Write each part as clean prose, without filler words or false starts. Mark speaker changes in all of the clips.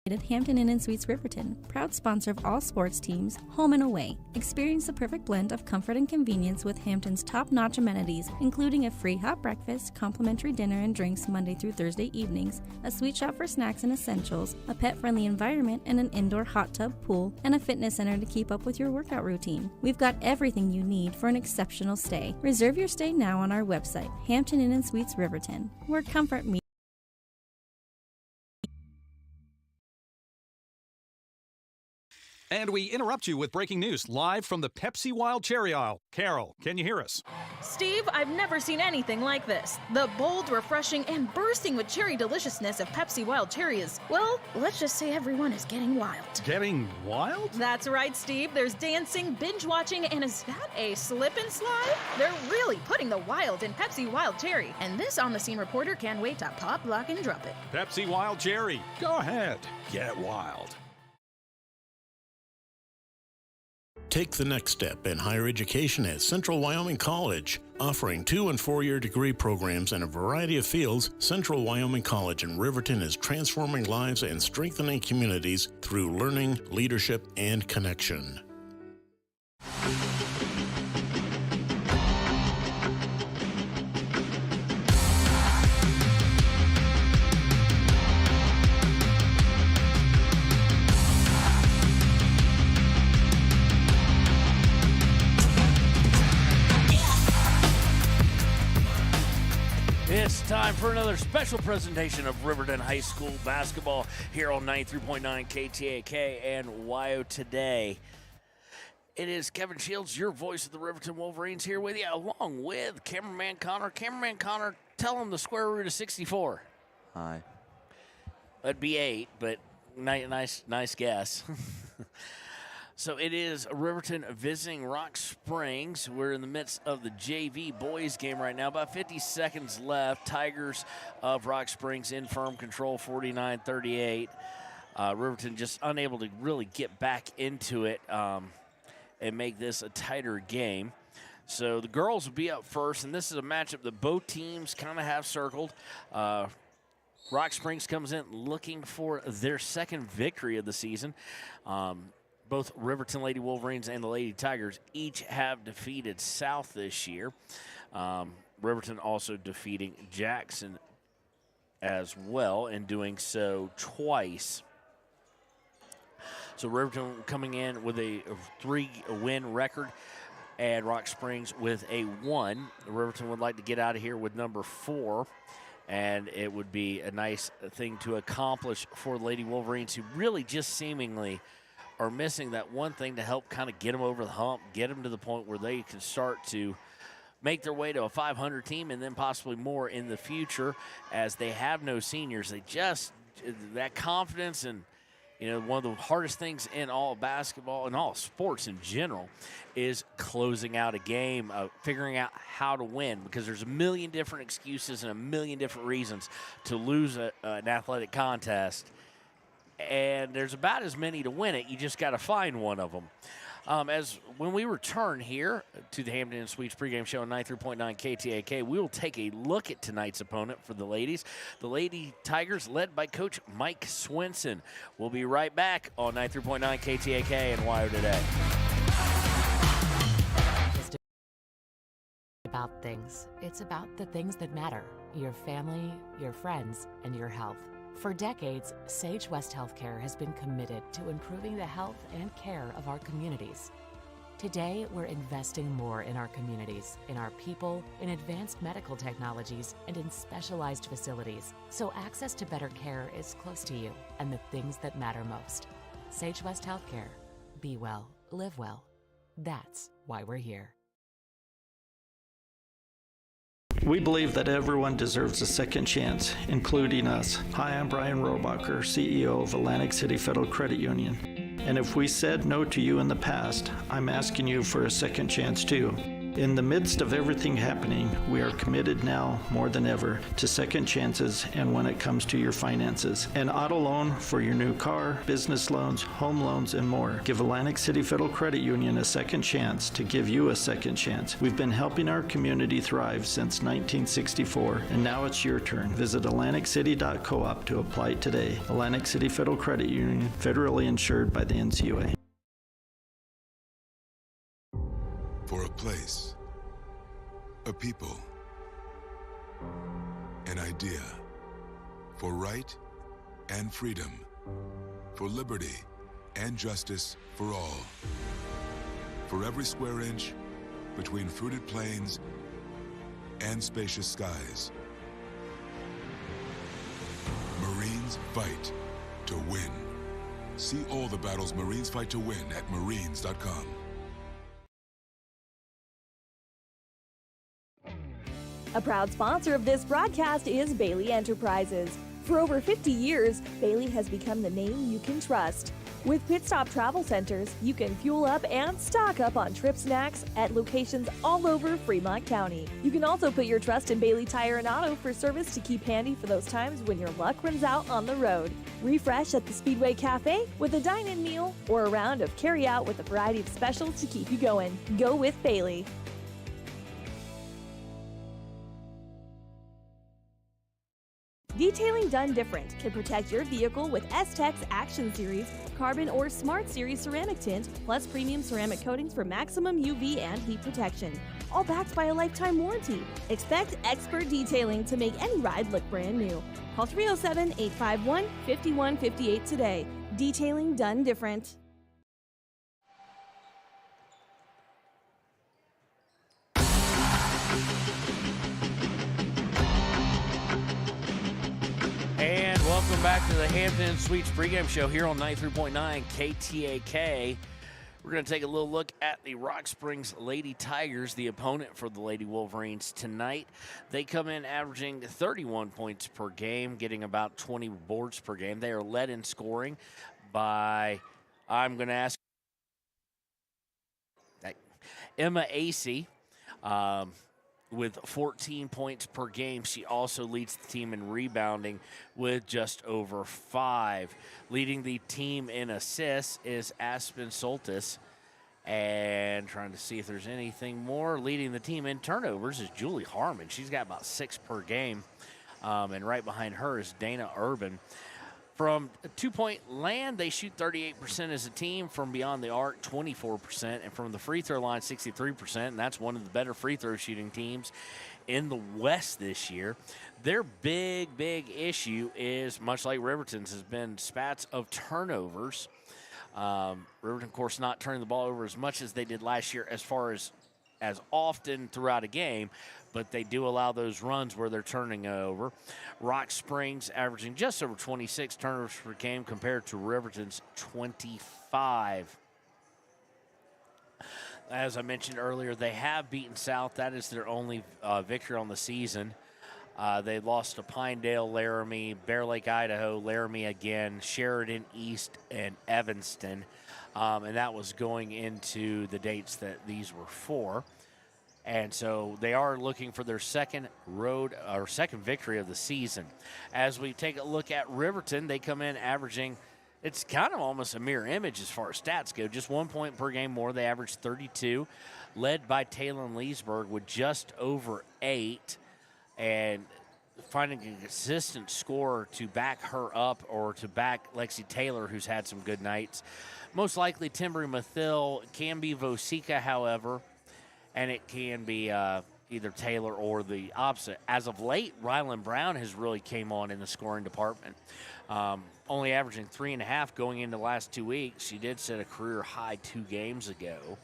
Speaker 1: At Hampton Inn & Suites Riverton, proud sponsor of all sports teams, home and away. Experience the perfect blend of comfort and convenience with Hampton's top-notch amenities, including a free hot breakfast, complimentary dinner and drinks Monday through Thursday evenings, a sweet shop for snacks and essentials, a pet-friendly environment and an indoor hot tub pool, and a fitness center to keep up with your workout routine. We've got everything you need for an exceptional stay. Reserve your stay now on our website, Hampton Inn & Suites Riverton, where comfort meets.
Speaker 2: And we interrupt you with breaking news live from the Pepsi Wild Cherry aisle. Carol, can you hear us?
Speaker 3: Steve, I've never seen anything like this. The bold, refreshing, and bursting with cherry deliciousness of Pepsi Wild Cherry is, well, let's just say everyone is getting wild.
Speaker 2: Getting wild?
Speaker 3: That's right, Steve. There's dancing, binge-watching, and is that a slip and slide? They're really putting the wild in Pepsi Wild Cherry. And this on-the-scene reporter can't wait to pop, lock, and drop it.
Speaker 2: Pepsi Wild Cherry. Go ahead. Get wild.
Speaker 4: Take the next step in higher education at Central Wyoming College. Offering 2- and 4-year degree programs in a variety of fields, Central Wyoming College in Riverton is transforming lives and strengthening communities through learning, leadership, and connection.
Speaker 5: It's time for another special presentation of Riverton High School basketball here on 93.9 KTAK and WYO Today. It is Kevin Shields, your voice of the Riverton Wolverines, here with you, along with cameraman Connor. Cameraman Connor, tell him the square root of 64.
Speaker 6: Hi.
Speaker 5: That'd be 8, but nice guess. So it is Riverton visiting Rock Springs. We're in the midst of the JV boys game right now. About 50 seconds left. Tigers of Rock Springs in firm control, 49-38. Riverton just unable to really get back into it and make this a tighter game. So the girls will be up first, and this is a matchup that both teams kind of have circled. Rock Springs comes in looking for their second victory of the season. Both Riverton Lady Wolverines and the Lady Tigers each have defeated South this year. Riverton also defeating Jackson as well, and doing so twice. So Riverton coming in with a 3-win record, and Rock Springs with a 1. Riverton would like to get out of here with number 4, and it would be a nice thing to accomplish for the Lady Wolverines, who really just seemingly are missing that one thing to help kind of get them over the hump, get them to the point where they can start to make their way to a 500 team and then possibly more in the future, as they have no seniors. They just, that confidence, and you know, one of the hardest things in all basketball and all sports in general is closing out a game, figuring out how to win, because there's a million different excuses and a million different reasons to lose an athletic contest. And there's about as many to win it. You just got to find one of them. As when we return here to the Hampton Inn Suites pregame show on 93.9 KTAK, we will take a look at tonight's opponent for the ladies. The Lady Tigers, led by Coach Mike Swinson. We'll be right back on 93.9 KTAK and WYO Today.
Speaker 7: About things. It's about the things that matter. Your family, your friends, and your health. For decades, Sage West Healthcare has been committed to improving the health and care of our communities. Today, we're investing more in our communities, in our people, in advanced medical technologies, and in specialized facilities, so access to better care is close to you and the things that matter most. Sage West Healthcare. Be well, live well. That's why we're here.
Speaker 8: We believe that everyone deserves a second chance, including us. Hi, I'm Brian Robacher, CEO of Atlantic City Federal Credit Union. And if we said no to you in the past, I'm asking you for a second chance too. In the midst of everything happening, we are committed now more than ever to second chances and when it comes to your finances. An auto loan for your new car, business loans, home loans, and more. Give Atlantic City Federal Credit Union a second chance to give you a second chance. We've been helping our community thrive since 1964, and now it's your turn. Visit AtlanticCity.coop to apply today. Atlantic City Federal Credit Union, federally insured by the NCUA.
Speaker 6: For a place, a people, an idea, for right and freedom, for liberty and justice for all. For every square inch between fruited plains and spacious skies. Marines fight to win. See all the battles Marines fight to win at marines.com.
Speaker 9: A proud sponsor of this broadcast is Bailey Enterprises. For over 50 years, Bailey has become the name you can trust. With Pit Stop Travel Centers, you can fuel up and stock up on trip snacks at locations all over Fremont County. You can also put your trust in Bailey Tire and Auto for service to keep handy for those times when your luck runs out on the road. Refresh at the Speedway Cafe with a dine-in meal or a round of carry-out with a variety of specials to keep you going. Go with Bailey. Detailing done different can protect your vehicle with S-Tech's Action Series, Carbon or Smart Series ceramic tint, plus premium ceramic coatings for maximum UV and heat protection. All backed by a lifetime warranty. Expect expert detailing to make any ride look brand new. Call 307-851-5158 today. Detailing done different.
Speaker 5: And welcome back to the Hampton Suites pregame show here on 93.9 KTAK. We're going to take a little look at the Rock Springs Lady Tigers, the opponent for the Lady Wolverines tonight. They come in averaging 31 points per game, getting about 20 boards per game. They are led in scoring by, I'm going to ask, Emma Acey. With 14 points per game. She also leads the team in rebounding with just over 5. Leading the team in assists is Aspen Soltis. And trying to see if there's anything more. Leading the team in turnovers is Julie Harmon. She's got about 6 per game. And right behind her is Dana Urban. From two-point land, they shoot 38% as a team. From beyond the arc, 24%. And from the free throw line, 63%. And that's one of the better free throw shooting teams in the West this year. Their big issue is, much like Riverton's, has been spats of turnovers. Riverton, of course, not turning the ball over as much as they did last year as far as often throughout a game, but they do allow those runs where they're turning over. Rock Springs averaging just over 26 turnovers per game compared to Riverton's 25. As I mentioned earlier, they have beaten South. That is their only victory on the season. They lost to Pinedale, Laramie, Bear Lake, Idaho, Laramie again, Sheridan East, and Evanston. And that was going into the dates that these were for. And so they are looking for their second victory of the season. As we take a look at Riverton, they come in averaging, it's kind of almost a mirror image as far as stats go. Just 1 point per game more. They average 32, led by Taylor Leesburg with just over 8. And finding a consistent scorer to back her up or to back Lexi Taylor, who's had some good nights. Most likely Timbri Mathil, can be Vosika, however, and it can be either Taylor or the opposite. As of late, Rylan Brown has really came on in the scoring department. Only averaging 3.5 going into the last 2 weeks. She did set a career high 2 games ago.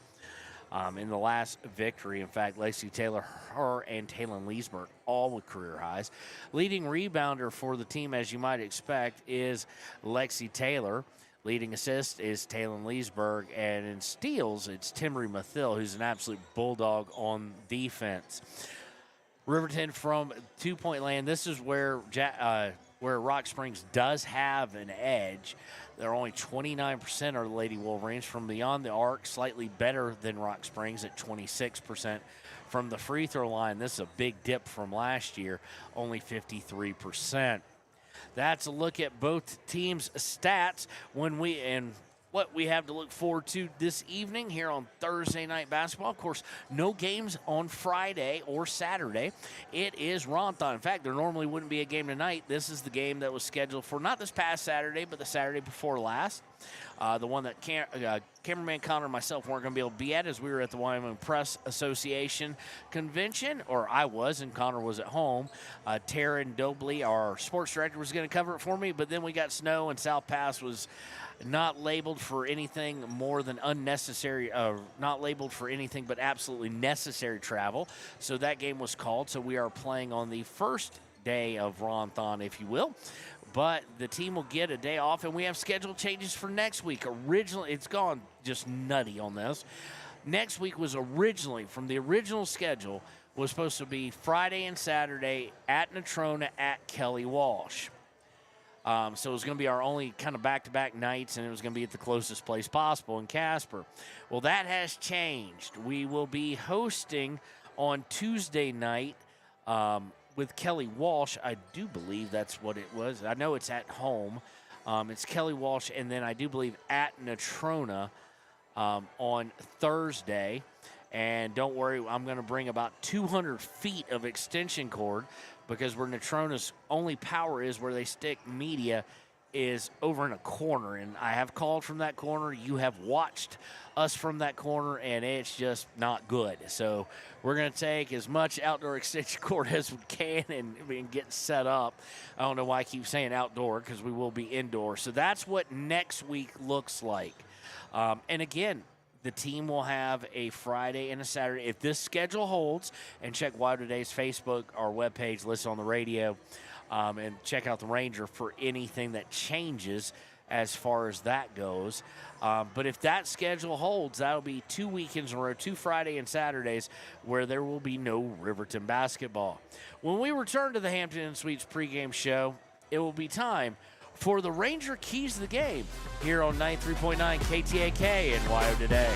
Speaker 5: In the last victory, in fact, Lacey Taylor, her and Taylor Leesburg, all with career highs. Leading rebounder for the team, as you might expect, is Lexi Taylor. Leading assist is Taylor Leesburg, and in steals, it's Timbri Mathil, who's an absolute bulldog on defense. Riverton from 2-point land. This is where Rock Springs does have an edge. They're only 29% are the Lady Wolverines. From beyond the arc, slightly better than Rock Springs at 26%. From the free throw line, this is a big dip from last year, only 53%. That's a look at both teams' stats and what we have to look forward to this evening here on Thursday Night Basketball. Of course, no games on Friday or Saturday. It is Ronthon. In fact, there normally wouldn't be a game tonight. This is the game that was scheduled for not this past Saturday, but the Saturday before last. The one that cameraman Connor and myself weren't going to be able to be at, as we were at the Wyoming Press Association convention, or I was, and Connor was at home. Taryn Dobley, our sports director, was going to cover it for me, but then we got snow, and South Pass was not labeled for anything more than unnecessary, not labeled for anything but absolutely necessary travel. So that game was called. So we are playing on the first day of Ronthon, if you will. But the team will get a day off, and we have schedule changes for next week. Originally, it's gone just nutty on this. Next week was originally, from the original schedule, was supposed to be Friday and Saturday at Natrona at Kelly Walsh. So it was going to be our only kind of back-to-back nights, and it was going to be at the closest place possible in Casper. Well, that has changed. We will be hosting on Tuesday night with Kelly Walsh. I do believe that's what it was. I know it's at home. It's Kelly Walsh, and then I do believe at Natrona on Thursday. And don't worry, I'm going to bring about 200 feet of extension cord, because where Natrona's only power is, where they stick media, is over in a corner. And I have called from that corner. You have watched us from that corner, and it's just not good. So we're going to take as much outdoor extension cord as we can and get set up. I don't know why I keep saying outdoor, because we will be indoor. So that's what next week looks like. And again, the team will have a Friday and a Saturday. If this schedule holds, and check Wild Today's Facebook, our webpage, listen on the radio, and check out the Ranger for anything that changes as far as that goes. But if that schedule holds, that'll be 2 weekends in a row, 2 Friday and Saturdays, where there will be no Riverton basketball. When we return to the Hampton Inn Suites pregame show, it will be time for the Ranger Keys to the Game here on 93.9 KTAK and WYO Today.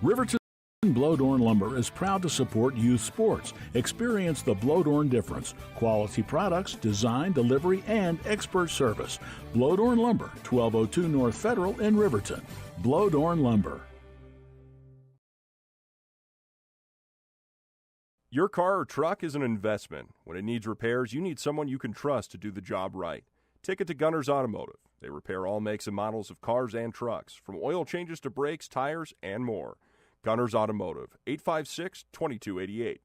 Speaker 10: Riverton Blowdorn Lumber is proud to support youth sports. Experience the Blowdorn difference. Quality products, design, delivery, and expert service. Blowdorn Lumber, 1202 North Federal in Riverton. Blowdorn Lumber.
Speaker 11: Your car or truck is an investment. When it needs repairs, you need someone you can trust to do the job right. Take it to Gunners Automotive. They repair all makes and models of cars and trucks, from oil changes to brakes, tires, and more. Gunners Automotive, 856-2288.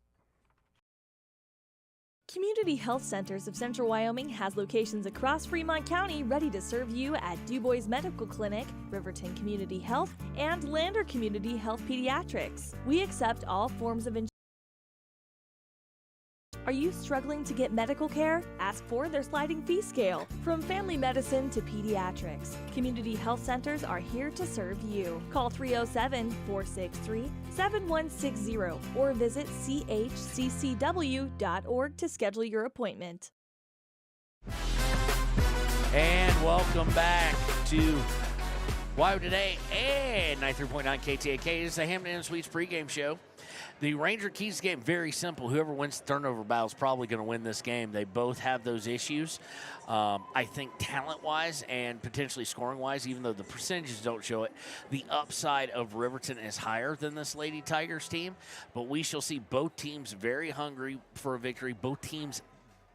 Speaker 9: Community Health Centers of Central Wyoming has locations across Fremont County ready to serve you at DuBois Medical Clinic, Riverton Community Health, and Lander Community Health Pediatrics. We accept all forms of insurance. Are you struggling to get medical care? Ask for their sliding fee scale. From family medicine to pediatrics, Community Health Centers are here to serve you. Call 307-463-7160 or visit chccw.org to schedule your appointment.
Speaker 5: And welcome back to WYO Today and 93.9 KTAK. It's the Hampton Inn Suites pregame show. The Ranger Keys game, very simple. Whoever wins the turnover battle is probably going to win this game. They both have those issues. I think talent-wise and potentially scoring-wise, even though the percentages don't show it, the upside of Riverton is higher than this Lady Tigers team. But we shall see both teams very hungry for a victory. Both teams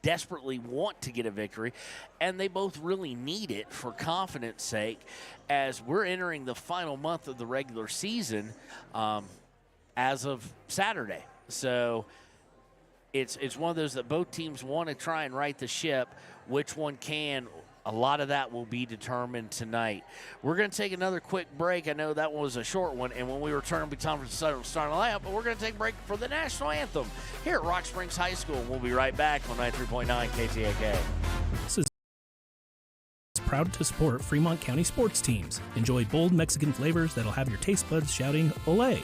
Speaker 5: desperately want to get a victory, and they both really need it for confidence sake as we're entering the final month of the regular season as of Saturday. So it's one of those that both teams want to try and right the ship. Which one can? A lot of that will be determined tonight. We're going to take another quick break. I know that one was a short one, and when we return, it'll be time for the starting lineup, but we're going to take a break for the national anthem here at Rock Springs High School. We'll be right back on 93.9 KTAK.
Speaker 12: This is proud to support Fremont County sports teams. Enjoy bold Mexican flavors that'll have your taste buds shouting, "Olé!"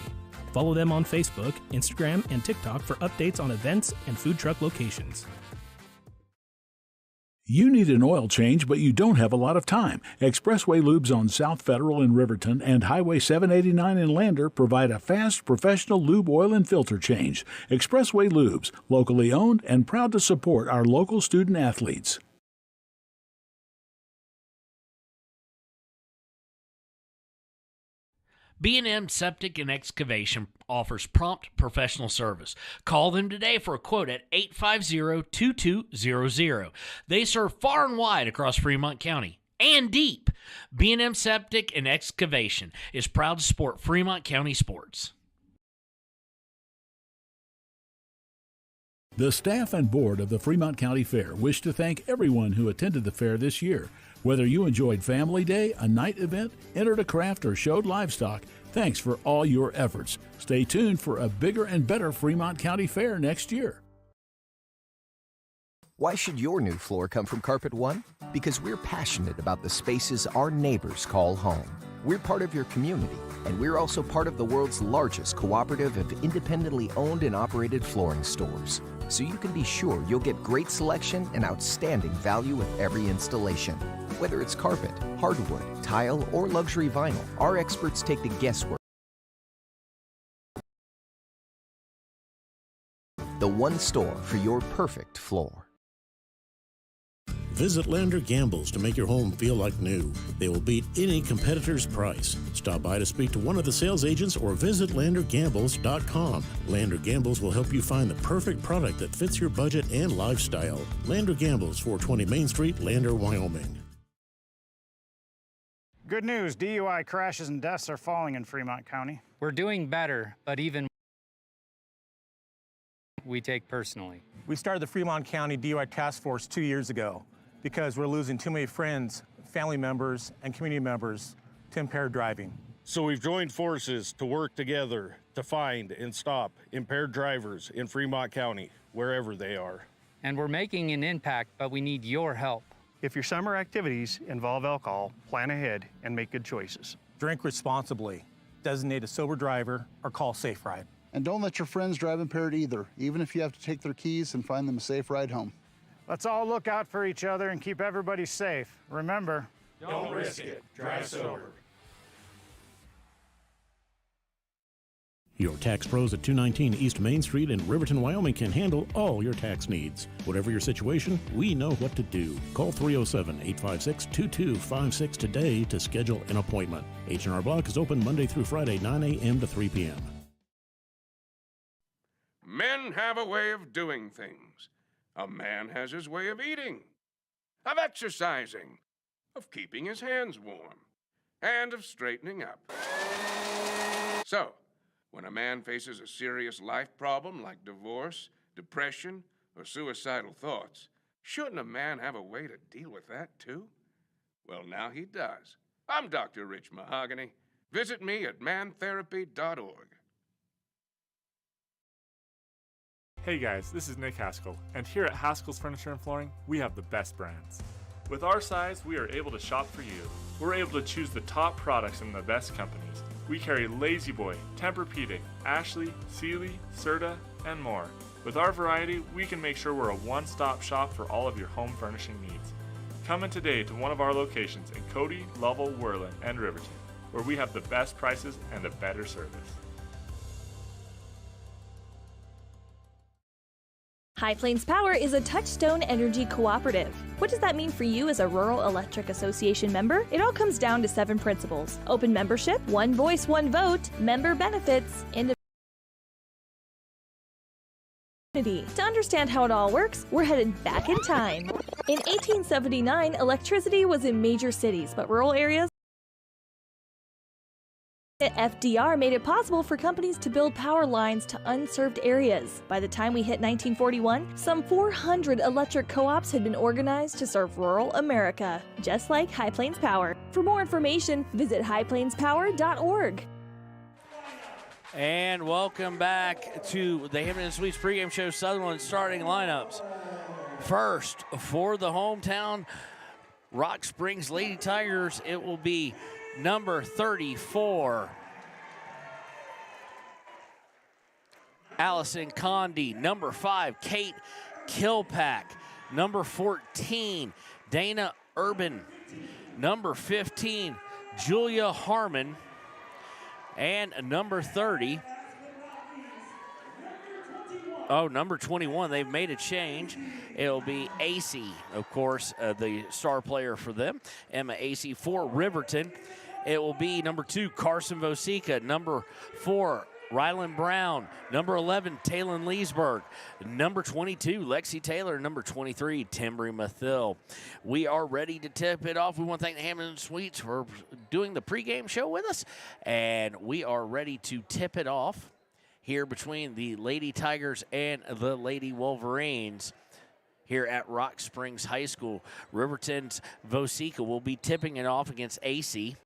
Speaker 12: Follow them on Facebook, Instagram, and TikTok for updates on events and food truck locations.
Speaker 10: You need an oil change, but you don't have a lot of time. Expressway Lubes on South Federal in Riverton and Highway 789 in Lander provide a fast, professional lube, oil, and filter change. Expressway Lubes, locally owned and proud to support our local student athletes.
Speaker 5: B&M Septic and Excavation offers prompt professional service. Call them today for a quote at 850-2200. They serve far and wide across Fremont County and deep. B&M Septic and Excavation is proud to support Fremont County sports.
Speaker 10: The staff and board of the Fremont County Fair wish to thank everyone who attended the fair this year. Whether you enjoyed Family Day, a night event, entered a craft, or showed livestock, thanks for all your efforts. Stay tuned for a bigger and better Fremont County Fair next year.
Speaker 13: Why should your new floor come from Carpet One? Because we're passionate about the spaces our neighbors call home. We're part of your community, and we're also part of the world's largest cooperative of independently owned and operated flooring stores. So you can be sure you'll get great selection and outstanding value with every installation. Whether it's carpet, hardwood, tile, or luxury vinyl, our experts take the guesswork. The one store for your perfect floor.
Speaker 4: Visit Lander Gambles to make your home feel like new. They will beat any competitor's price. Stop by to speak to one of the sales agents or visit LanderGambles.com. Lander Gambles will help you find the perfect product that fits your budget and lifestyle. Lander Gambles, 420 Main Street, Lander, Wyoming.
Speaker 14: Good news, DUI crashes and deaths are falling in Fremont County.
Speaker 15: We're doing better, but even we take personally.
Speaker 16: We started the Fremont County DUI Task Force 2 years ago because we're losing too many friends, family members, and community members to impaired driving.
Speaker 17: So we've joined forces to work together to find and stop impaired drivers in Fremont County, wherever they are.
Speaker 15: And we're making an impact, but we need your help.
Speaker 14: If your summer activities involve alcohol, plan ahead and make good choices.
Speaker 16: Drink responsibly, designate a sober driver, or call Safe Ride.
Speaker 18: And don't let your friends drive impaired either, even if you have to take their keys and find them a safe ride home.
Speaker 14: Let's all look out for each other and keep everybody safe. Remember,
Speaker 19: don't risk it. Drive sober.
Speaker 4: Your tax pros at 219 East Main Street in Riverton, Wyoming can handle all your tax needs. Whatever your situation, we know what to do. Call 307-856-2256 today to schedule an appointment. H&R Block is open Monday through Friday, 9 a.m. to 3 p.m.
Speaker 20: Men have a way of doing things. A man has his way of eating, of exercising, of keeping his hands warm, and of straightening up. So, when a man faces a serious life problem like divorce, depression, or suicidal thoughts, shouldn't a man have a way to deal with that too? Well, now he does. I'm Dr. Rich Mahogany. Visit me at mantherapy.org.
Speaker 21: Hey guys, this is Nick Haskell, and here at Haskell's Furniture and Flooring, we have the best brands. With our size, we are able to shop for you. We're able to choose the top products from the best companies. We carry Lazy Boy, Tempur-Pedic, Ashley, Sealy, Serta, and more. With our variety, we can make sure we're a one-stop shop for all of your home furnishing needs. Come in today to one of our locations in Cody, Lovell, Worland, and Riverton, where we have the best prices and a better service.
Speaker 9: High Plains Power is a Touchstone Energy cooperative. What does that mean for you as a Rural Electric Association member? It all comes down to 7 principles: open membership, one voice, one vote, member benefits, To understand how it all works, we're headed back in time. In 1879, electricity was in major cities, but rural areas. FDR made it possible for companies to build power lines to unserved areas. By the time we hit 1941, some 400 electric co-ops had been organized to serve rural America, just like High Plains Power. For more information, visit highplainspower.org.
Speaker 5: And welcome back to the Hampton Suites pregame show. Sutherland starting lineups. First, for the hometown Rock Springs Lady Tigers, it will be number 34, Allison Condi. Number 5, Kate Kilpack. Number 14, Dana Urban. Number 15, Julia Harmon. And number 30, number 21, they've made a change. It'll be AC, of course, the star player for them. Emma AC for Riverton. It will be number 2, Carson Vosica. Number 4, Rylan Brown. Number 11, Taylon Leesburg. Number 22, Lexi Taylor. Number 23, Timbri Mathill. We are ready to tip it off. We want to thank the Hampton Suites for doing the pregame show with us. And we are ready to tip it off here between the Lady Tigers and the Lady Wolverines here at Rock Springs High School. Riverton's Vosica will be tipping it off against AC.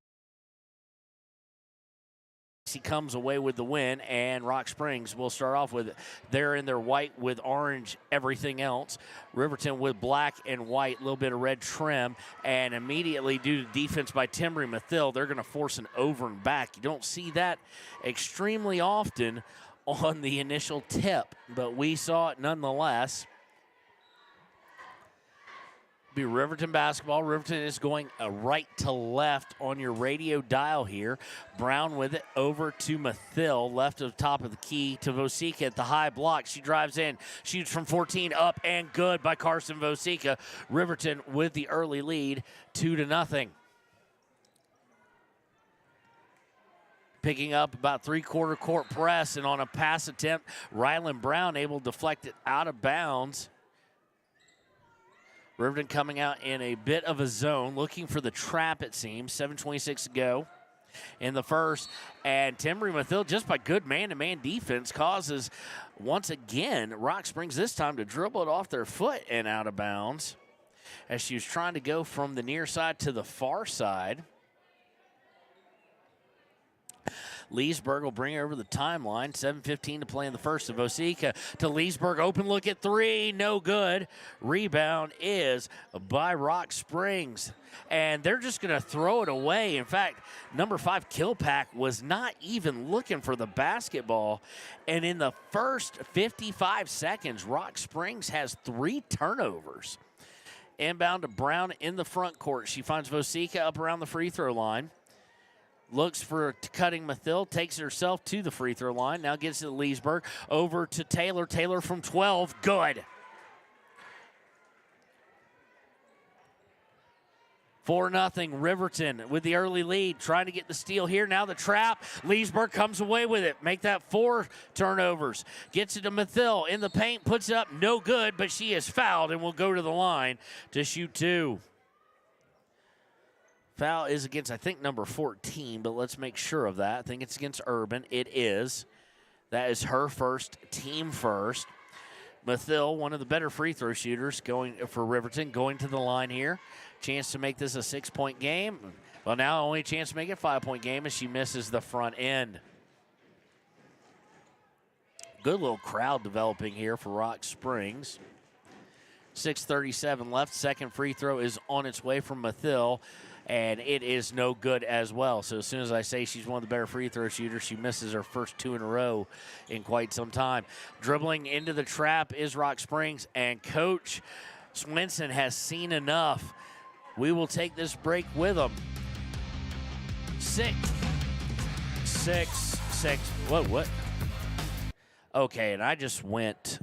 Speaker 5: He comes away with the win, and Rock Springs will start off with, they're in their white with orange everything else. Riverton with black and white, a little bit of red trim, and immediately due to defense by Timbri Mathill, they're going to force an over and back. You don't see that extremely often on the initial tip, but we saw it nonetheless. Be Riverton basketball. Riverton is going right to left on your radio dial here. Brown with it over to Mathill, left of the top of the key to Vosica at the high block. She drives in, shoots from 14, up and good by Carson Vosica. Riverton with the early lead, 2-0. Picking up about three-quarter court press, and on a pass attempt, Rylan Brown able to deflect it out of bounds. Riverton coming out in a bit of a zone, looking for the trap, it seems. 7:26 to go in the first. And Timbri Mathill, just by good man-to-man defense, causes, once again, Rock Springs this time to dribble it off their foot and out of bounds as she was trying to go from the near side to the far side. Leesburg will bring her over the timeline. 7:15 to play in the first. So Vosica to Leesburg. Open look at three. No good. Rebound is by Rock Springs. And they're just going to throw it away. In fact, number 5, Kilpack, was not even looking for the basketball. And in the first 55 seconds, Rock Springs has 3 turnovers. Inbound to Brown in the front court. She finds Vosica up around the free throw line. Looks for cutting Mathill, takes herself to the free throw line. Now gets it to Leesburg. Over to Taylor. Taylor from 12. Good. 4-0. Riverton with the early lead. Trying to get the steal here. Now the trap. Leesburg comes away with it. Make that 4 turnovers. Gets it to Mathill in the paint. Puts it up. No good, but she is fouled and will go to the line to shoot 2. Foul is against, I think, number 14, but let's make sure of that. I think it's against Urban. It is. That is her first, team first. Mathill, one of the better free throw shooters going for Riverton, going to the line here. Chance to make this a 6-point game. Well, now only chance to make it a 5-point game as she misses the front end. Good little crowd developing here for Rock Springs. 6:37 left. Second free throw is on its way from Mathill, and it is no good as well. So as soon as I say she's one of the better free throw shooters, she misses her first 2 in a row in quite some time. Dribbling into the trap is Rock Springs, and Coach Swinson has seen enough. We will take this break with them. 6. What? Okay, and I just went.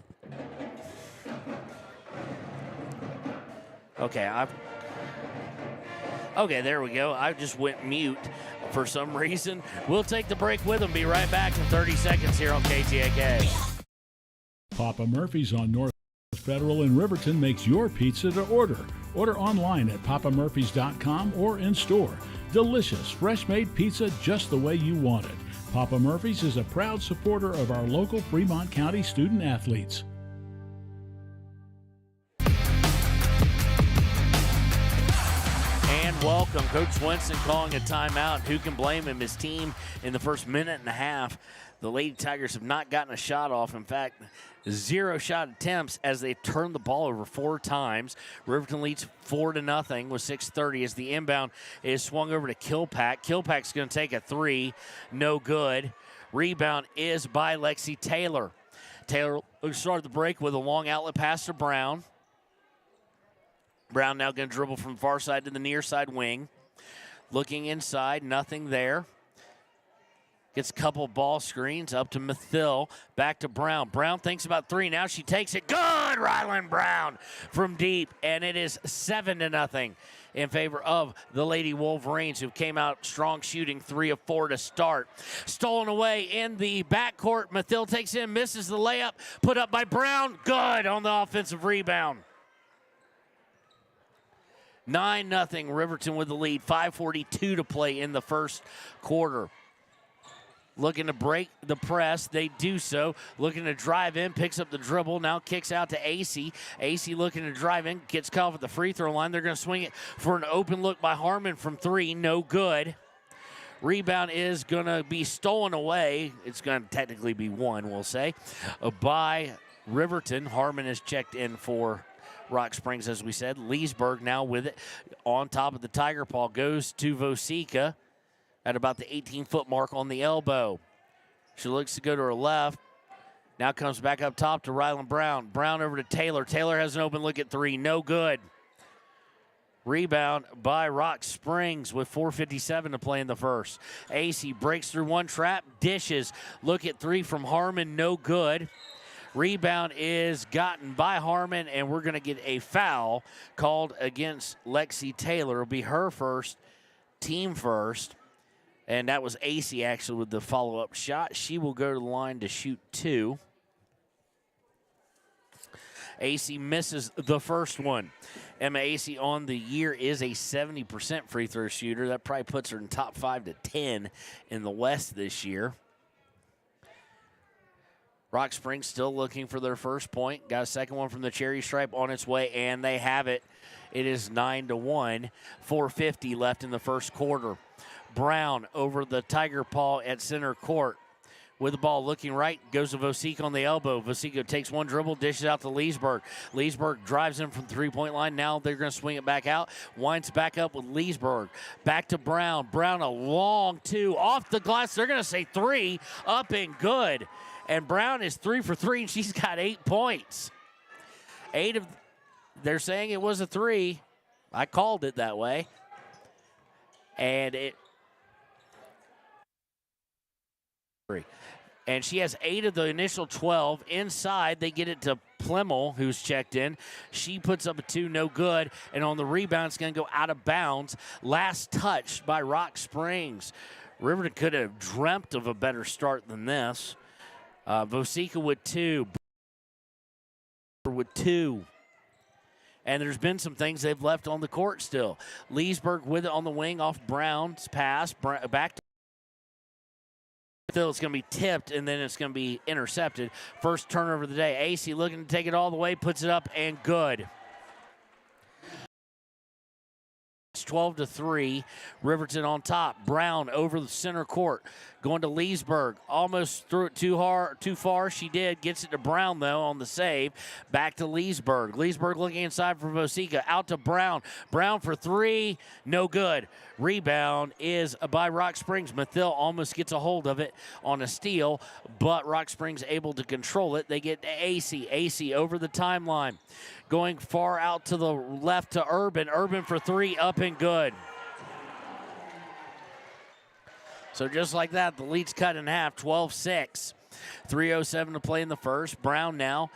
Speaker 5: Okay, there we go. I just went mute for some reason. We'll take the break with them. Be right back in 30 seconds here on KTAK.
Speaker 10: Papa Murphy's on North Federal in Riverton makes your pizza to order. Order online at papamurphys.com or in store. Delicious, fresh-made pizza just the way you want it. Papa Murphy's is a proud supporter of our local Fremont County student athletes.
Speaker 5: And welcome. Coach Swinson calling a timeout. Who can blame him? His team in the first minute and a half, the Lady Tigers have not gotten a shot off. In fact, 0 shot attempts as they've turned the ball over 4 times. Riverton leads 4-0 with 6:30 as the inbound is swung over to Kilpack. Kilpack's going to take a 3. No good. Rebound is by Lexi Taylor. Taylor started the break with a long outlet pass to Brown. Brown now going to dribble from far side to the near side wing. Looking inside, nothing there. Gets a couple ball screens up to Mathill. Back to Brown. Brown thinks about three. Now she takes it. Good! Rylan Brown from deep. And it is 7-0 in favor of the Lady Wolverines, who came out strong shooting 3 of 4 to start. Stolen away in the backcourt. Mathill takes in, misses the layup. Put up by Brown. Good on the offensive rebound. 9-0 Riverton with the lead. 5:42 to play in the first quarter. Looking to break the press. They do so. Looking to drive in. Picks up the dribble. Now kicks out to AC. AC looking to drive in. Gets caught at the free throw line. They're going to swing it for an open look by Harmon from 3. No good. Rebound is going to be stolen away. It's going to technically be 1, we'll say, by Riverton. Harmon is checked in for Rock Springs, as we said. Leesburg now with it on top of the Tiger Paw. Goes to Vosika at about the 18-foot mark on the elbow. She looks to go to her left. Now comes back up top to Rylan Brown. Brown over to Taylor. Taylor has an open look at 3. No good. Rebound by Rock Springs with 4:57 to play in the first. AC breaks through one trap. Dishes. Look at 3 from Harmon. No good. Rebound is gotten by Harmon, and we're going to get a foul called against Lexi Taylor. It'll be her first, team first. And that was AC actually with the follow-up shot. She will go to the line to shoot 2. AC misses the first one. Emma AC on the year is a 70% free throw shooter. That probably puts her in top 5 to 10 in the West this year. Rock Springs still looking for their first point. Got a second one from the Cherry Stripe on its way, and they have it. It is 9-1. 4:50 left in the first quarter. Brown over the Tiger Paw at center court. With the ball looking right, goes to Vosika on the elbow. Vosika takes one dribble, dishes out to Leesburg. Leesburg drives in from three-point line. Now they're going to swing it back out. Winds back up with Leesburg. Back to Brown. Brown a long 2 off the glass. They're going to say 3 up and good. And Brown is 3 for 3, and she's got 8 points. They're saying it was a 3. I called it that way. And she has 8 of the initial 12. Inside, they get it to Plemmel, who's checked in. She puts up a 2, no good. And on the rebound, it's going to go out of bounds. Last touch by Rock Springs. Riverton could have dreamt of a better start than this. Vosika with 2. With 2. And there's been some things they've left on the court still. Leesburg with it on the wing off Brown's pass. Back to it's going to be tipped, and then it's going to be intercepted. First turnover of the day. AC looking to take it all the way, puts it up, and good. It's 12-3. Riverton on top. Brown over the center court. Going to Leesburg. Almost threw it too far. She did. Gets it to Brown, though, on the save. Back to Leesburg. Leesburg looking inside for Vosika. Out to Brown. Brown for 3. No good. Rebound is by Rock Springs. Mathill almost gets a hold of it on a steal, but Rock Springs able to control it. They get AC. AC over the timeline. Going far out to the left to Urban. Urban for 3, up and good. So just like that, the lead's cut in half, 12-6. 3:07 to play in the first. Brown now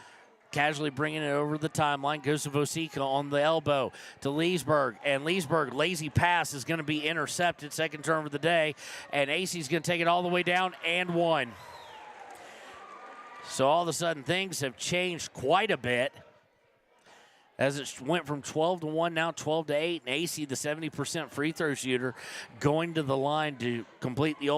Speaker 5: casually bringing it over the timeline. Goes to Vosika on the elbow to Leesburg. And Leesburg, lazy pass is going to be intercepted. Second turn of the day. And AC's going to take it all the way down and 1. So all of a sudden things have changed quite a bit. As it went from 12-1, now 12-8, and AC, the 70% free throw shooter, going to the line to complete the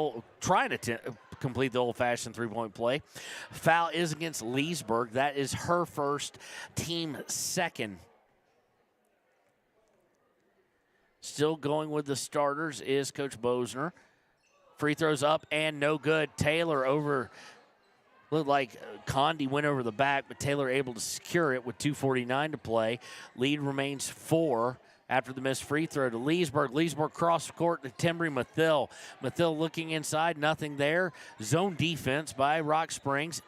Speaker 5: complete the old-fashioned three-point play. Foul is against Leesburg. That is her first, team second. Still going with the starters is Coach Bosner. Free throws up and no good. Taylor over. Looked like Condi went over the back, but Taylor able to secure it with 2:49 to play. Lead remains 4 after the missed free throw to Leesburg. Leesburg cross court to Timbry Mathill. Mathill looking inside, nothing there. Zone defense by Rock Springs.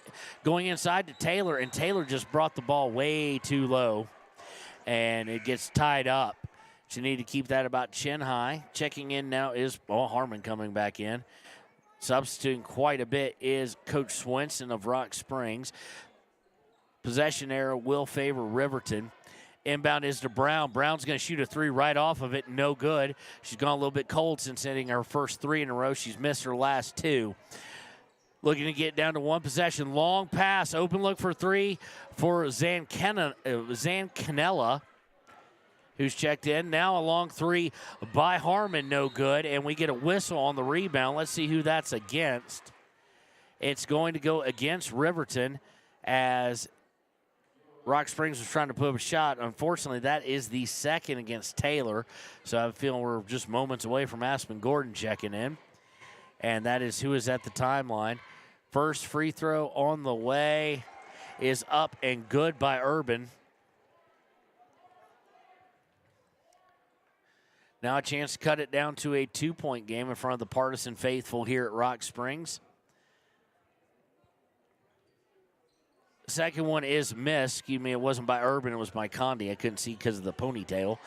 Speaker 5: Going inside to Taylor, and Taylor just brought the ball way too low. and it gets tied up. She need to keep that about chin high. Checking in now is Harmon coming back in. Substituting quite a bit is Coach Swenson of Rock Springs. Possession arrow will favor Riverton. Inbound is to Brown. Brown's going to shoot a three right off of it. No good. She's gone a little bit cold since hitting her first three in a row. She's missed her last two. Looking to get down to one possession. Long pass. Open look for three for Zancanella, who's checked in. Now a long three by Harmon. No good. And we get a whistle on the rebound. Let's see who that's against. It's going to go against Riverton as Rock Springs was trying to put up a shot. Unfortunately, that is the second against Taylor. So I have a feeling we're just moments away from Aspen Gordon checking in. And that is who is at the timeline. First free throw on the way is up and good by Urban. Now a chance to cut it down to a 2-point game in front of the Partisan faithful here at Rock Springs. Second one is missed. Excuse me, it wasn't by Urban, it was by Condi. I couldn't see because of the ponytail.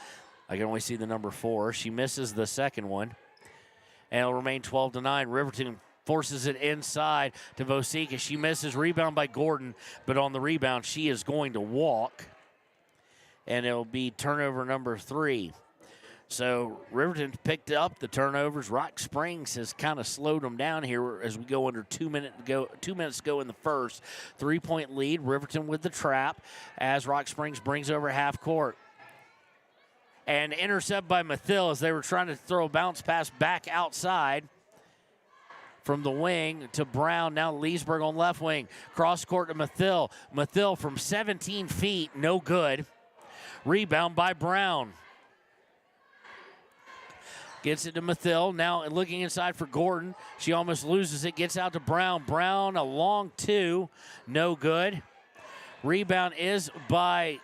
Speaker 5: I can only see the number 4. She misses the second one. And it'll remain 12-9. Riverton forces it inside to Vosika. She misses. Rebound by Gordon, but on the rebound, she is going to walk. And it'll be turnover number 3. So Riverton picked up the turnovers. Rock Springs has kind of slowed them down here as we go under 2 minutes to go in the first. 3-point lead. Riverton with the trap as Rock Springs brings over half court. And intercept by Mathill as they were trying to throw a bounce pass back outside from the wing to Brown. Now Leesburg on left wing. Cross court to Mathill. Mathill from 17 feet, no good. Rebound by Brown. Gets it to Mathill. Now looking inside for Gordon. She almost loses it. Gets out to Brown. Brown, a long 2. No good. Rebound is by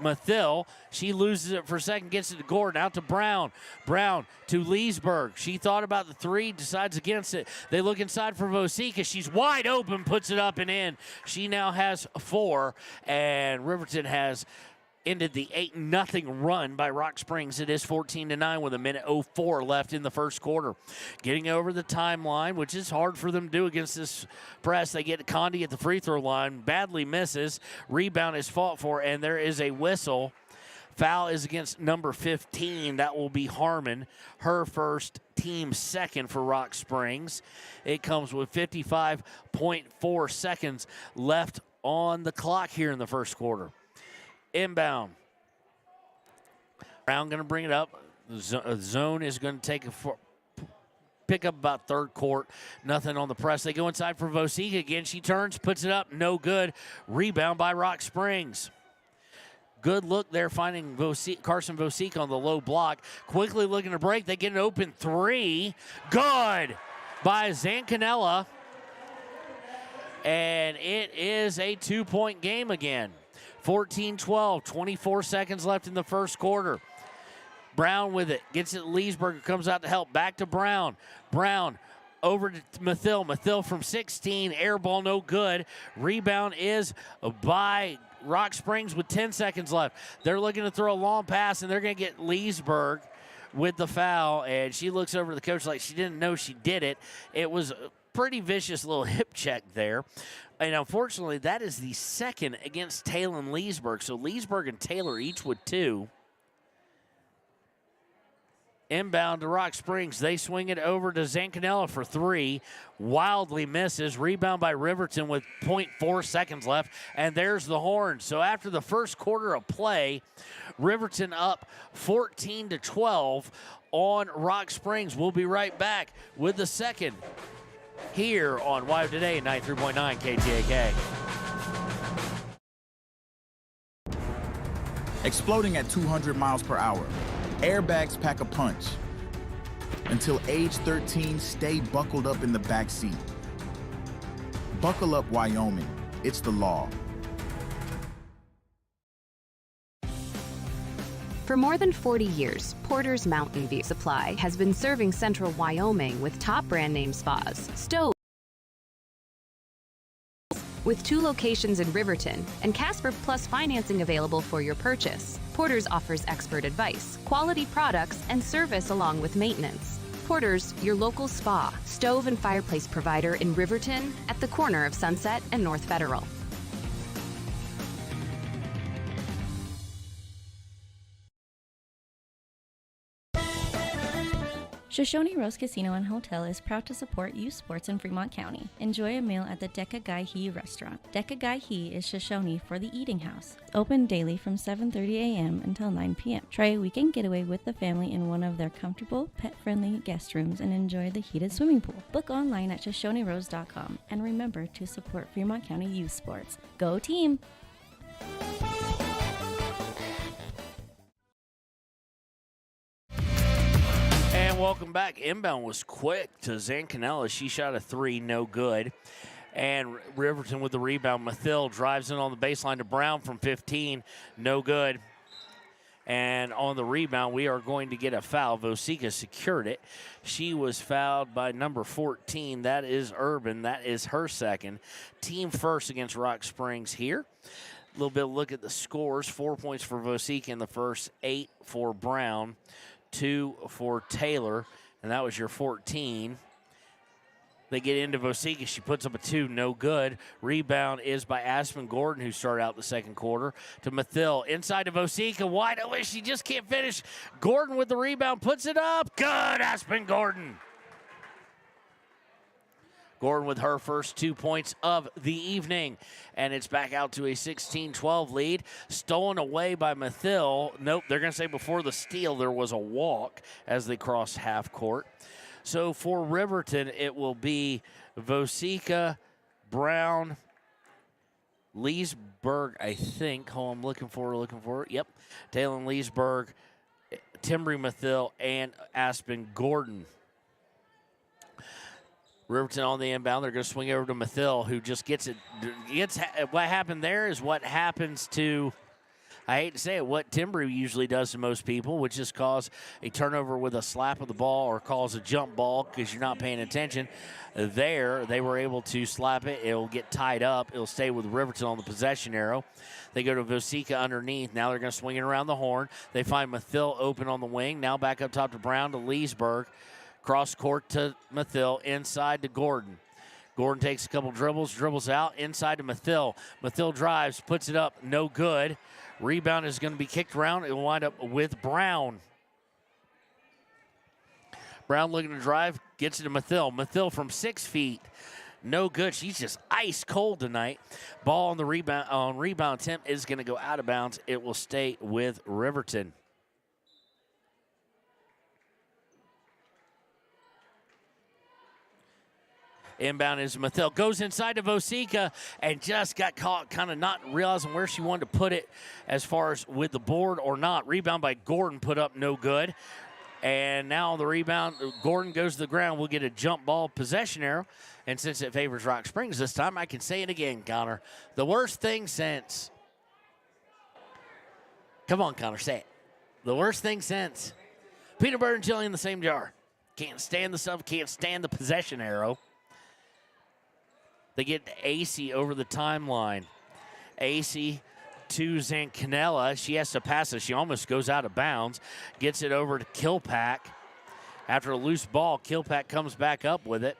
Speaker 5: Mathill. She loses it for a second. Gets it to Gordon. Out to Brown. Brown to Leesburg. She thought about the 3. Decides against it. They look inside for Vosika. She's wide open. Puts it up and in. She now has 4. And Riverton has ended the 8-0 run by Rock Springs. It is 14-9 with 1:04 left in the first quarter. Getting over the timeline, which is hard for them to do against this press. They get Condi at the free throw line. Badly misses. Rebound is fought for, and there is a whistle. Foul is against number 15. That will be Harmon. Her first, team second for Rock Springs. It comes with 55.4 seconds left on the clock here in the first quarter. Inbound. Brown going to bring it up. Zone is going to pick up about third court. Nothing on the press. They go inside for Vosika again. She turns, puts it up. No good. Rebound by Rock Springs. Good look there finding Carson Vosika on the low block. Quickly looking to break. They get an open 3. Good by Zancanella. And it is a 2-point game again. 14-12, 24 seconds left in the first quarter. Brown with it, gets it. Leesburger comes out to help. Back to Brown. Brown over to Mathill. Mathill from 16, air ball no good. Rebound is by Rock Springs with 10 seconds left. They're looking to throw a long pass, and they're going to get Leesburg with the foul, and she looks over to the coach like she didn't know she did it. It was a pretty vicious little hip check there. And unfortunately, that is the second against Taylor and Leesburg. So Leesburg and Taylor each with 2. Inbound to Rock Springs. They swing it over to Zancanella for 3. Wildly misses. Rebound by Riverton with 0.4 seconds left. And there's the horn. So after the first quarter of play, Riverton up 14-12 on Rock Springs. We'll be right back with the second here on Wild Today, 93.9 KTAK.
Speaker 1: Exploding at 200 miles per hour. Airbags pack a punch. Until age 13, stay buckled up in the back seat. Buckle up, Wyoming. It's the law.
Speaker 22: For more than 40 years, Porter's Mountain View Supply has been serving central Wyoming with top brand name spas, stoves, with 2 locations in Riverton and Casper Plus financing available for your purchase. Porter's offers expert advice, quality products, and service along with maintenance. Porter's, your local spa, stove and fireplace provider in Riverton at the corner of Sunset and North Federal.
Speaker 2: Shoshone Rose Casino and Hotel is proud to support youth sports in Fremont County. Enjoy a meal at the Deca Gai He restaurant. Deca Gai He is Shoshone for the eating house. Open daily from 7:30 a.m. until 9 p.m. Try a weekend getaway with the family in one of their comfortable, pet-friendly guest rooms and enjoy the heated swimming pool. Book online at ShoshoneRose.com and remember to support Fremont County youth sports. Go team!
Speaker 5: And welcome back. Inbound was quick to Zancanella. She shot a 3, no good. And Riverton with the rebound. Mathill drives in on the baseline to Brown from 15, no good. And on the rebound, we are going to get a foul. Vosika secured it. She was fouled by number 14. That is Urban. That is her second. Team first against Rock Springs here. A little bit of look at the scores. 4 points for Vosika in the first, 8 for Brown, 2 for Taylor, and that was your 14. They get into Vosika. She puts up a 2, no good. Rebound is by Aspen Gordon, who started out the second quarter, to Mathill. Inside to Vosika, wide open. She just can't finish. Gordon with the rebound, puts it up. Good, Aspen Gordon. Gordon with her first 2 points of the evening. And it's back out to a 16-12 lead. Stolen away by Mathill. Nope, they're going to say before the steal there was a walk as they crossed half court. So for Riverton, it will be Vosika, Brown, Leesburg, I think. Hold on, I'm looking for it. Yep, Dalen Leesburg, Timbry Mathill, and Aspen Gordon. Riverton on the inbound. They're going to swing over to Mathill, who just gets it. What happened there is what happens to, I hate to say it, what Timbry usually does to most people, which is cause a turnover with a slap of the ball or cause a jump ball because you're not paying attention. There, they were able to slap it. It'll get tied up. It'll stay with Riverton on the possession arrow. They go to Vosika underneath. Now they're going to swing it around the horn. They find Mathill open on the wing. Now back up top to Brown to Leesburg. Cross court to Mathill, inside to Gordon. Gordon takes a couple dribbles out, inside to Mathill. Mathill drives, puts it up, no good. Rebound is going to be kicked around. It will wind up with Brown. Brown looking to drive, gets it to Mathill. Mathill from 6 feet, no good. She's just ice cold tonight. Ball on the rebound attempt is going to go out of bounds. It will stay with Riverton. Inbound is Mathill. Goes inside to Vosika and just got caught kind of not realizing where she wanted to put it as far as with the board or not. Rebound by Gordon, put up no good. And now on the rebound, Gordon goes to the ground. We'll get a jump ball possession arrow. And since it favors Rock Springs this time, I can say it again, Connor. The worst thing since. Come on, Connor, say it. The worst thing since. Peanut butter and jelly in the same jar. Can't stand the stuff, can't stand the possession arrow. They get AC over the timeline. AC to Zancanella. She has to pass it. She almost goes out of bounds. Gets it over to Kilpack. After a loose ball, Kilpack comes back up with it.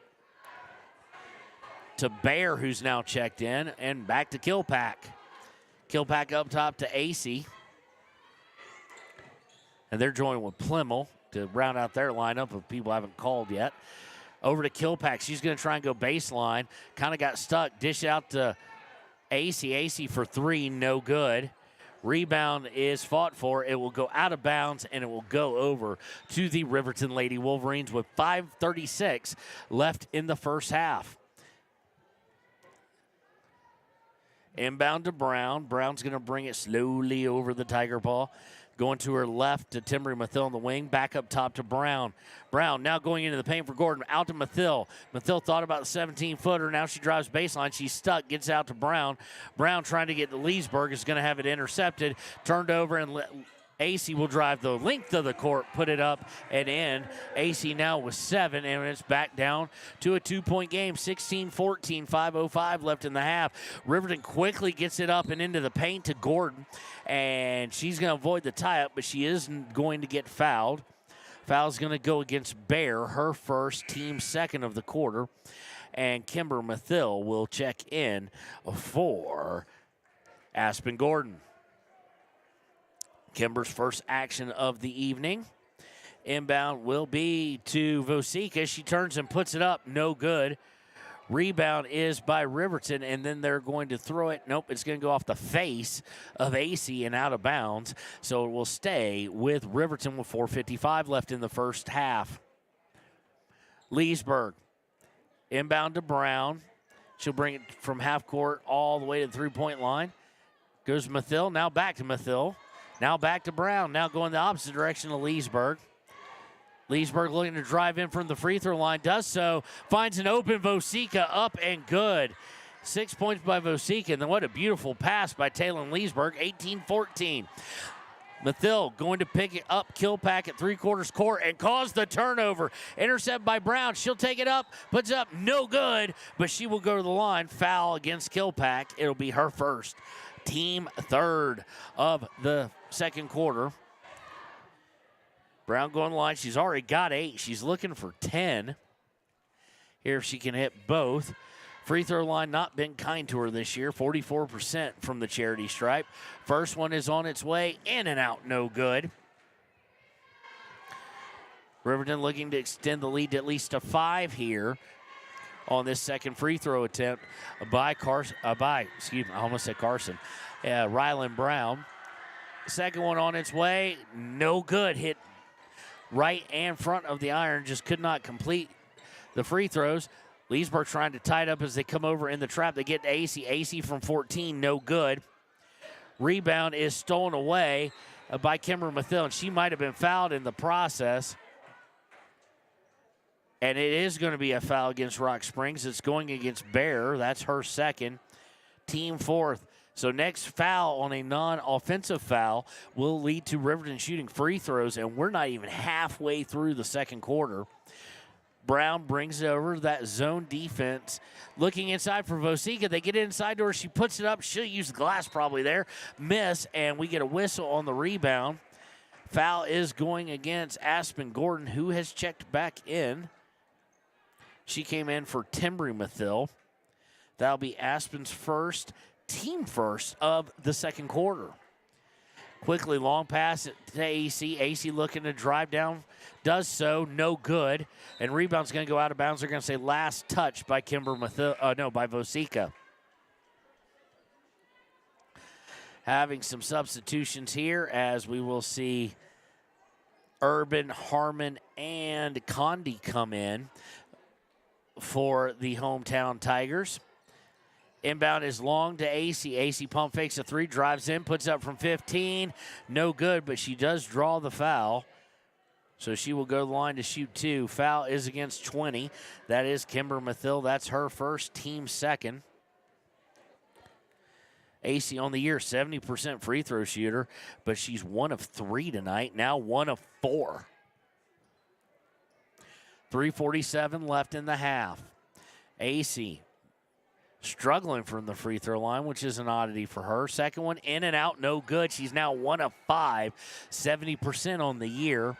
Speaker 5: To Bear, who's now checked in, and back to Kilpack. Kilpack up top to AC. And they're joined with Plemmel to round out their lineup of people I haven't called yet. Over to Kilpack. She's going to try and go baseline. Kind of got stuck. Dish out to AC. AC for 3, no good. Rebound is fought for. It will go out of bounds, and it will go over to the Riverton Lady Wolverines with 5:36 left in the first half. Inbound to Brown. Brown's going to bring it slowly over the Tiger Paw. Going to her left to Timbry Mathill on the wing. Back up top to Brown. Brown now going into the paint for Gordon. Out to Mathill. Mathill thought about the 17-footer. Now she drives baseline. She's stuck. Gets out to Brown. Brown trying to get to Leesburg. Is going to have it intercepted. Turned over, AC will drive the length of the court, put it up and in. AC now with 7, and it's back down to a 2-point game. 16-14, 5:05 left in the half. Riverton quickly gets it up and into the paint to Gordon, and she's going to avoid the tie-up, but she isn't going to get fouled. Foul's going to go against Bear, her first, team second of the quarter, and Kimber Mathill will check in for Aspen Gordon. Kimber's first action of the evening. Inbound will be to Vosika. She turns and puts it up. No good. Rebound is by Riverton, and then they're going to throw it. Nope, it's going to go off the face of AC and out of bounds. So it will stay with Riverton with 4:55 left in the first half. Leesburg. Inbound to Brown. She'll bring it from half court all the way to the three-point line. Goes Mathill. Now back to Mathill. Now back to Brown. Now going the opposite direction to Leesburg. Leesburg looking to drive in from the free throw line. Does so. Finds an open Vosika, up and good. 6 points by Vosika. And then what a beautiful pass by Taylor Leesburg. 18-14. Mathill going to pick it up. Kilpack at three-quarters court and cause the turnover. Intercept by Brown. She'll take it up. Puts it up. No good. But she will go to the line. Foul against Kilpack. It'll be her first. Team third of the second quarter. Brown going to the line. She's already got 8. She's looking for 10. Here if she can hit both. Free throw line not been kind to her this year. 44% from the charity stripe. First one is on its way. In and out. No good. Riverton looking to extend the lead to at least a 5 here on this second free throw attempt by Rylan Brown. Second one on its way. No good. Hit right and front of the iron. Just could not complete the free throws. Leesburg trying to tie it up as they come over in the trap. They get to AC. AC from 14. No good. Rebound is stolen away by Kimber Mathill, and she might have been fouled in the process. And it is going to be a foul against Rock Springs. It's going against Bear. That's her second. Team fourth. So next foul on a non-offensive foul will lead to Riverton shooting free throws, and we're not even halfway through the second quarter. Brown brings it over that zone defense. Looking inside for Vosika. They get inside to her. She puts it up. She'll use the glass probably there. Miss, and we get a whistle on the rebound. Foul is going against Aspen Gordon, who has checked back in. She came in for Timbry Mathill. That'll be Aspen's first, team first of the second quarter. Quickly, long pass to AC. AC looking to drive down. Does so. No good. And rebound's going to go out of bounds. They're going to say last touch by Kimber Mathill. By Vosika. Having some substitutions here as we will see Urban, Harmon, and Condi come in for the hometown Tigers. Inbound is long to AC. AC pump fakes a 3, drives in, puts up from 15. No good, but she does draw the foul. So she will go to the line to shoot 2. Foul is against 20. That is Kimber Mathill. That's her first, team second. AC on the year, 70% free throw shooter, but she's 1 of 3 tonight, now 1 of 4. 3:47 left in the half. AC struggling from the free throw line, which is an oddity for her. Second one in and out, no good. She's now 1 of 5, 70% on the year.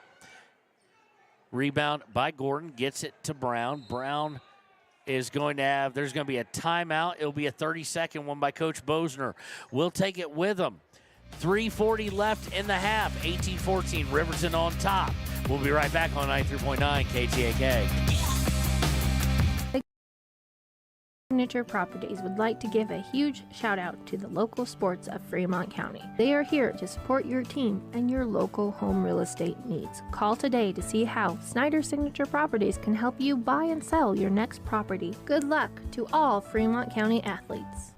Speaker 5: Rebound by Gordon, gets it to Brown. Brown is going to have, there's going to be a timeout. It'll be a 30-second one by Coach Bosner. We'll take it with him. 3:40 left in the half. 18-14, Riverton on top. We'll be right back on 93.9 KTAK.
Speaker 3: Signature Properties would like to give a huge shout out to the local sports of Fremont County. They are here to support your team and your local home real estate needs. Call today to see how Snyder Signature Properties can help you buy and sell your next property. Good luck to all Fremont County athletes.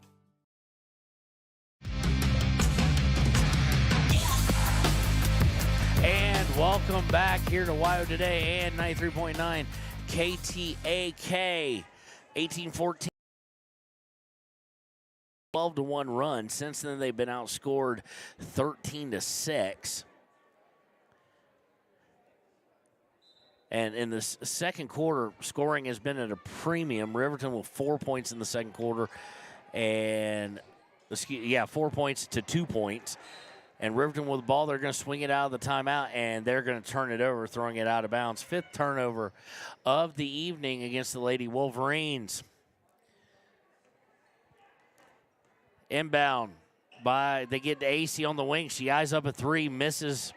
Speaker 5: And welcome back here to WYO Today and 93.9 KTAK. 18-14. 12-1 run. Since then, they've been outscored 13-6. And in the second quarter, scoring has been at a premium. Riverton with 4 points in the second quarter, and 4 points to 2 points. And Riverton with the ball, they're going to swing it out of the timeout, and they're going to turn it over, throwing it out of bounds. 5th turnover of the evening against the Lady Wolverines. Inbound they get to AC on the wing. She eyes up a 3, misses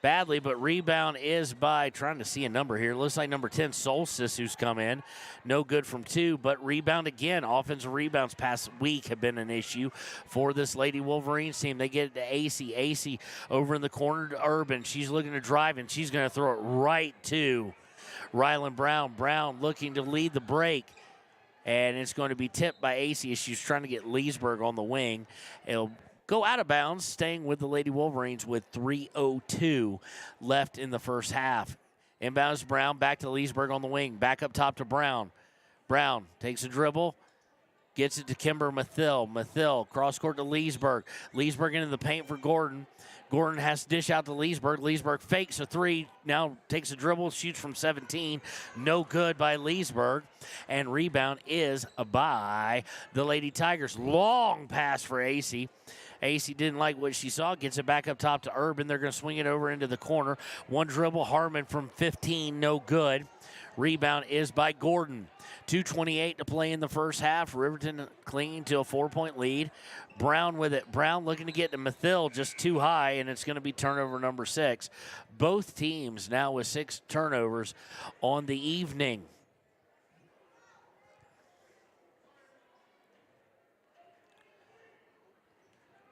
Speaker 5: badly, but rebound is by, trying to see a number here. Looks like number 10, Solstice, who's come in. No good from 2, but rebound again. Offensive rebounds past week have been an issue for this Lady Wolverines team. They get it to AC. AC over in the corner to Urban. She's looking to drive, and she's going to throw it right to Rylan Brown. Brown looking to lead the break. And it's going to be tipped by AC as she's trying to get Leesburg on the wing. It'll go out of bounds, staying with the Lady Wolverines with 3:02 left in the first half. Inbounds Brown, back to Leesburg on the wing. Back up top to Brown. Brown takes a dribble, gets it to Kimber Mathill. Mathill, cross court to Leesburg. Leesburg into the paint for Gordon. Gordon has to dish out to Leesburg. Leesburg fakes a 3, now takes a dribble, shoots from 17. No good by Leesburg. And rebound is by the Lady Tigers. Long pass for AC. AC didn't like what she saw, gets it back up top to Urban. They're going to swing it over into the corner. One dribble, Harmon from 15, no good. Rebound is by Gordon. 2:28 to play in the first half. Riverton clinging to a 4-point lead. Brown with it. Brown looking to get to Mathill, just too high, and it's going to be turnover number 6. Both teams now with 6 turnovers on the evening.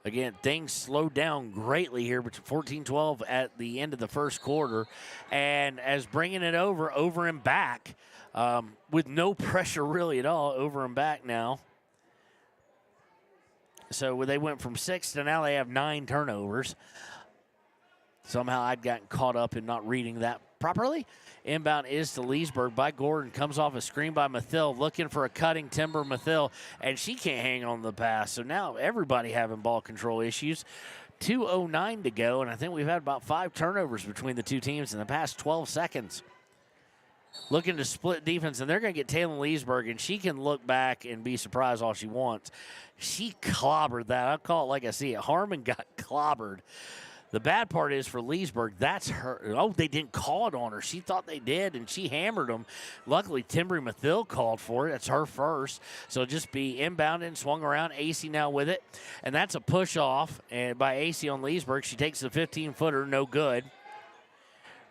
Speaker 5: Again, things slowed down greatly here, but 14-12 at the end of the first quarter. And as bringing it over and back, with no pressure really at all, over and back now. So they went from 6 to now they have 9 turnovers. Somehow I'd gotten caught up in not reading that properly. Inbound is to Leesburg by Gordon. Comes off a screen by Mathill. Looking for a cutting Timber Mathill. And she can't hang on the pass. So now everybody having ball control issues. 2:09 to go. And I think we've had about 5 turnovers between the two teams in the past 12 seconds. Looking to split defense. And they're going to get Taylor Leesburg. And she can look back and be surprised all she wants. She clobbered that. I'll call it like I see it. Harmon got clobbered. The bad part is for Leesburg, that's her. Oh, they didn't call it on her. She thought they did, and she hammered them. Luckily, Timbry Mathill called for it. That's her first. So just be inbounded and swung around. AC now with it. And that's a push-off and by AC on Leesburg. She takes the 15-footer, no good.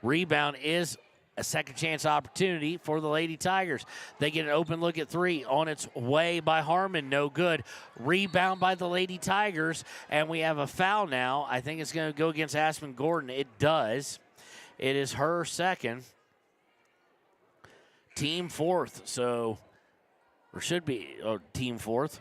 Speaker 5: Rebound is a second chance opportunity for the Lady Tigers. They get an open look at 3 on its way by Harmon, no good. Rebound by the Lady Tigers, and we have a foul now. I think it's going to go against Aspen Gordon. It does. It is her second. Team 4th, so, or should be team 4th.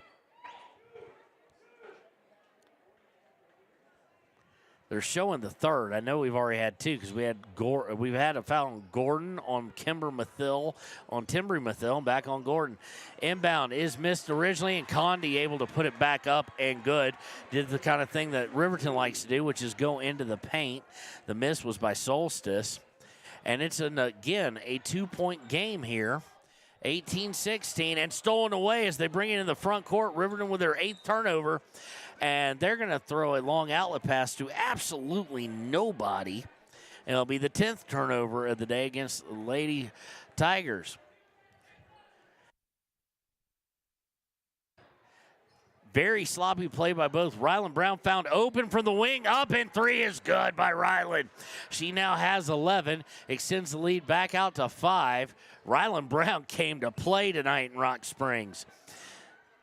Speaker 5: They're showing the 3rd. I know we've already had 2 because we've had a foul on Gordon, on Kimber Mathill, on Timbry Mathill, and back on Gordon. Inbound is missed originally, and Condi able to put it back up and good. Did the kind of thing that Riverton likes to do, which is go into the paint. The miss was by Solstice. And it's, again, a 2-point game here. 18-16, and stolen away as they bring it in the front court. Riverton with their 8th turnover. And they're going to throw a long outlet pass to absolutely nobody. And it'll be the 10th turnover of the day against the Lady Tigers. Very sloppy play by both. Rylan Brown found open from the wing. Up and 3 is good by Rylan. She now has 11. Extends the lead back out to 5. Rylan Brown came to play tonight in Rock Springs.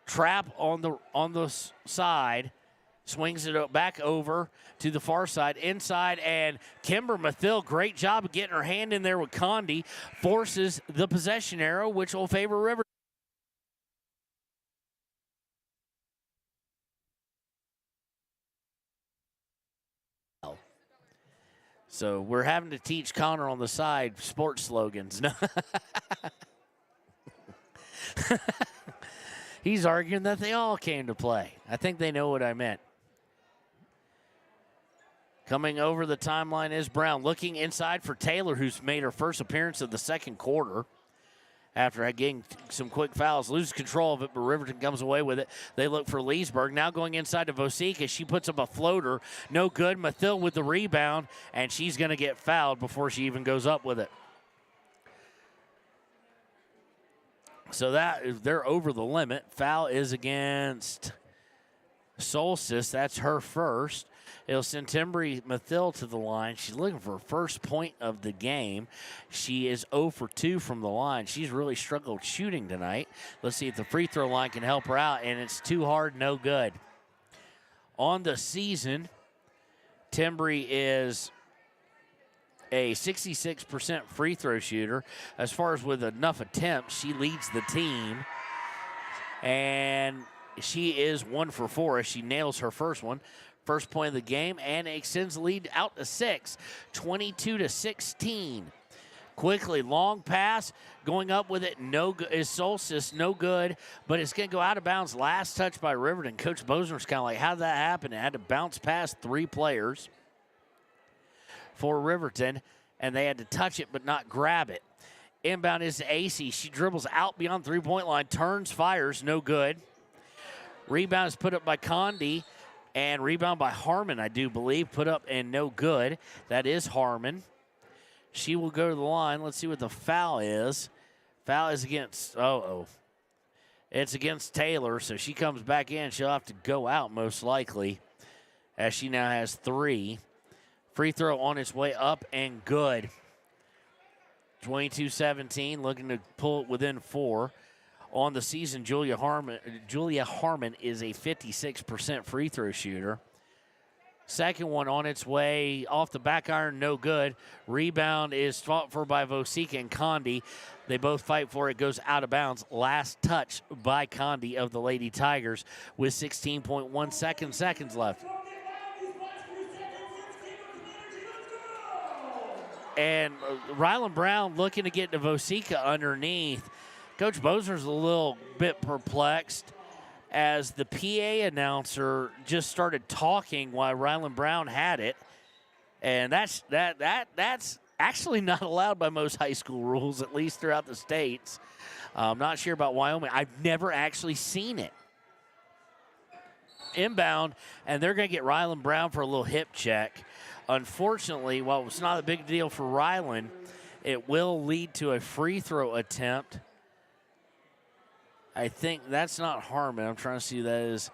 Speaker 5: Trap on the side, swings it back over to the far side, inside, and Kimber Mathill, great job of getting her hand in there with Condi, forces the possession arrow, which will favor River. So we're having to teach Connor on the side sports slogans. He's arguing that they all came to play. I think they know what I meant. Coming over the timeline is Brown. Looking inside for Taylor, who's made her first appearance of the second quarter after getting some quick fouls. Loses control of it, but Riverton comes away with it. They look for Leesburg. Now going inside to Vosika. She puts up a floater. No good. Mathill with the rebound, and she's going to get fouled before she even goes up with it. So they're over the limit. Foul is against Solstice. That's her first. It'll send Timbri Mathill to the line. She's looking for her first point of the game. She is 0 for 2 from the line. She's really struggled shooting tonight. Let's see if the free throw line can help her out, and it's too hard, no good. On the season, Timbri is a 66% free throw shooter. As far as with enough attempts, she leads the team. And she is 1 for 4 as she nails her first one. First point of the game, and extends the lead out to 6, 22-16. Quickly, long pass, going up with it, no good, is Solstice, no good, but it's going to go out of bounds. Last touch by Riverton. Coach Bosner's kind of like, how did that happen? It had to bounce past 3 players for Riverton, and they had to touch it but not grab it. Inbound is to AC. She dribbles out beyond three-point line, turns, fires, no good. Rebound is put up by Condi. And rebound by Harmon, I do believe, put up and no good. That is Harmon. She will go to the line. Let's see what the foul is. Foul is against, it's against Taylor, so she comes back in. She'll have to go out most likely, as she now has 3. Free throw on its way up and good. 22-17, looking to pull it within 4. On the season, Julia Harmon is a 56% free throw shooter. Second one on its way off the back iron, no good. Rebound is fought for by Vosika and Condi. They both fight for it, goes out of bounds. Last touch by Condi of the Lady Tigers with 16.1 seconds left. And Rylan Brown looking to get to Vosika underneath. Coach Bosner's a little bit perplexed as the PA announcer just started talking while Rylan Brown had it. And that's actually not allowed by most high school rules, at least throughout the states. I'm not sure about Wyoming. I've never actually seen it. Inbound, and they're going to get Rylan Brown for a little hip check. Unfortunately, while it's not a big deal for Rylan, it will lead to a free throw attempt. I think that's not Harmon. I'm trying to see who that is.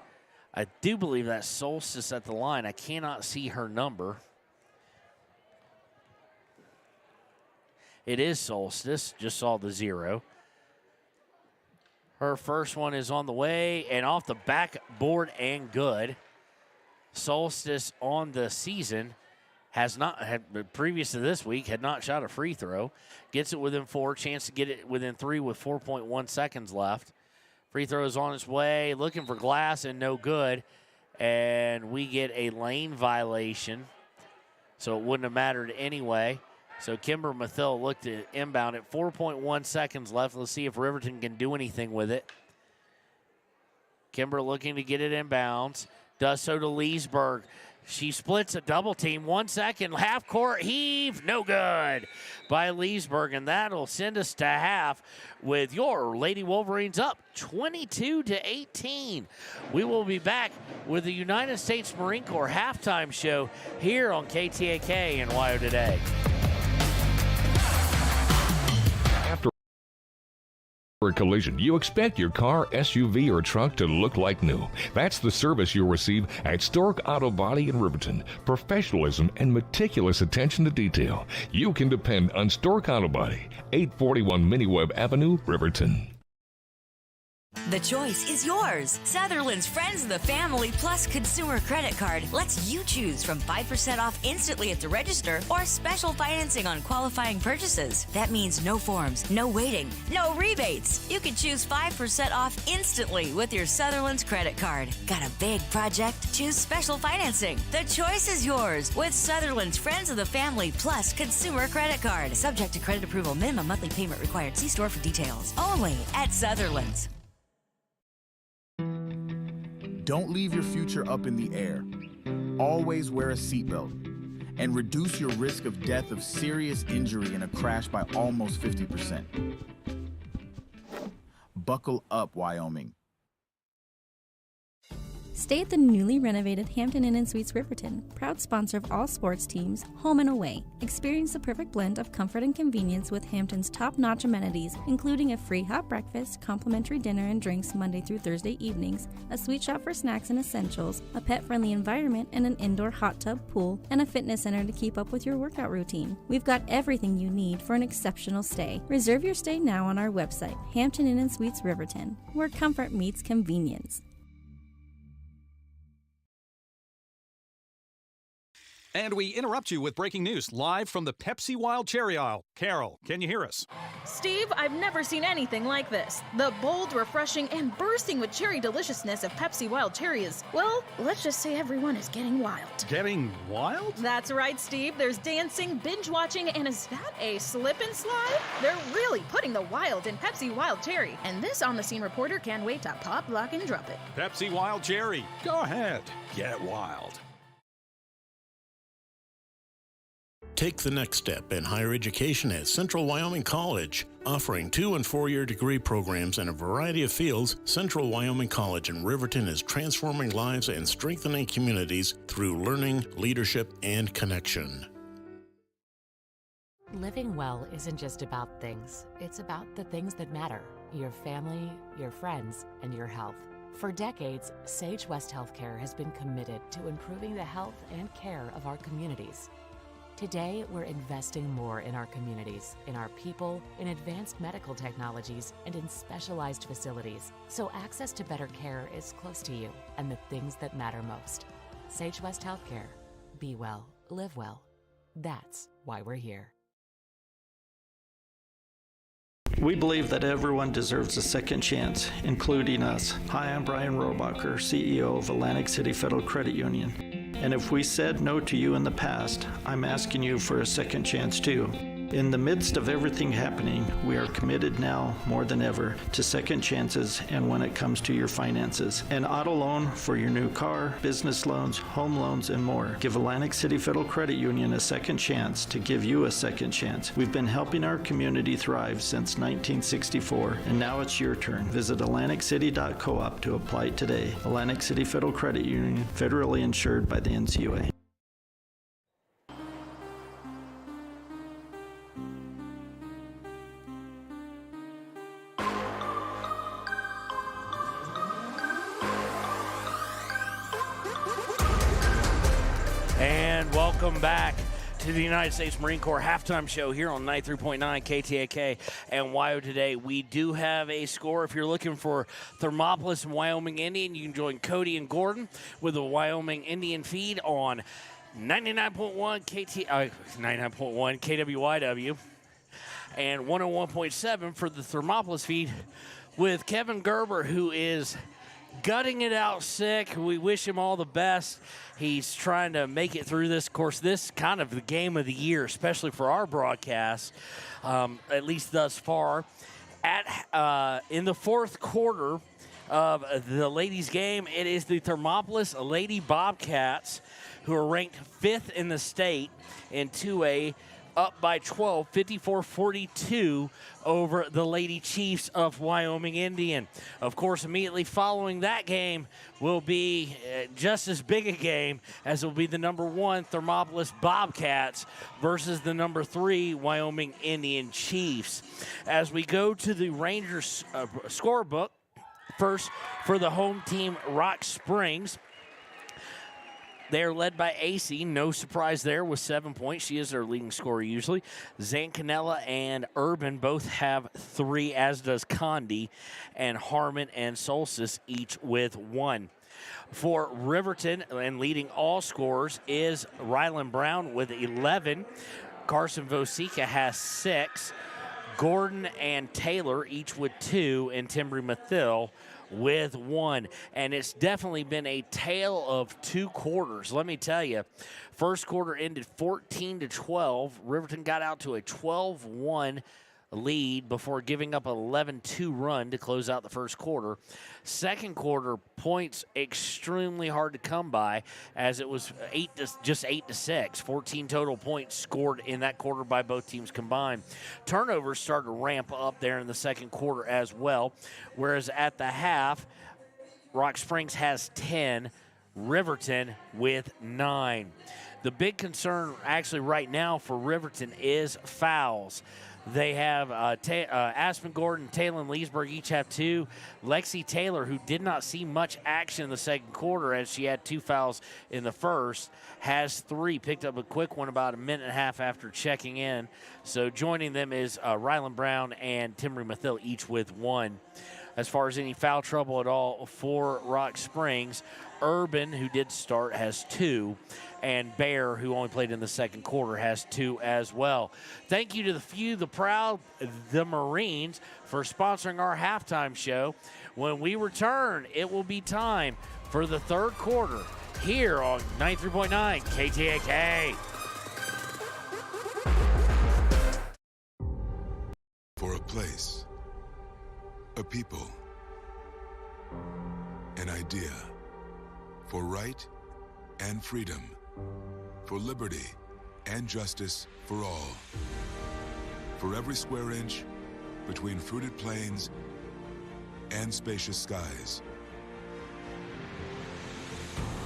Speaker 5: I do believe that's Solstice at the line. I cannot see her number. It is Solstice. Just saw the 0. Her first one is on the way and off the backboard and good. Solstice on the season previous to this week, had not shot a free throw. Gets it within 4. Chance to get it within 3 with 4.1 seconds left. Free throw is on its way, looking for glass and no good. And we get a lane violation, so it wouldn't have mattered anyway. So Kimber Mathill looked at inbound at 4.1 seconds left. Let's see if Riverton can do anything with it. Kimber looking to get it inbounds. Does so to Leesburg. She splits a double team. 1 second, half court heave, no good by Leesburg, and that'll send us to half with your Lady Wolverines up 22-18. We will be back with the United States Marine Corps halftime show here on KTAK and WYO Today.
Speaker 7: For a collision, you expect your car, SUV, or truck to look like new. That's the service you'll receive at Stork Auto Body in Riverton. Professionalism and meticulous attention to detail. You can depend on Stork Auto Body, 841 Miniweb Avenue, Riverton.
Speaker 8: The choice is yours. Sutherland's Friends of the Family Plus Consumer Credit Card lets you choose from 5% off instantly at the register or special financing on qualifying purchases. That means no forms, no waiting, no rebates. You can choose 5% off instantly with your Sutherland's credit card. Got a big project? Choose special financing. The choice is yours with Sutherland's Friends of the Family Plus Consumer Credit Card. Subject to credit approval. Minimum monthly payment required. See store for details. Only at Sutherland's.
Speaker 1: Don't leave your future up in the air. Always wear a seatbelt. and reduce your risk of death of serious injury in a crash by almost 50%. Buckle up, Wyoming.
Speaker 2: Stay at the newly renovated Hampton Inn & Suites Riverton, proud sponsor of all sports teams, home and away. Experience the perfect blend of comfort and convenience with Hampton's top-notch amenities, including a free hot breakfast, complimentary dinner and drinks Monday through Thursday evenings, a sweet shop for snacks and essentials, a pet-friendly environment and an indoor hot tub pool, and a fitness center to keep up with your workout routine. We've got everything you need for an exceptional stay. Reserve your stay now on our website, Hampton Inn & Suites Riverton, where comfort meets convenience.
Speaker 6: And we interrupt you with breaking news live from the Pepsi Wild Cherry aisle. Carol, can you hear us?
Speaker 11: Steve, I've never seen anything like this. The bold, refreshing, and bursting with cherry deliciousness of Pepsi Wild Cherry is, well, let's just say everyone is getting wild.
Speaker 6: Getting wild?
Speaker 11: That's right, Steve. There's dancing, binge-watching, and is that a slip and slide? They're really putting the wild in Pepsi Wild Cherry, and this on-the-scene reporter can't wait to pop, lock, and drop it.
Speaker 6: Pepsi Wild Cherry. Go ahead. Get wild.
Speaker 4: Take the next step in higher education at Central Wyoming College. Offering 2- and 4-year degree programs in a variety of fields, Central Wyoming College in Riverton is transforming lives and strengthening communities through learning, leadership, and connection.
Speaker 23: Living well isn't just about things. It's about the things that matter. Your family, your friends, and your health. For decades, Sage West Healthcare has been committed to improving the health and care of our communities. Today, we're investing more in our communities, in our people, in advanced medical technologies, and in specialized facilities, so access to better care is close to you and the things that matter most. Sage West Healthcare. Be well, live well. That's why we're here.
Speaker 24: We believe that everyone deserves a second chance, including us. Hi, I'm Brian Robacher, CEO of Atlantic City Federal Credit Union. And if we said no to you in the past, I'm asking you for a second chance too. In the midst of everything happening, we are committed now more than ever to second chances and when it comes to your finances. An auto loan for your new car, business loans, home loans, and more. Give Atlantic City Federal Credit Union a second chance to give you a second chance. We've been helping our community thrive since 1964, and now it's your turn. Visit AtlanticCity.coop to apply today. Atlantic City Federal Credit Union, federally insured by the NCUA.
Speaker 5: And welcome back to the United States Marine Corps halftime show here on 93.9 KTAK and WYO Today. We do have a score. If you're looking for Thermopolis and Wyoming Indian, you can join Cody and Gordon with the Wyoming Indian feed on 99.1 KWYW and 101.7 for the Thermopolis feed with Kevin Gerber, who is gutting it out sick. We wish him all the best. He's trying to make it through this. Of course, this is kind of the game of the year, especially for our broadcast, at least thus far. In the fourth quarter of the ladies' game, it is the Thermopolis Lady Bobcats, who are ranked 5th in the state in 2A, up by 12, 54-42 over the Lady Chiefs of Wyoming Indian. Of course, immediately following that game will be just as big a game as will be the number 1 Thermopolis Bobcats versus the number 3 Wyoming Indian Chiefs. As we go to the Rangers scorebook, first for the home team, Rock Springs. They are led by AC, no surprise there, with 7 points. She is their leading scorer usually. Zancanella and Urban both have 3, as does Condi, and Harmon and Solstice each with 1. For Riverton, and leading all scorers, is Rylan Brown with 11. Carson Vosica has 6. Gordon and Taylor each with 2, and Timbry Mathill with 1. And it's definitely been a tale of 2 quarters. Let me tell you, first quarter ended 14-12. Riverton got out to a 12-1 lead before giving up an 11-2 run to close out the first quarter. Second quarter points extremely hard to come by, as it was 8-6. 14 total points scored in that quarter by both teams combined. Turnovers started to ramp up there in the second quarter as well, whereas at the half, Rock Springs has 10, Riverton with 9. The big concern actually right now for Riverton is fouls. They have Aspen Gordon, Taylor Leesburg each have 2. Lexi Taylor, who did not see much action in the second quarter as she had 2 fouls in the first, has 3. Picked up a quick one about a minute and a half after checking in. So joining them is Rylan Brown and Timry Mathill, each with 1. As far as any foul trouble at all for Rock Springs, Urban, who did start, has 2, and Bear, who only played in the second quarter, has 2 as well. Thank you to the few, the proud, the Marines, for sponsoring our halftime show. When we return, it will be time for the third quarter here on 93.9 KTAK.
Speaker 12: For a place, a people, an idea, for right and freedom, for liberty and justice for all. For every square inch between fruited plains and spacious skies.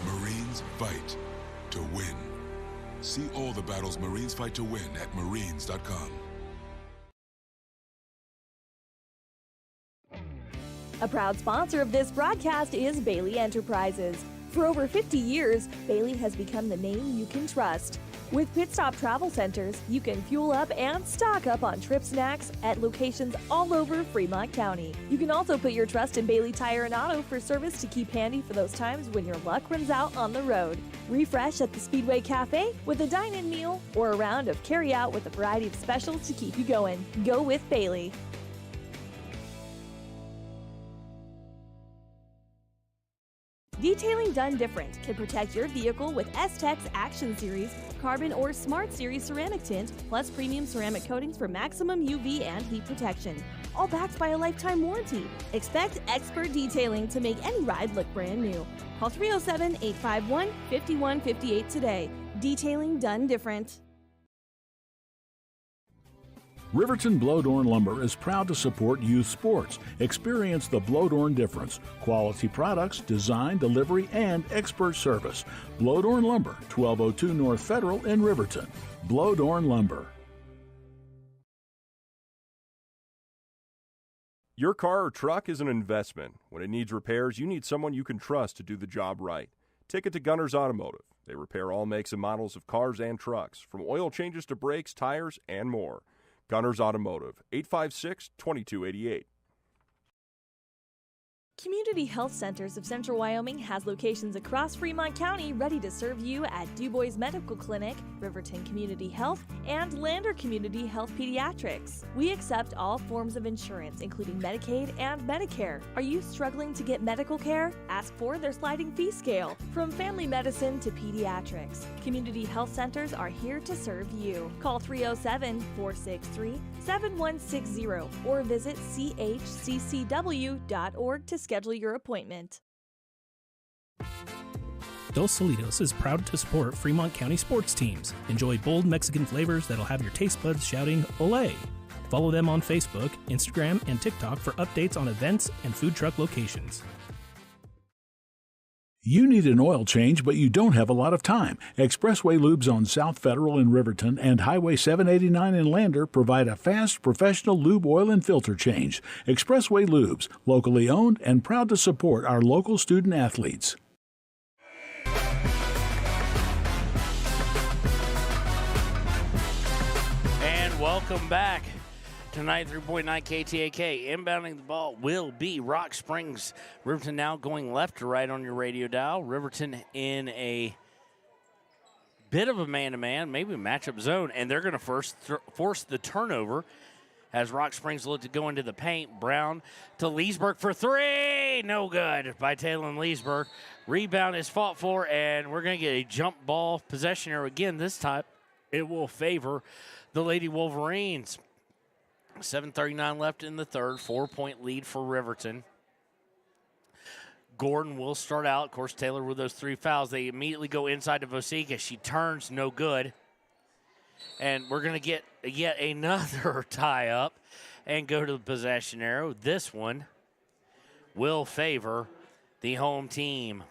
Speaker 12: Marines fight to win. See all the battles Marines fight to win at marines.com.
Speaker 9: A proud sponsor of this broadcast is Bailey Enterprises. For over 50 years, Bailey has become the name you can trust. With Pit Stop Travel Centers, you can fuel up and stock up on trip snacks at locations all over Fremont County. You can also put your trust in Bailey Tire and Auto for service to keep handy for those times when your luck runs out on the road. Refresh at the Speedway Cafe with a dine-in meal or a round of carry-out with a variety of specials to keep you going. Go with Bailey. Detailing done different can protect your vehicle with S-Tech's Action Series, Carbon or Smart Series ceramic tint, plus premium ceramic coatings for maximum UV and heat protection. All backed by a lifetime warranty. Expect expert detailing to make any ride look brand new. Call 307-851-5158 today. Detailing done different.
Speaker 10: Riverton Blodorn Lumber is proud to support youth sports. Experience the Blodorn difference. Quality products, design, delivery, and expert service. Blodorn Lumber, 1202 North Federal in Riverton. Blodorn Lumber.
Speaker 13: Your car or truck is an investment. When it needs repairs, you need someone you can trust to do the job right. Take it to Gunners Automotive. They repair all makes and models of cars and trucks, from oil changes to brakes, tires, and more. Gunners Automotive, 856-2288.
Speaker 9: Community Health Centers of Central Wyoming has locations across Fremont County ready to serve you at DuBois Medical Clinic, Riverton Community Health, and Lander Community Health Pediatrics. We accept all forms of insurance, including Medicaid and Medicare. Are you struggling to get medical care? Ask for their sliding fee scale. From family medicine to pediatrics, Community Health Centers are here to serve you. Call 307-463-7160 or visit chccw.org to schedule your appointment.
Speaker 15: Dos Solitos is proud to support Fremont County sports teams. Enjoy bold Mexican flavors that'll have your taste buds shouting, "Olé!" Follow them on Facebook, Instagram, and TikTok for updates on events and food truck locations.
Speaker 10: You need an oil change, but you don't have a lot of time. Expressway Lubes on South Federal in Riverton and Highway 789 in Lander provide a fast, professional lube oil and filter change. Expressway Lubes, locally owned and proud to support our local student athletes.
Speaker 5: And welcome back to 93.9 KTAK. Inbounding the ball will be Rock Springs. Riverton now going left to right on your radio dial. Riverton in a bit of a man-to-man, maybe a matchup zone, and they're going to force the turnover as Rock Springs look to go into the paint. Brown to Leesburg for 3. No good by Taylor Leesburg. Rebound is fought for, and we're going to get a jump ball possession here again. This time it will favor the Lady Wolverines. 7:39 left in the third. 4-point lead for Riverton. Gordon will start out. Of course, Taylor with those 3 fouls. They immediately go inside to Vosika. She turns, no good. And we're going to get yet another tie up and go to the possession arrow. This one will favor the home team.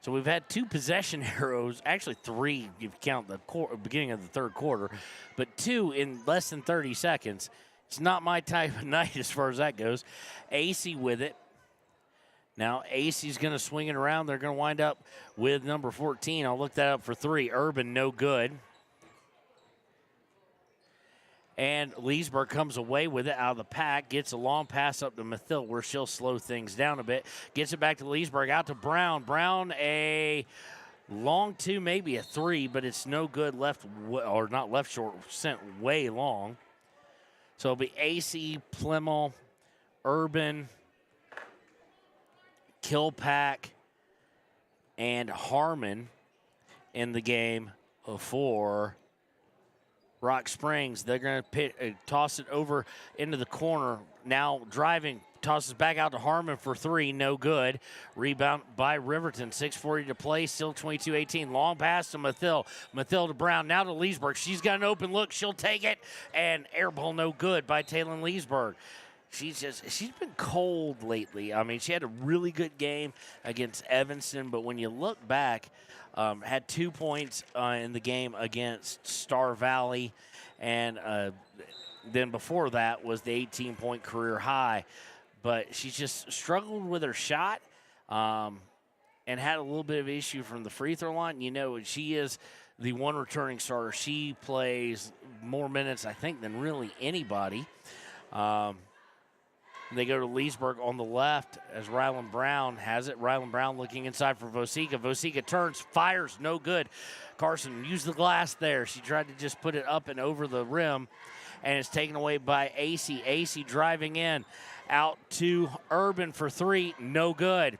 Speaker 5: So we've had 2 possession arrows, actually 3 if you count the beginning of the third quarter, but 2 in less than 30 seconds. It's not my type of night as far as that goes. AC with it. Now AC's going to swing it around. They're going to wind up with number 14. I'll look that up for 3. Urban, no good. And Leesburg comes away with it out of the pack, gets a long pass up to Mathill where she'll slow things down a bit. Gets it back to Leesburg, out to Brown. Brown, a long 2, maybe a 3, but it's no good left, or not left short, sent way long. So it'll be AC, Plymouth, Urban, Kilpack, and Harmon in the game for Rock Springs. They're going to toss it over into the corner. Now driving, tosses back out to Harmon for 3, no good. Rebound by Riverton, 6:40 to play, still 22-18. Long pass to Mathill. Mathill to Brown, now to Leesburg. She's got an open look, she'll take it, and air ball no good by Taylor Leesburg. She's been cold lately. I mean, she had a really good game against Evanston, but when you look back, had 2 points in the game against Star Valley, and then before that was the 18-point career high. But she's just struggled with her shot and had a little bit of issue from the free throw line. You know, she is the one returning starter. She plays more minutes, I think, than really anybody. They go to Leesburg on the left as Rylan Brown has it. Rylan Brown looking inside for Vosika. Vosika turns, fires, no good. Carson used the glass there. She tried to just put it up and over the rim, and it's taken away by AC. AC driving in, out to Urban for 3, no good.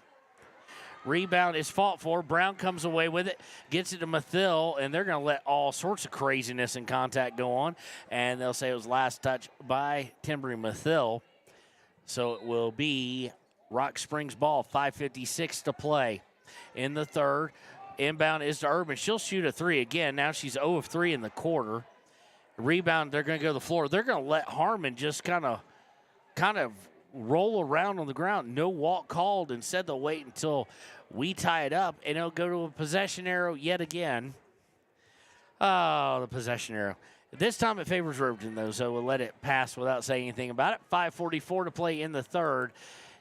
Speaker 5: Rebound is fought for. Brown comes away with it, gets it to Mathill, and they're going to let all sorts of craziness and contact go on, and they'll say it was last touch by Timbry Mathill. So it will be Rock Springs ball, 5:56 to play in the third. Inbound is to Urban. She'll shoot a 3 again. Now she's 0 of 3 in the quarter. Rebound, they're going to go to the floor. They're going to let Harmon just kind of roll around on the ground. No walk called. Instead, they'll wait until we tie it up, and it'll go to a possession arrow yet again. Oh, the possession arrow. This time it favors Riverton, though, so we'll let it pass without saying anything about it. 5:44 to play in the third,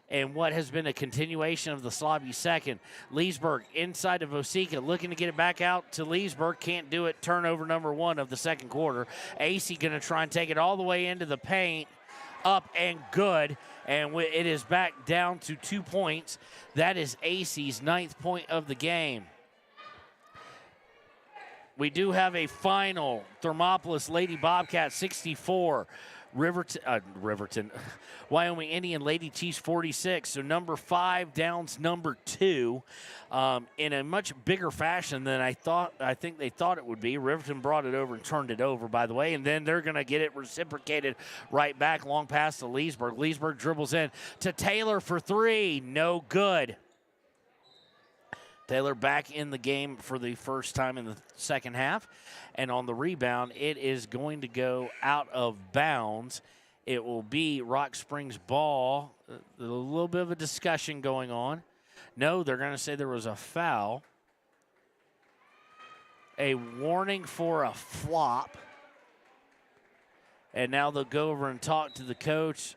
Speaker 5: and what has been a continuation of the sloppy second. Leesburg inside of Vosika, looking to get it back out to Leesburg. Can't do it. Turnover number 1 of the second quarter. AC going to try and take it all the way into the paint. Up and good, and it is back down to 2 points. That is AC's 9th point of the game. We do have a final. Thermopolis Lady Bobcats 64, Riverton, Wyoming Indian Lady Chiefs 46. So number 5 downs number 2 in a much bigger fashion than I think they thought it would be. Riverton brought it over and turned it over, by the way, and then they're going to get it reciprocated right back. Long pass to Leesburg. Leesburg dribbles in to Taylor for 3. No good. Taylor back in the game for the first time in the second half. And on the rebound, it is going to go out of bounds. It will be Rock Springs ball. A little bit of a discussion going on. No, they're going to say there was a foul. A warning for a flop. And now they'll go over and talk to the coach.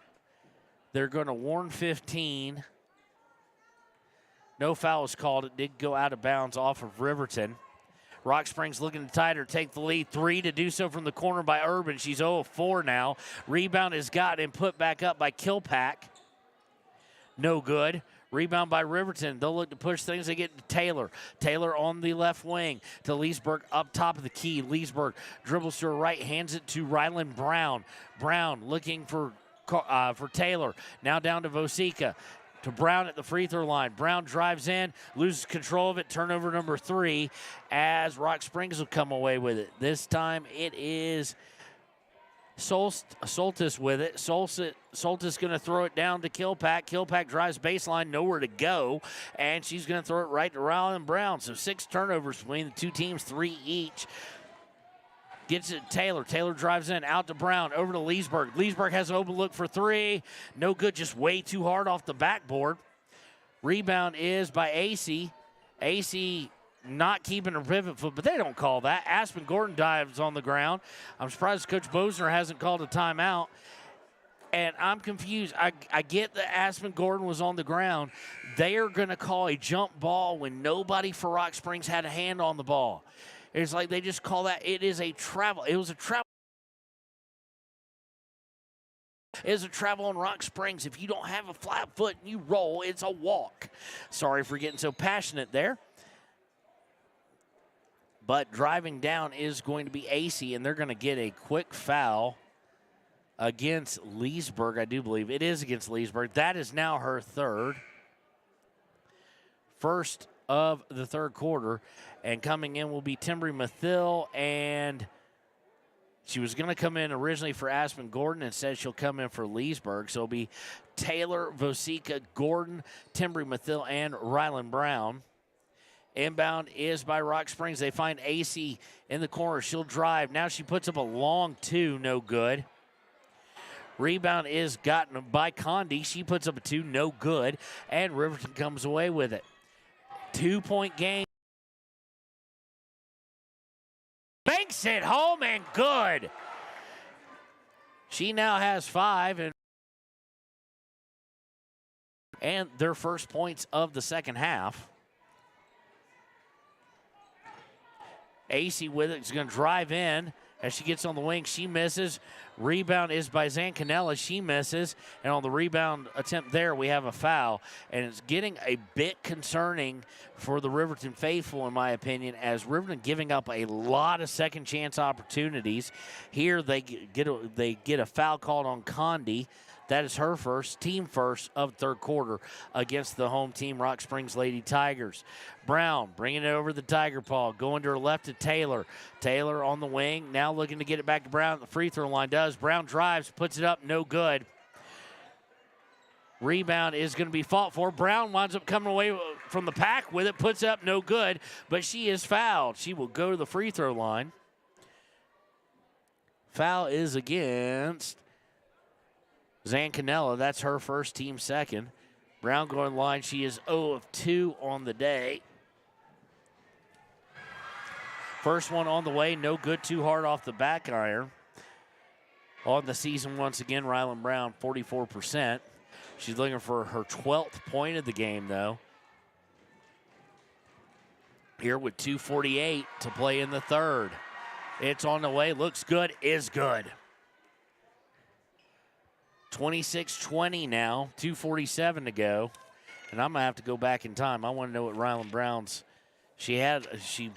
Speaker 5: They're going to warn 15. No foul was called. It did go out of bounds off of Riverton. Rock Springs looking to tie her, take the lead. 3 to do so from the corner by Urban. She's 0 of 4 now. Rebound is got and put back up by Kilpack. No good. Rebound by Riverton. They'll look to push things. They get to Taylor. Taylor on the left wing to Leesburg up top of the key. Leesburg dribbles to her right, hands it to Rylan Brown. Brown looking for Taylor. Now down to Vosika. To Brown at the free throw line. Brown drives in, loses control of it. Turnover number 3 as Rock Springs will come away with it. This time it is Soltis with it. Soltis going to throw it down to Kilpack. Kilpack drives baseline, nowhere to go, and she's going to throw it right to Rylan Brown. So 6 turnovers between the two teams, 3 each. Gets it to Taylor. Taylor drives in, out to Brown, over to Leesburg. Leesburg has an open look for 3. No good, just way too hard off the backboard. Rebound is by AC. AC not keeping her pivot foot, but they don't call that. Aspen Gordon dives on the ground. I'm surprised Coach Bosner hasn't called a timeout. And I'm confused. I get that Aspen Gordon was on the ground. They are going to call a jump ball when nobody for Rock Springs had a hand on the ball. It's like they just call that. It is a travel. It was a travel. Is a travel on Rock Springs. If you don't have a flat foot and you roll, it's a walk. Sorry for getting so passionate there. But driving down is going to be AC, and they're going to get a quick foul against Leesburg, I do believe. It is against Leesburg. That is now her third. First of the third quarter. And coming in will be Timbry Mathill, and she was going to come in originally for Aspen Gordon. Instead, she'll come in for Leesburg. So it'll be Taylor, Vosika, Gordon, Timbry Mathill, and Rylan Brown. Inbound is by Rock Springs. They find AC in the corner. She'll drive. Now she puts up a long 2, no good. Rebound is gotten by Condi. She puts up a 2, no good. And Riverton comes away with it. 2-point game. Banks it home and good. She now has 5 and their first points of the second half. AC with it is going to drive in. As she gets on the wing, she misses. Rebound is by Zancanella. She misses. And on the rebound attempt there, we have a foul. And it's getting a bit concerning for the Riverton faithful, in my opinion, as Riverton giving up a lot of second chance opportunities. Here they get a foul called on Condi. That is her first, team first of third quarter against the home team, Rock Springs Lady Tigers. Brown bringing it over the Tiger Paw, going to her left to Taylor. Taylor on the wing, now looking to get it back to Brown. The free throw line does. Brown drives, puts it up, no good. Rebound is going to be fought for. Brown winds up coming away from the pack with it, puts up, no good, but she is fouled. She will go to the free throw line. Foul is against Zancanella. That's her first, team second. Brown going line. She is 0 of 2 on the day. First one on the way, no good, too hard off the back iron. On the season once again, Rylan Brown, 44%. She's looking for her 12th point of the game, though. Here with 2:48 to play in the third. It's on the way, looks good, is good. 26-20 now, 2:47 to go. And I'm going to have to go back in time. I want to know what Rylan Brown's, she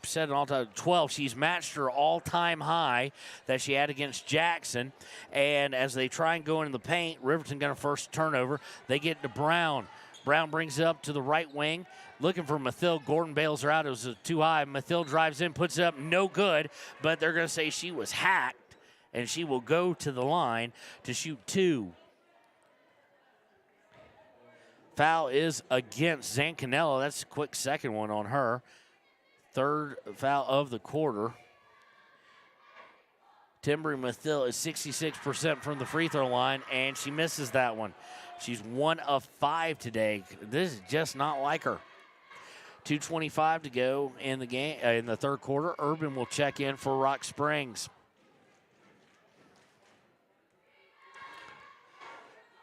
Speaker 5: set an all-time 12. She's matched her all-time high that she had against Jackson. And as they try and go into the paint, Riverton got a first turnover. They get to Brown. Brown brings it up to the right wing, looking for Mathill. Gordon bails her out. It was too high. Mathill drives in, puts it up, no good. But they're going to say she was hacked, and she will go to the line to shoot 2. Foul is against Zancanella. That's a quick second one on her. Third foul of the quarter. Timbry Mathill is 66% from the free throw line, and she misses that one. She's 1 of 5 today. This is just not like her. 2:25 to go in the game, in the third quarter. Urban will check in for Rock Springs.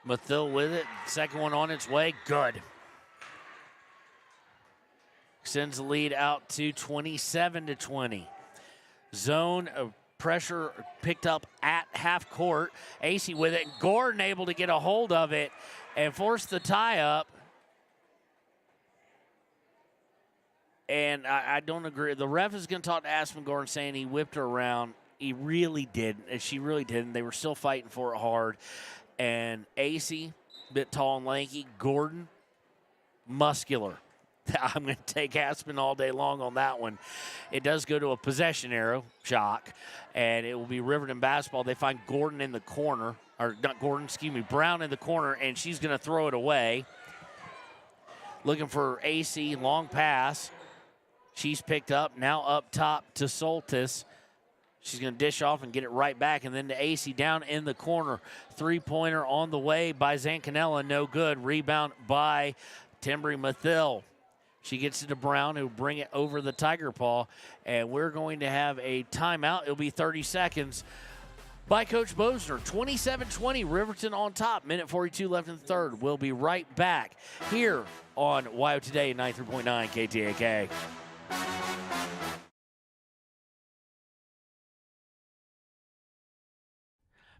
Speaker 5: Mathill with it. Second one on its way. Good. Extends the lead out to 27-20. Zone of pressure picked up at half court. AC with it. Gordon able to get a hold of it and force the tie up. And I don't agree. The ref is going to talk to Aspen Gordon saying he whipped her around. He really didn't. And she really didn't. They were still fighting for it hard. And AC, bit tall and lanky. Gordon, muscular. I'm going to take Aspen all day long on that one. It does go to a possession arrow, shock, and it will be Riverton basketball. They find Gordon in the corner, or not Gordon, excuse me, Brown in the corner, and she's going to throw it away. Looking for AC, long pass. She's picked up, now up top to Soltis. She's going to dish off and get it right back, and then to AC down in the corner. Three-pointer on the way by Zancanella, no good. Rebound by Timbry Mathill. She gets it to Brown, who'll bring it over the Tiger Paw, and we're going to have a timeout. It'll be 30 seconds by Coach Bosner. 27-20, Riverton on top. Minute 42 left in the third. We'll be right back here on WYO Today, 93.9 KTAK.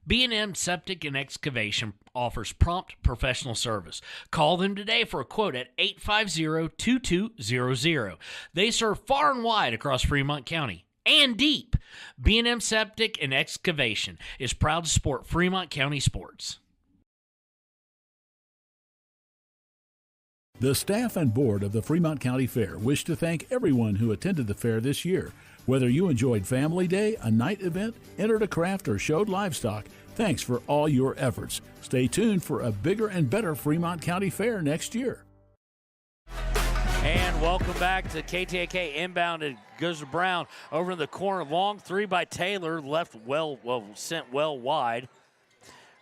Speaker 14: B&M Septic and Excavation offers prompt professional service. Call them today for a quote at 850-2200. They serve far and wide across Fremont County and deep. B&M Septic and Excavation is proud to support Fremont County sports.
Speaker 10: The staff and board of the Fremont County Fair wish to thank everyone who attended the fair this year. Whether you enjoyed Family Day, a night event, entered a craft, or showed livestock, thanks for all your efforts. Stay tuned for a bigger and better Fremont County Fair next year.
Speaker 5: And welcome back to KTAK. Inbound. It goes to Brown over in the corner. Long three by Taylor. Left sent well wide.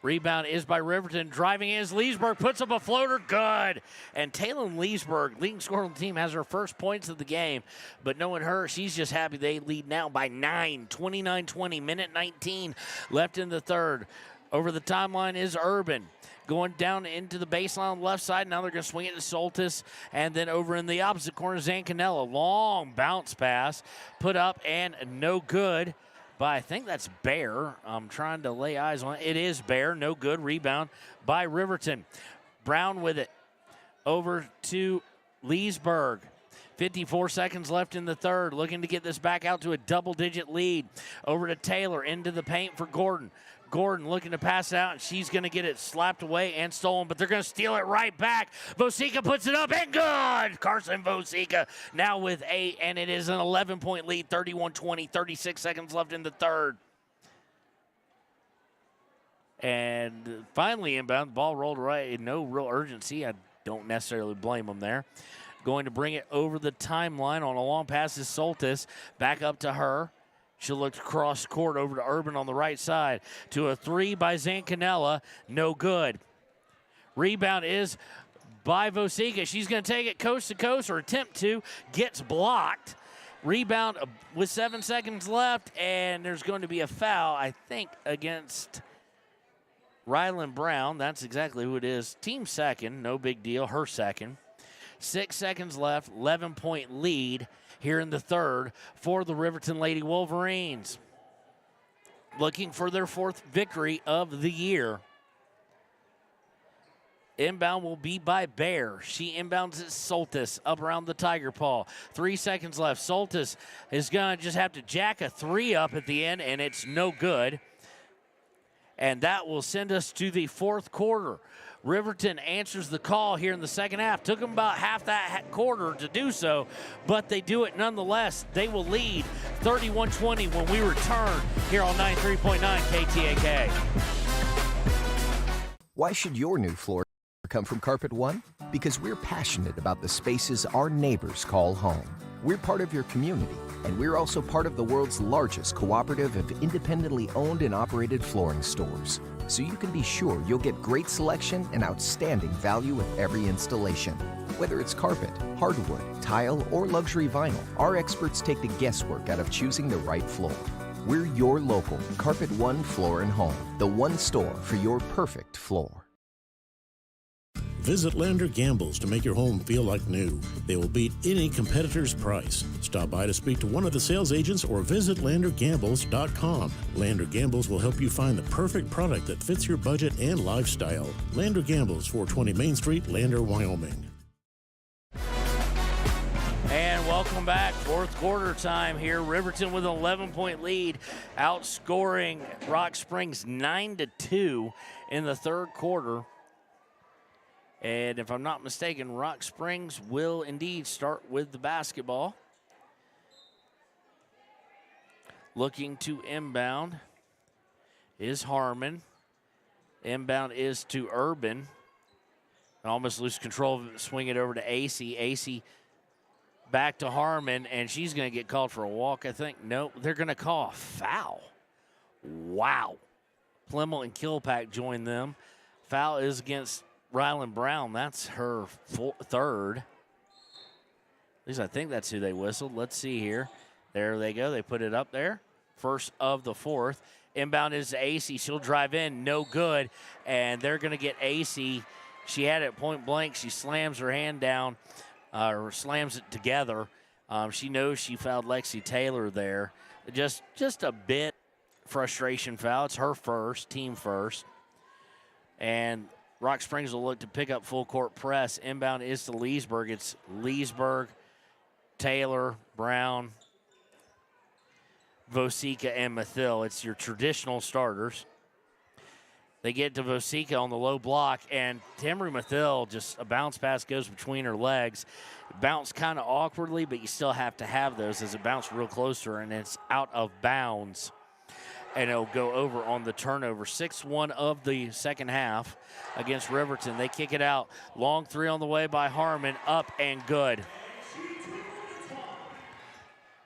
Speaker 5: Rebound is by Riverton. Driving is Leesburg. Puts up a floater. Good. And Taylor Leesburg, leading scorer on the team, has her first points of the game. But knowing her, she's just happy they lead now by 9. 29-20. Minute 19 left in the third. Over the timeline is Urban. Going down into the baseline on the left side. Now they're going to swing it to Soltis. And then over in the opposite corner, Zancanella. Long bounce pass. Put up and no good. But I think that's Bear. I'm trying to lay eyes on it. It is Bear. No good. Rebound by Riverton. Brown with it. Over to Leesburg. 54 seconds left in the third. Looking to get this back out to a double-digit lead. Over to Taylor. Into the paint for Gordon. Gordon looking to pass it out, and she's going to get it slapped away and stolen, but they're going to steal it right back. Vosica puts it up, and good! Carson Vosica now with 8, and it is an 11-point lead, 31-20, 36 seconds left in the third. And finally inbound, the ball rolled right, no real urgency. I don't necessarily blame them there. Going to bring it over the timeline on a long pass is Soltis. Back up to her. She'll look across court over to Urban on the right side. To a three by Zancanella. No good. Rebound is by Vosica. She's going to take it coast to coast, or attempt to. Gets blocked. Rebound with 7 seconds left, and there's going to be a foul, I think, against Rylan Brown. That's exactly who it is. Team second. No big deal. Her second. 6 seconds left. 11-point lead here in the third for the Riverton Lady Wolverines. Looking for their 4th victory of the year. Inbound will be by Bear. She inbounds at Soltis up around the Tiger Paw. 3 seconds left. Soltis is going to just have to jack a 3 up at the end, and it's no good. And that will send us to the 4th quarter. Riverton answers the call here in the second half. Took them about half that quarter to do so, but they do it nonetheless. They will lead 31-20 when we return here on 93.9 KTAK.
Speaker 16: Why should your new floor come from Carpet One? Because we're passionate about the spaces our neighbors call home. We're part of your community, and we're also part of the world's largest cooperative of independently owned and operated flooring stores. So you can be sure you'll get great selection and outstanding value with every installation. Whether it's carpet, hardwood, tile, or luxury vinyl, our experts take the guesswork out of choosing the right floor. We're your local Carpet One Floor and Home, the one store for your perfect floor.
Speaker 4: Visit Lander Gambles to make your home feel like new. They will beat any competitor's price. Stop by to speak to one of the sales agents or visit LanderGambles.com. Lander Gambles will help you find the perfect product that fits your budget and lifestyle. Lander Gambles, 420 Main Street, Lander, Wyoming.
Speaker 5: And welcome back. 4th quarter time here. Riverton with an 11-point lead, outscoring Rock Springs 9-2 in the 3rd quarter. And if I'm not mistaken, Rock Springs will indeed start with the basketball. Looking to inbound is Harmon. Inbound is to Urban. Almost lose control of it, swing it over to AC. AC back to Harmon, and she's going to get called for a walk, I think. Nope, they're going to call a foul. Wow. Plemmel and Kilpack join them. Foul is against Rylan Brown. That's her third. At least I think that's who they whistled. Let's see here. There they go. They put it up there. First of the fourth. Inbound is AC. She'll drive in. No good. And they're going to get AC. She had it point blank. She slams her hand down, or slams it together. She knows she fouled Lexi Taylor there. Just a bit frustration foul. It's her first, team first. And Rock Springs will look to pick up full court press. Inbound is to Leesburg. It's Leesburg, Taylor, Brown, Vosica, and Mathil. It's your traditional starters. They get to Vosica on the low block, and Timry Mathil, just a bounce pass goes between her legs. Bounce kind of awkwardly, but you still have to have those as it bounced real close to her, and it's out of bounds. And it'll go over on the turnover. 6-1 of the second half against Riverton. They kick it out. Long three on the way by Harmon. Up and good.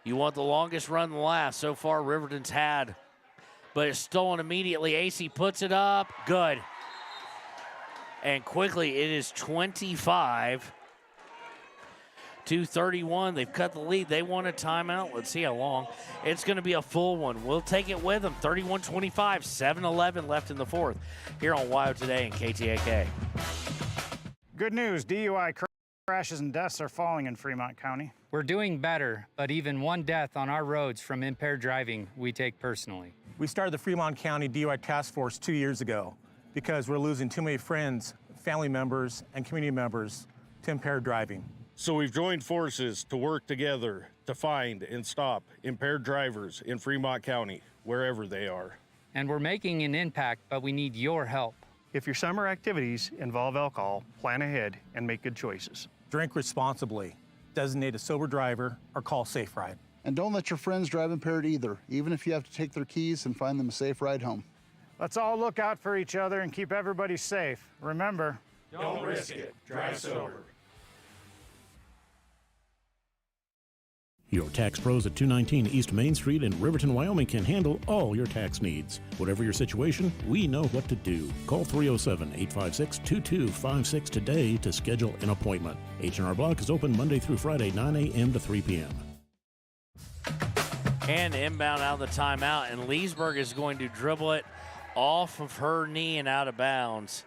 Speaker 5: You want the longest run last. So far, Riverton's had. But it's stolen immediately. AC puts it up. Good. And quickly, it is 25-31. They've cut the lead. They want a timeout. Let's see how long. It's going to be a full one. We'll take it with them. 31-25, 7-11 left in the fourth. Here on WYO Today and KTAK.
Speaker 17: Good news, DUI crashes and deaths are falling in Fremont County.
Speaker 18: We're doing better, but even one death on our roads from impaired driving, we take personally.
Speaker 19: We started the Fremont County DUI Task Force 2 years ago because we're losing too many friends, family members, and community members to impaired driving.
Speaker 20: So we've joined forces to work together to find and stop impaired drivers in Fremont County, wherever they are.
Speaker 18: And we're making an impact, but we need your help.
Speaker 17: If your summer activities involve alcohol, plan ahead and make good choices.
Speaker 19: Drink responsibly, designate a sober driver, or call Safe Ride.
Speaker 25: And don't let your friends drive impaired either, even if you have to take their keys and find them a safe ride home.
Speaker 17: Let's all look out for each other and keep everybody safe. Remember,
Speaker 20: don't risk it. Drive sober.
Speaker 10: Your tax pros at 219 East Main Street in Riverton, Wyoming can handle all your tax needs. Whatever your situation, we know what to do. Call 307-856-2256 today to schedule an appointment. H&R Block is open Monday through Friday, 9 a.m. to 3 p.m.
Speaker 5: And inbound out of the timeout, and Leesburg is going to dribble it off of her knee and out of bounds.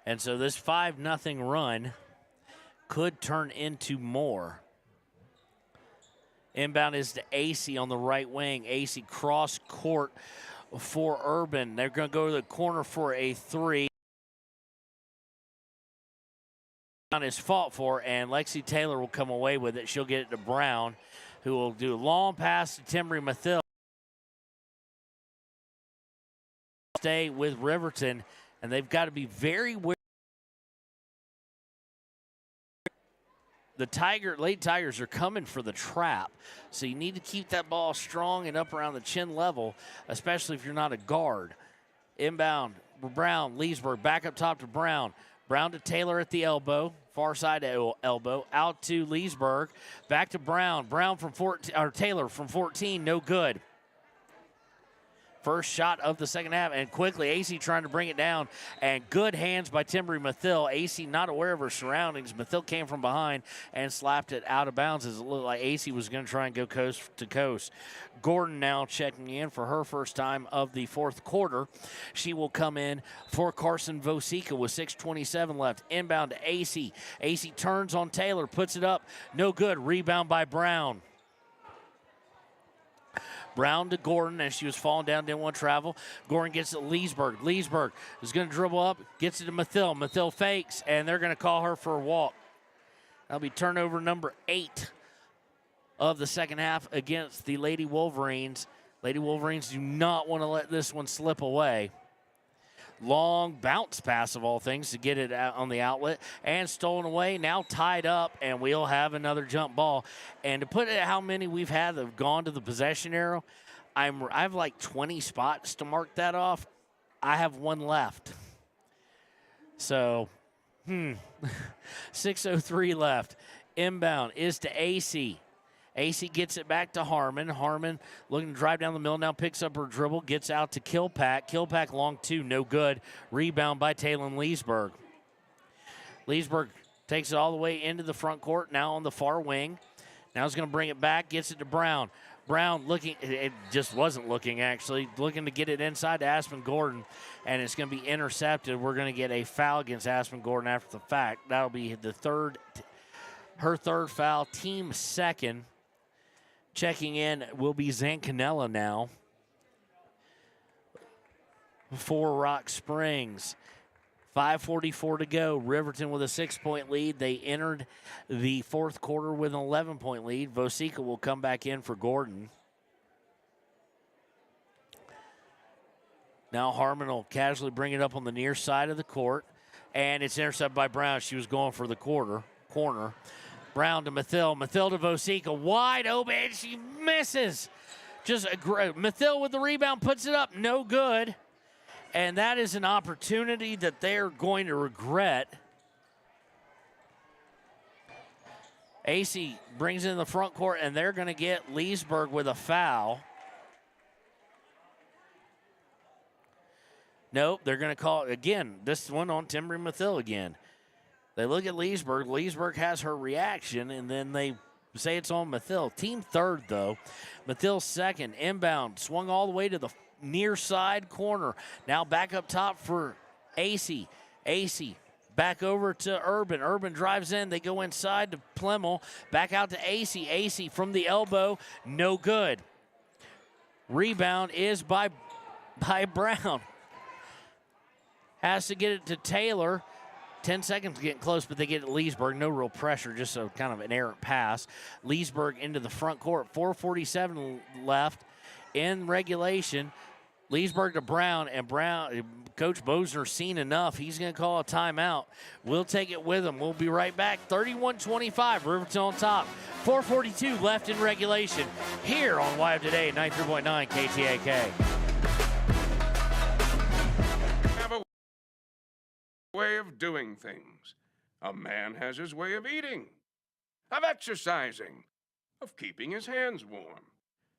Speaker 5: And so this 5-0 run could turn into more. Inbound is to AC on the right wing. AC cross court for Urban. They're going to go to the corner for a three. Is fought for, and Lexi Taylor will come away with it. She'll get it to Brown, who will do a long pass to Timry Mathil. Stay with Riverton, and they've got to be very wary. The late Tigers are coming for the trap, so you need to keep that ball strong and up around the chin level, especially if you're not a guard. Inbound, Brown, Leesburg, back up top to Brown. Brown to Taylor at the elbow, far side elbow, out to Leesburg, back to Brown. Brown from 14, or Taylor from 14, no good. First shot of the second half, and quickly AC trying to bring it down, and good hands by Timry Mathil. AC not aware of her surroundings. Mathil came from behind and slapped it out of bounds as it looked like AC was going to try and go coast to coast. Gordon now checking in for her first time of the fourth quarter. She will come in for Carson Vosica with 6:27 left. Inbound to AC. AC turns on Taylor, puts it up, no good. Rebound by Brown. Brown to Gordon as she was falling down, didn't want to travel. Gordon gets it to Leesburg. Leesburg is going to dribble up, gets it to Mathil. Mathil fakes, and they're going to call her for a walk. That'll be turnover number 8 of the second half against the Lady Wolverines. Lady Wolverines do not want to let this one slip away. long bounce pass of all things to get it out on the outlet and stolen away. Now tied up, and we'll have another jump ball. And to put it how many we've had that have gone to the possession arrow, I have like 20 spots to mark that off. I have one left. So, 6:03 left. Inbound is to AC. AC gets it back to Harmon. Harmon looking to drive down the middle, now picks up her dribble, gets out to Kilpack. Kilpack long two, no good. Rebound by Taylon Leesburg. Leesburg takes it all the way into the front court, now on the far wing. Now he's going to bring it back, gets it to Brown. Brown looking, it just wasn't looking actually, looking to get it inside to Aspen Gordon, and it's going to be intercepted. We're going to get a foul against Aspen Gordon after the fact. That'll be her third foul, team second. Checking in will be Zancanella now for Rock Springs. 5:44 to go. Riverton with a 6-point lead. They entered the fourth quarter with an 11-point lead. Vosica will come back in for Gordon. Now Harmon will casually bring it up on the near side of the court, and it's intercepted by Brown. She was going for the corner. Brown to Mathill. Mathill to Vosica. Wide open, and she misses. Mathill with the rebound, puts it up. No good. And that is an opportunity that they're going to regret. AC brings in the front court, and they're going to get Leesburg with a foul. Nope, they're going to call it again. This one on Timbry Mathill again. They look at Leesburg. Leesburg has her reaction, and then they say it's on Mathill. Team third, though. Mathill second. Inbound. Swung all the way to the near side corner. Now back up top for AC. AC back over to Urban. Urban drives in. They go inside to Plemmel. Back out to AC. AC from the elbow. No good. Rebound is by Brown. Has to get it to Taylor. 10 seconds getting close, but they get it Leesburg. No real pressure, just a kind of an errant pass. Leesburg into the front court. 4:47 left in regulation. Leesburg to Brown, and Coach Bosner's seen enough. He's going to call a timeout. We'll take it with him. We'll be right back. 31-25, Riverton on top. 4:42 left in regulation here on YO Today, 93.9 KTAK.
Speaker 3: Way of doing things. A man has his way of eating, of exercising, of keeping his hands warm,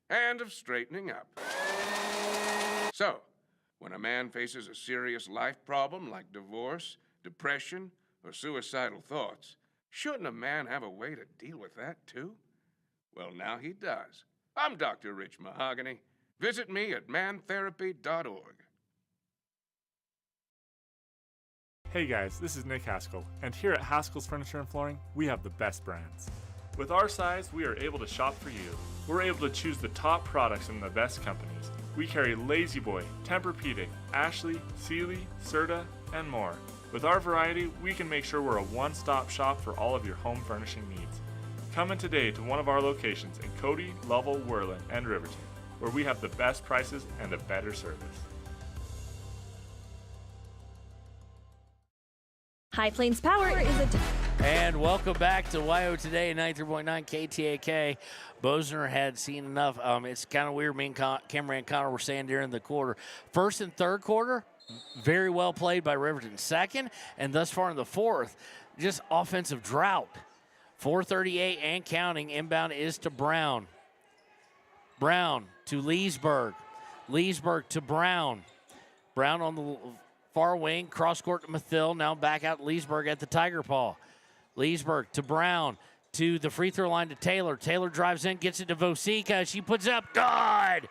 Speaker 3: and of straightening up. So, when a man faces a serious life problem like divorce, depression, or suicidal thoughts, shouldn't a man have a way to deal with that too? Well, now he does. I'm Dr. Rich Mahogany. Visit me at mantherapy.org.
Speaker 7: Hey guys, this is Nick Haskell, and here at Haskell's Furniture and Flooring, we have the best brands. With our size, we are able to shop for you. We're able to choose the top products from the best companies. We carry Lazy Boy, Tempur-Pedic, Ashley, Sealy, Serta, and more. With our variety, we can make sure we're a one-stop shop for all of your home furnishing needs. Come in today to one of our locations in Cody, Lovell, Worland, and Riverton, where we have the best prices and a better service.
Speaker 9: High Plains Power is a...
Speaker 5: And welcome back to YO Today, 93.9 KTAK. Bosner had seen enough. It's kind of weird. Me and Cameron and Connor were saying during the quarter. First and third quarter, very well played by Riverton. Second, and thus far in the fourth, just offensive drought. 4:38 and counting. Inbound is to Brown. Brown to Leesburg. Leesburg to Brown. Brown on the far wing, cross court to Mathill. Now back out to Leesburg at the Tiger Paw. Leesburg to Brown, to the free throw line to Taylor. Taylor drives in, gets it to Vosica. She puts it up. God!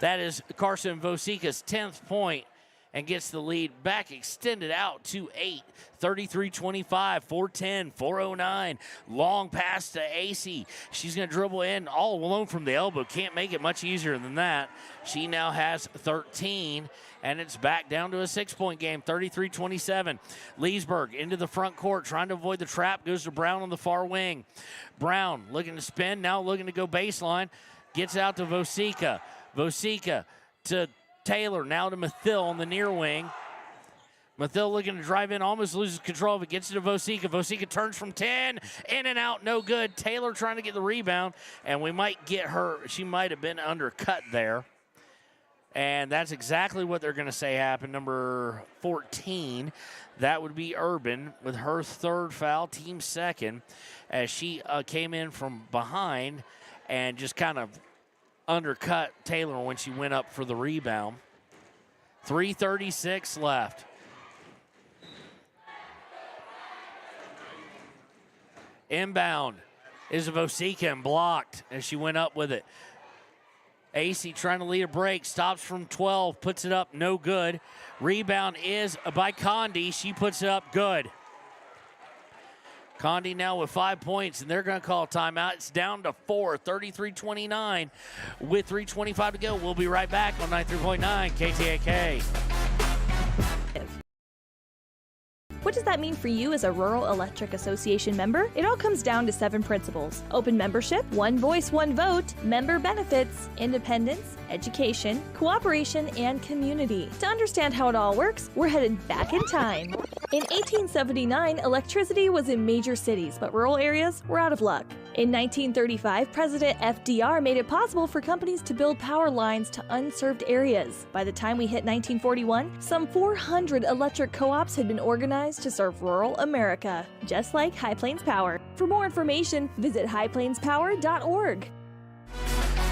Speaker 5: That is Carson Vosica's 10th point and gets the lead back extended out to 8. 33-25, 4:10, 4:09. Long pass to AC. She's going to dribble in all alone from the elbow. Can't make it much easier than that. She now has 13, and it's back down to a 6-point game, 33-27. Leesburg into the front court, trying to avoid the trap, goes to Brown on the far wing. Brown looking to spin, now looking to go baseline. Gets out to Vosica. Vosica to Taylor now to Mathill on the near wing. Mathill looking to drive in, almost loses control of it, gets it to Vosika. Vosika turns from 10, in and out, no good. Taylor trying to get the rebound, and we might get her. She might have been undercut there. And that's exactly what they're going to say happened. Number 14, that would be Urban with her third foul, team second, as she came in from behind and just kind of undercut Taylor when she went up for the rebound. 3:36 left. Inbound is Vosika and blocked as she went up with it. AC trying to lead a break, stops from 12, puts it up, no good. Rebound is by Condi. She puts it up, good. Condi now with 5 points, and they're going to call a timeout. It's down to 4, 33-29 with 3:25 to go. We'll be right back on 93.9 KTAK.
Speaker 9: What does that mean for you as a Rural Electric Association member? It all comes down to 7 principles: open membership, one voice, one vote, member benefits, independence, education, cooperation, and community. To understand how it all works, we're headed back in time. In 1879, electricity was in major cities, but rural areas were out of luck. In 1935, President FDR made it possible for companies to build power lines to unserved areas. By the time we hit 1941, some 400 electric co-ops had been organized to serve rural America, just like High Plains Power. For more information, visit highplainspower.org.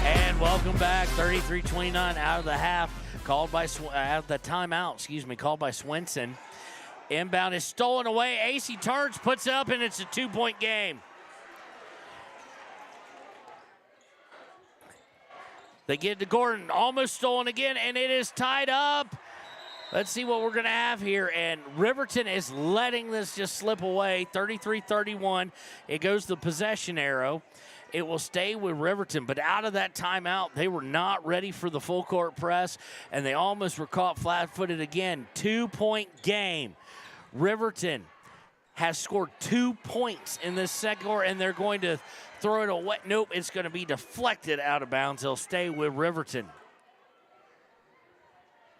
Speaker 5: And welcome back. 33-29 out of the half, called by out of the timeout. Called by Swenson. Inbound is stolen away. AC turns, puts it up, and it's a 2-point game. They get to Gordon, almost stolen again, and it is tied up. Let's see what we're going to have here. And Riverton is letting this just slip away. 33-31. It goes to the possession arrow. It will stay with Riverton, but out of that timeout, they were not ready for the full court press, and they almost were caught flat-footed again. 2-point game. Riverton has scored 2 points in this second quarter, and they're going to throw it away. Nope, it's going to be deflected out of bounds. They'll stay with Riverton.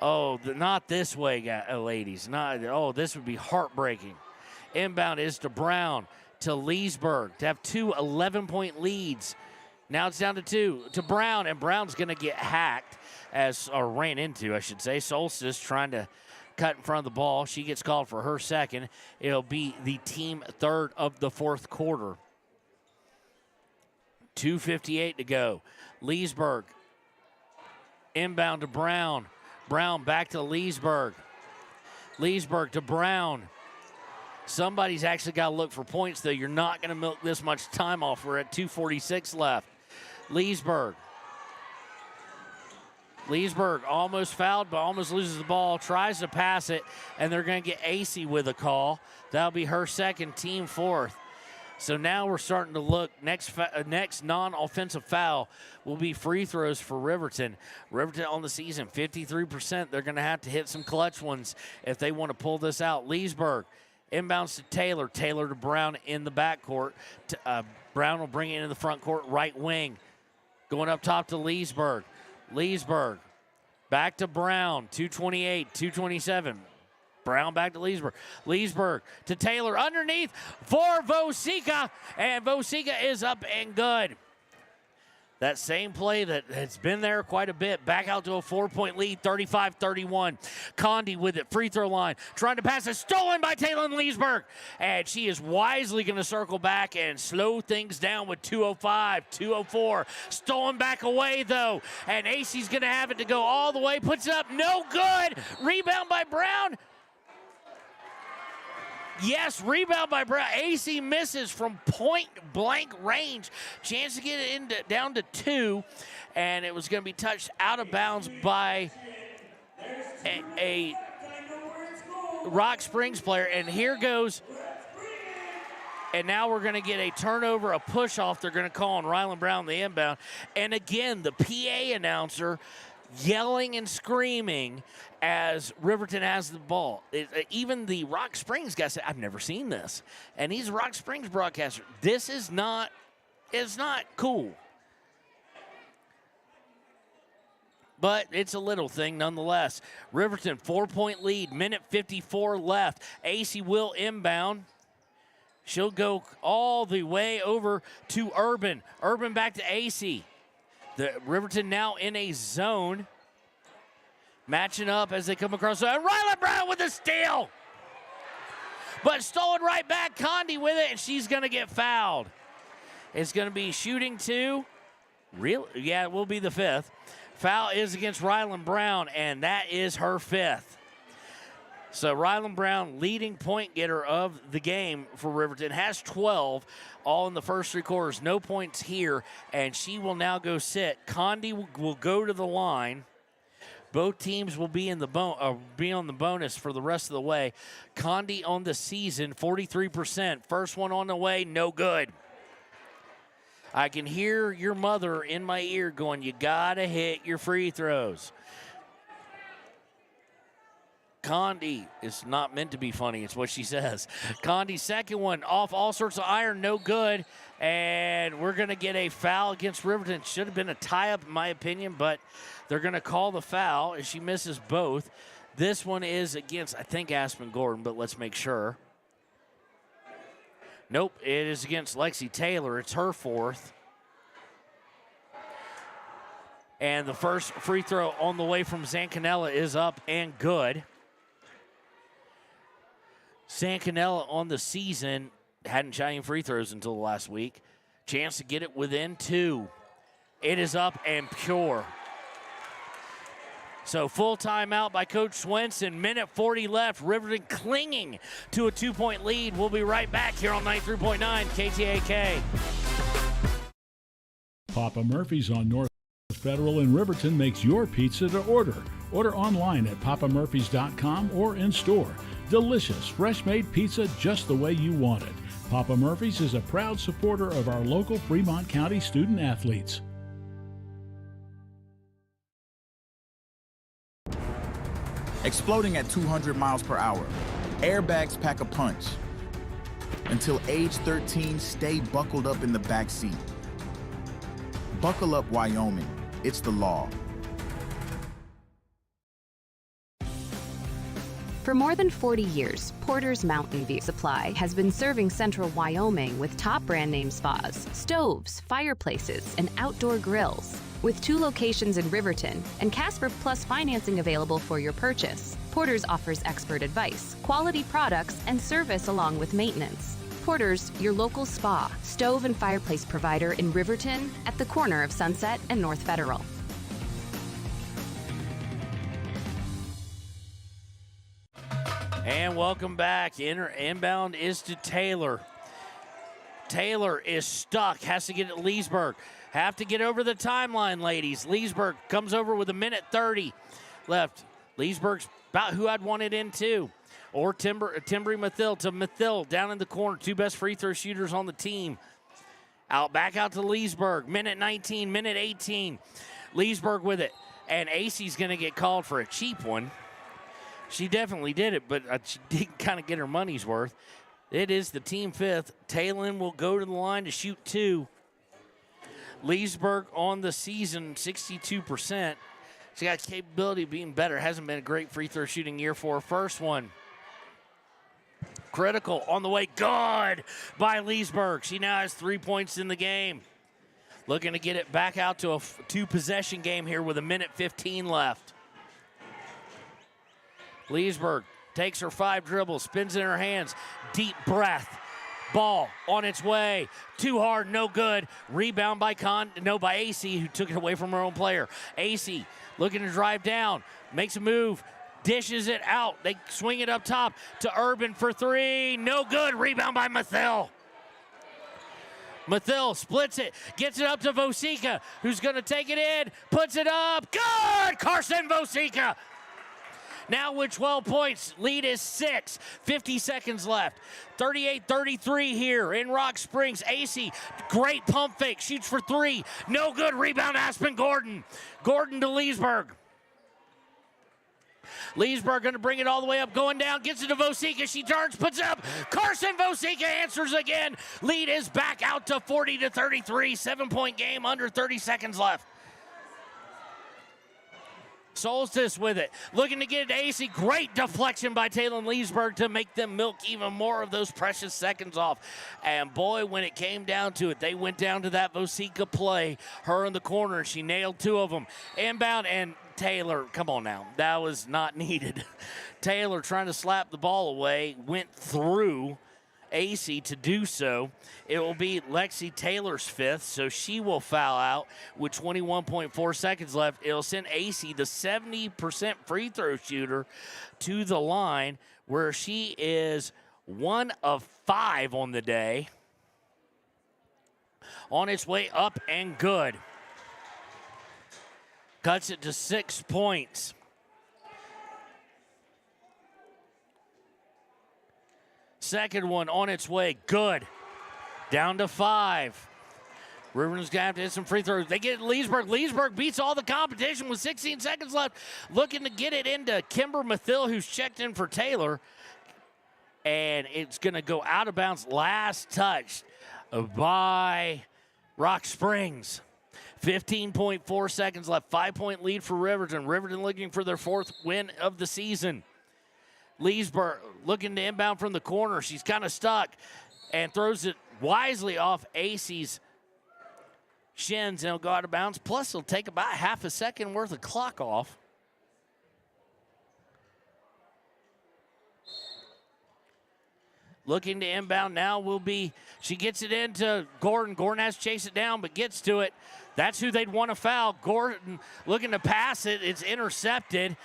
Speaker 5: Oh, not this way, ladies. This would be heartbreaking. Inbound is to Brown, to Leesburg, to have 2 11-point leads. Now it's down to 2 to Brown, and Brown's going to get hacked, ran into, I should say. Solstice trying to cut in front of the ball. She gets called for her second. It'll be the team third of the fourth quarter. 2:58 to go. Leesburg inbound to Brown. Brown back to Leesburg. Leesburg to Brown. Somebody's actually got to look for points, though. You're not going to milk this much time off. We're at 2:46 left. Leesburg almost fouled, but almost loses the ball. Tries to pass it, and they're going to get AC with a call. That'll be her second, team fourth. So now we're starting to look. Next non-offensive foul will be free throws for Riverton. Riverton on the season, 53%. They're going to have to hit some clutch ones if they want to pull this out. Leesburg inbounds to Taylor. Taylor to Brown in the backcourt. Brown will bring it into the front court, right wing. Going up top to Leesburg. Leesburg back to Brown. 2:28, 2:27. Brown back to Leesburg. Leesburg to Taylor underneath for Vosika, and Vosika is up and good. That same play that has been there quite a bit. Back out to a 4-point lead, 35-31. Condi with it, free throw line. Trying to pass it, stolen by Taylor Leesburg. And she is wisely going to circle back and slow things down with 2:05, 2:04. Stolen back away, though. And AC's going to have it to go all the way. Puts it up, no good. Rebound by Brown. Yes, rebound by Brown. AC misses from point-blank range. Chance to get it down to 2, and it was going to be touched out of bounds by a Rock Springs player. And here goes. And now we're going to get a turnover, a push-off they're going to call on Ryland Brown, the inbound. And again, the PA announcer yelling and screaming as Riverton has the ball. Even the Rock Springs guy said, I've never seen this. And he's a Rock Springs broadcaster. This is not cool. but it's a little thing nonetheless. Riverton, 4-point lead, minute 54 left. AC will inbound. She'll go all the way over to Urban. Urban back to AC. The Riverton now in a zone. Matching up as they come across. Rylan Brown with the steal. But stolen right back. Condi with it, and she's going to get fouled. It's going to be shooting 2. Yeah, it will be the 5th. Foul is against Rylan Brown, and that is her 5th. So Rylan Brown, leading point getter of the game for Riverton, has 12, all in the first 3 quarters. No points here, and she will now go sit. Condi will go to the line. Both teams will be on the bonus for the rest of the way. Condi on the season, 43%. First one on the way, no good. I can hear your mother in my ear going, you gotta hit your free throws. Condi is not meant to be funny. It's what she says. Condi's second one off all sorts of iron, no good. And we're going to get a foul against Riverton. Should have been a tie-up, in my opinion, but they're going to call the foul, and she misses both. This one is against, I think, Aspen Gordon, but let's make sure. Nope, it is against Lexi Taylor. It's her 4th. And the first free throw on the way from Zancanella is up and good. Zancanella on the season hadn't shot any free throws until last week. Chance to get it within 2. It is up and pure. So full timeout by Coach Swenson. Minute 40 left. Riverton clinging to a 2-point lead. We'll be right back here on 93.9 KTAK.
Speaker 10: Papa Murphy's on North Federal in Riverton makes your pizza to order. Order online at papamurphys.com or in store. Delicious, fresh-made pizza just the way you want it. Papa Murphy's is a proud supporter of our local Fremont County student athletes.
Speaker 1: Exploding at 200 miles per hour. Airbags pack a punch. Until age 13, stay buckled up in the back seat. Buckle up, Wyoming. It's the law.
Speaker 2: For more than 40 years, Porter's Mountain View Supply has been serving central Wyoming with top brand name spas, stoves, fireplaces, and outdoor grills. With 2 locations in Riverton and Casper Plus financing available for your purchase, Porter's offers expert advice, quality products, and service along with maintenance. Porter's, your local spa, stove, and fireplace provider in Riverton at the corner of Sunset and North Federal.
Speaker 5: And welcome back. Inbound is to Taylor. Taylor is stuck, has to get it to Leesburg. Have to get over the timeline, ladies. Leesburg comes over with a minute 30 left. Leesburg's about who I'd want it in too. Or Timbry Mathill to Mathill down in the corner. 2 best free throw shooters on the team. Back out to Leesburg. Minute 19, minute 18. Leesburg with it. And AC's going to get called for a cheap one. She definitely did it, but she did kind of get her money's worth. It is the team 5th. Taylin will go to the line to shoot 2. Leesburg on the season, 62%. She got capability of being better. Hasn't been a great free throw shooting year for her. First one. Critical on the way. Good by Leesburg. She now has 3 points in the game. Looking to get it back out to a 2-possession game here with a minute 15 left. Leesburg takes her 5 dribbles, spins in her hands, deep breath. Ball on its way. Too hard, no good. Rebound by AC, who took it away from her own player. AC looking to drive down, makes a move, dishes it out. They swing it up top to Urban for 3. No good. Rebound by Mathill. Mathill splits it, gets it up to Vosika, who's going to take it in, puts it up. Good! Carson Vosika. Now with 12 points, lead is 6. 50 seconds left. 38-33 here in Rock Springs. AC, great pump fake, shoots for 3. No good. Rebound Aspen Gordon. Gordon to Leesburg. Leesburg going to bring it all the way up, going down, gets it to Vosika. She turns, puts it up. Carson Vosika answers again. Lead is back out to 40-33. 7-point game, under 30 seconds left. Solstice with it. Looking to get it to AC. Great deflection by Taylor Leesburg to make them milk even more of those precious seconds off. And boy, when it came down to it, they went down to that Vosica play. Her in the corner. She nailed 2 of them. Inbound, and Taylor, come on now. That was not needed. Taylor trying to slap the ball away, went through AC to do so. It will be Lexi Taylor's 5th, so she will foul out with 21.4 seconds left. It'll send AC, the 70% free throw shooter, to the line where she is 1 of 5 on the day. On its way up and good. Cuts it to 6 points. Second one on its way, good. Down to 5. Riverton's going to have to hit some free throws. They get Leesburg. Leesburg beats all the competition with 16 seconds left. Looking to get it into Kimber Mathill, who's checked in for Taylor. And it's going to go out of bounds. Last touch by Rock Springs. 15.4 seconds left. 5-point lead for Riverton. Riverton looking for their 4th win of the season. Leesburg looking to inbound from the corner. She's kind of stuck and throws it wisely off AC's shins, and it'll go out of bounds. Plus, it'll take about half a second worth of clock off. Looking to inbound now will be, she gets it into Gordon. Gordon has to chase it down, but gets to it. That's who they'd want to foul. Gordon looking to pass it. It's intercepted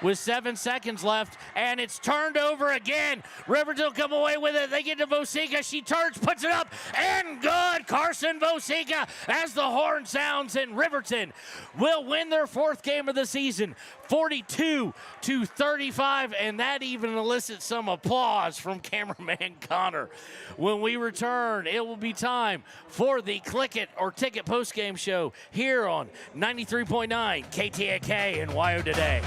Speaker 5: with 7 seconds left, and it's turned over again. Riverton will come away with it. They get to Vosica. She turns, puts it up, and good. Carson Vosica, as the horn sounds, and Riverton will win their 4th game of the season, 42-35, and that even elicits some applause from cameraman Connor. When we return, it will be time for the Click It or Ticket postgame show here on 93.9 KTAK and WYO Today.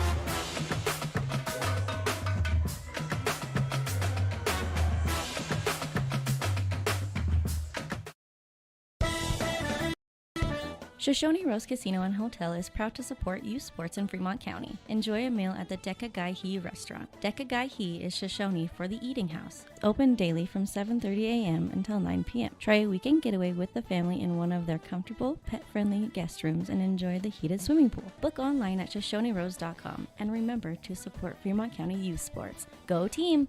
Speaker 6: Shoshone Rose Casino and Hotel is proud to support youth sports in Fremont County. Enjoy a meal at the Deca Gai He restaurant. Deca Gai He is Shoshone for the eating house. Open daily from 7:30 a.m. until 9 p.m. Try a weekend getaway with the family in one of their comfortable, pet-friendly guest rooms and enjoy the heated swimming pool. Book online at ShoshoneRose.com and remember to support Fremont County youth sports. Go team!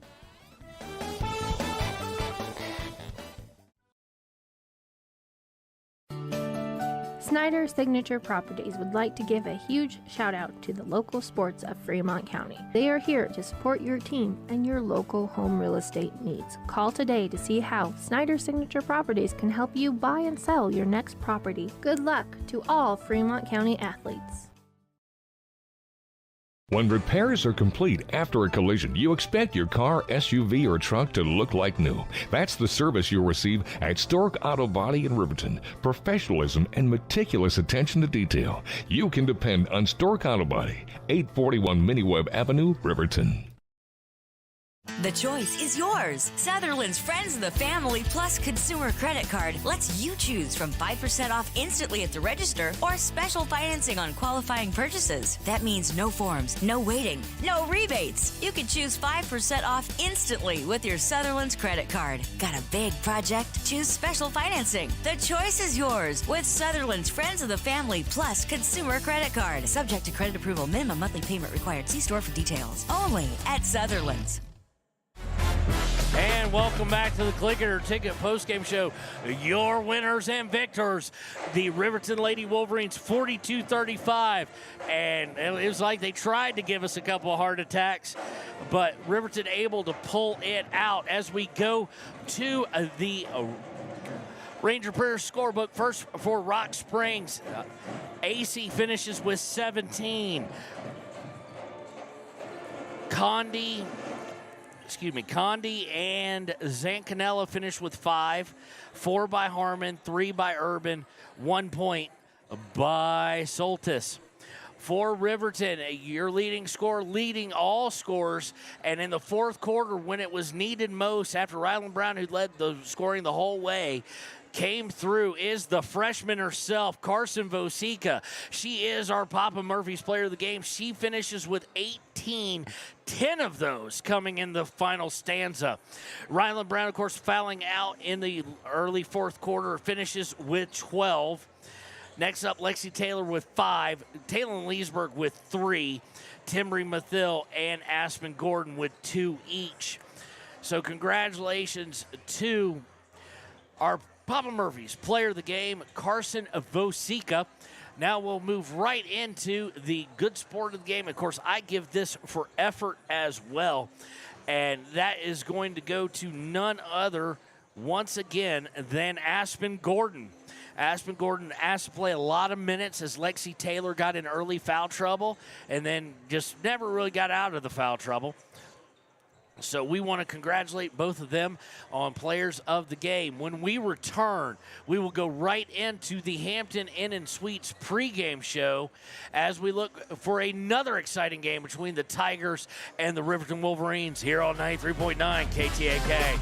Speaker 8: Snyder Signature Properties would like to give a huge shout out to the local sports of Fremont County. They are here to support your team and your local home real estate needs. Call today to see how Snyder Signature Properties can help you buy and sell your next property. Good luck to all Fremont County athletes.
Speaker 11: When repairs are complete after a collision, you expect your car, SUV, or truck to look like new. That's the service you'll receive at Stork Auto Body in Riverton. Professionalism and meticulous attention to detail. You can depend on Stork Auto Body, 841 Miniweb Avenue, Riverton.
Speaker 21: The choice is yours. Sutherland's Friends of the Family Plus Consumer Credit Card lets you choose from 5% off instantly at the register or special financing on qualifying purchases. That means no forms, no waiting, no rebates. You can choose 5% off instantly with your Sutherland's credit card. Got a big project? Choose special financing. The choice is yours with Sutherland's Friends of the Family Plus Consumer Credit Card. Subject to credit approval. Minimum monthly payment required. See store for details. Only at Sutherland's.
Speaker 5: And welcome back to the Click It or Ticket postgame show. Your winners and victors, the Riverton Lady Wolverines 42-35. And it was like they tried to give us a couple of heart attacks, but Riverton able to pull it out as we go to the Ranger Prayer scorebook. First for Rock Springs, AC finishes with 17. Condi and Zancanella finished with 5. 4 by Harmon, 3 by Urban, 1 point by Soltis. For Riverton, your leading scorer, leading all scores, and in the fourth quarter when it was needed most after Ryland Brown, who led the scoring the whole way, came through is the freshman herself, Carson Vosica. She is our Papa Murphy's player of the game. She finishes with 18, 10 of those coming in the final stanza. Rylan Brown, of course, fouling out in the early fourth quarter, finishes with 12. Next up, Lexi Taylor with 5, Taylor Leesburg with 3, Timbery Mathill and Aspen Gordon with 2 each. So congratulations to our Papa Murphy's player of the game, Carson Vosica. Now we'll move right into the good sport of the game. Of course, I give this for effort as well, and that is going to go to none other, once again, than Aspen Gordon. Aspen Gordon asked to play a lot of minutes as Lexi Taylor got in early foul trouble and then just never really got out of the foul trouble. So we want to congratulate both of them on players of the game. When we return, we will go right into the Hampton Inn & Suites pregame show as we look for another exciting game between the Tigers and the Riverton Wolverines here on 93.9 KTAK.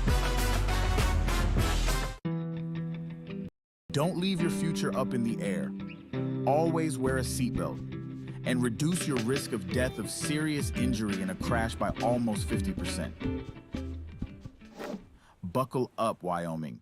Speaker 1: Don't leave your future up in the air. Always wear a seatbelt and reduce your risk of death of serious injury in a crash by almost 50%. Buckle up, Wyoming.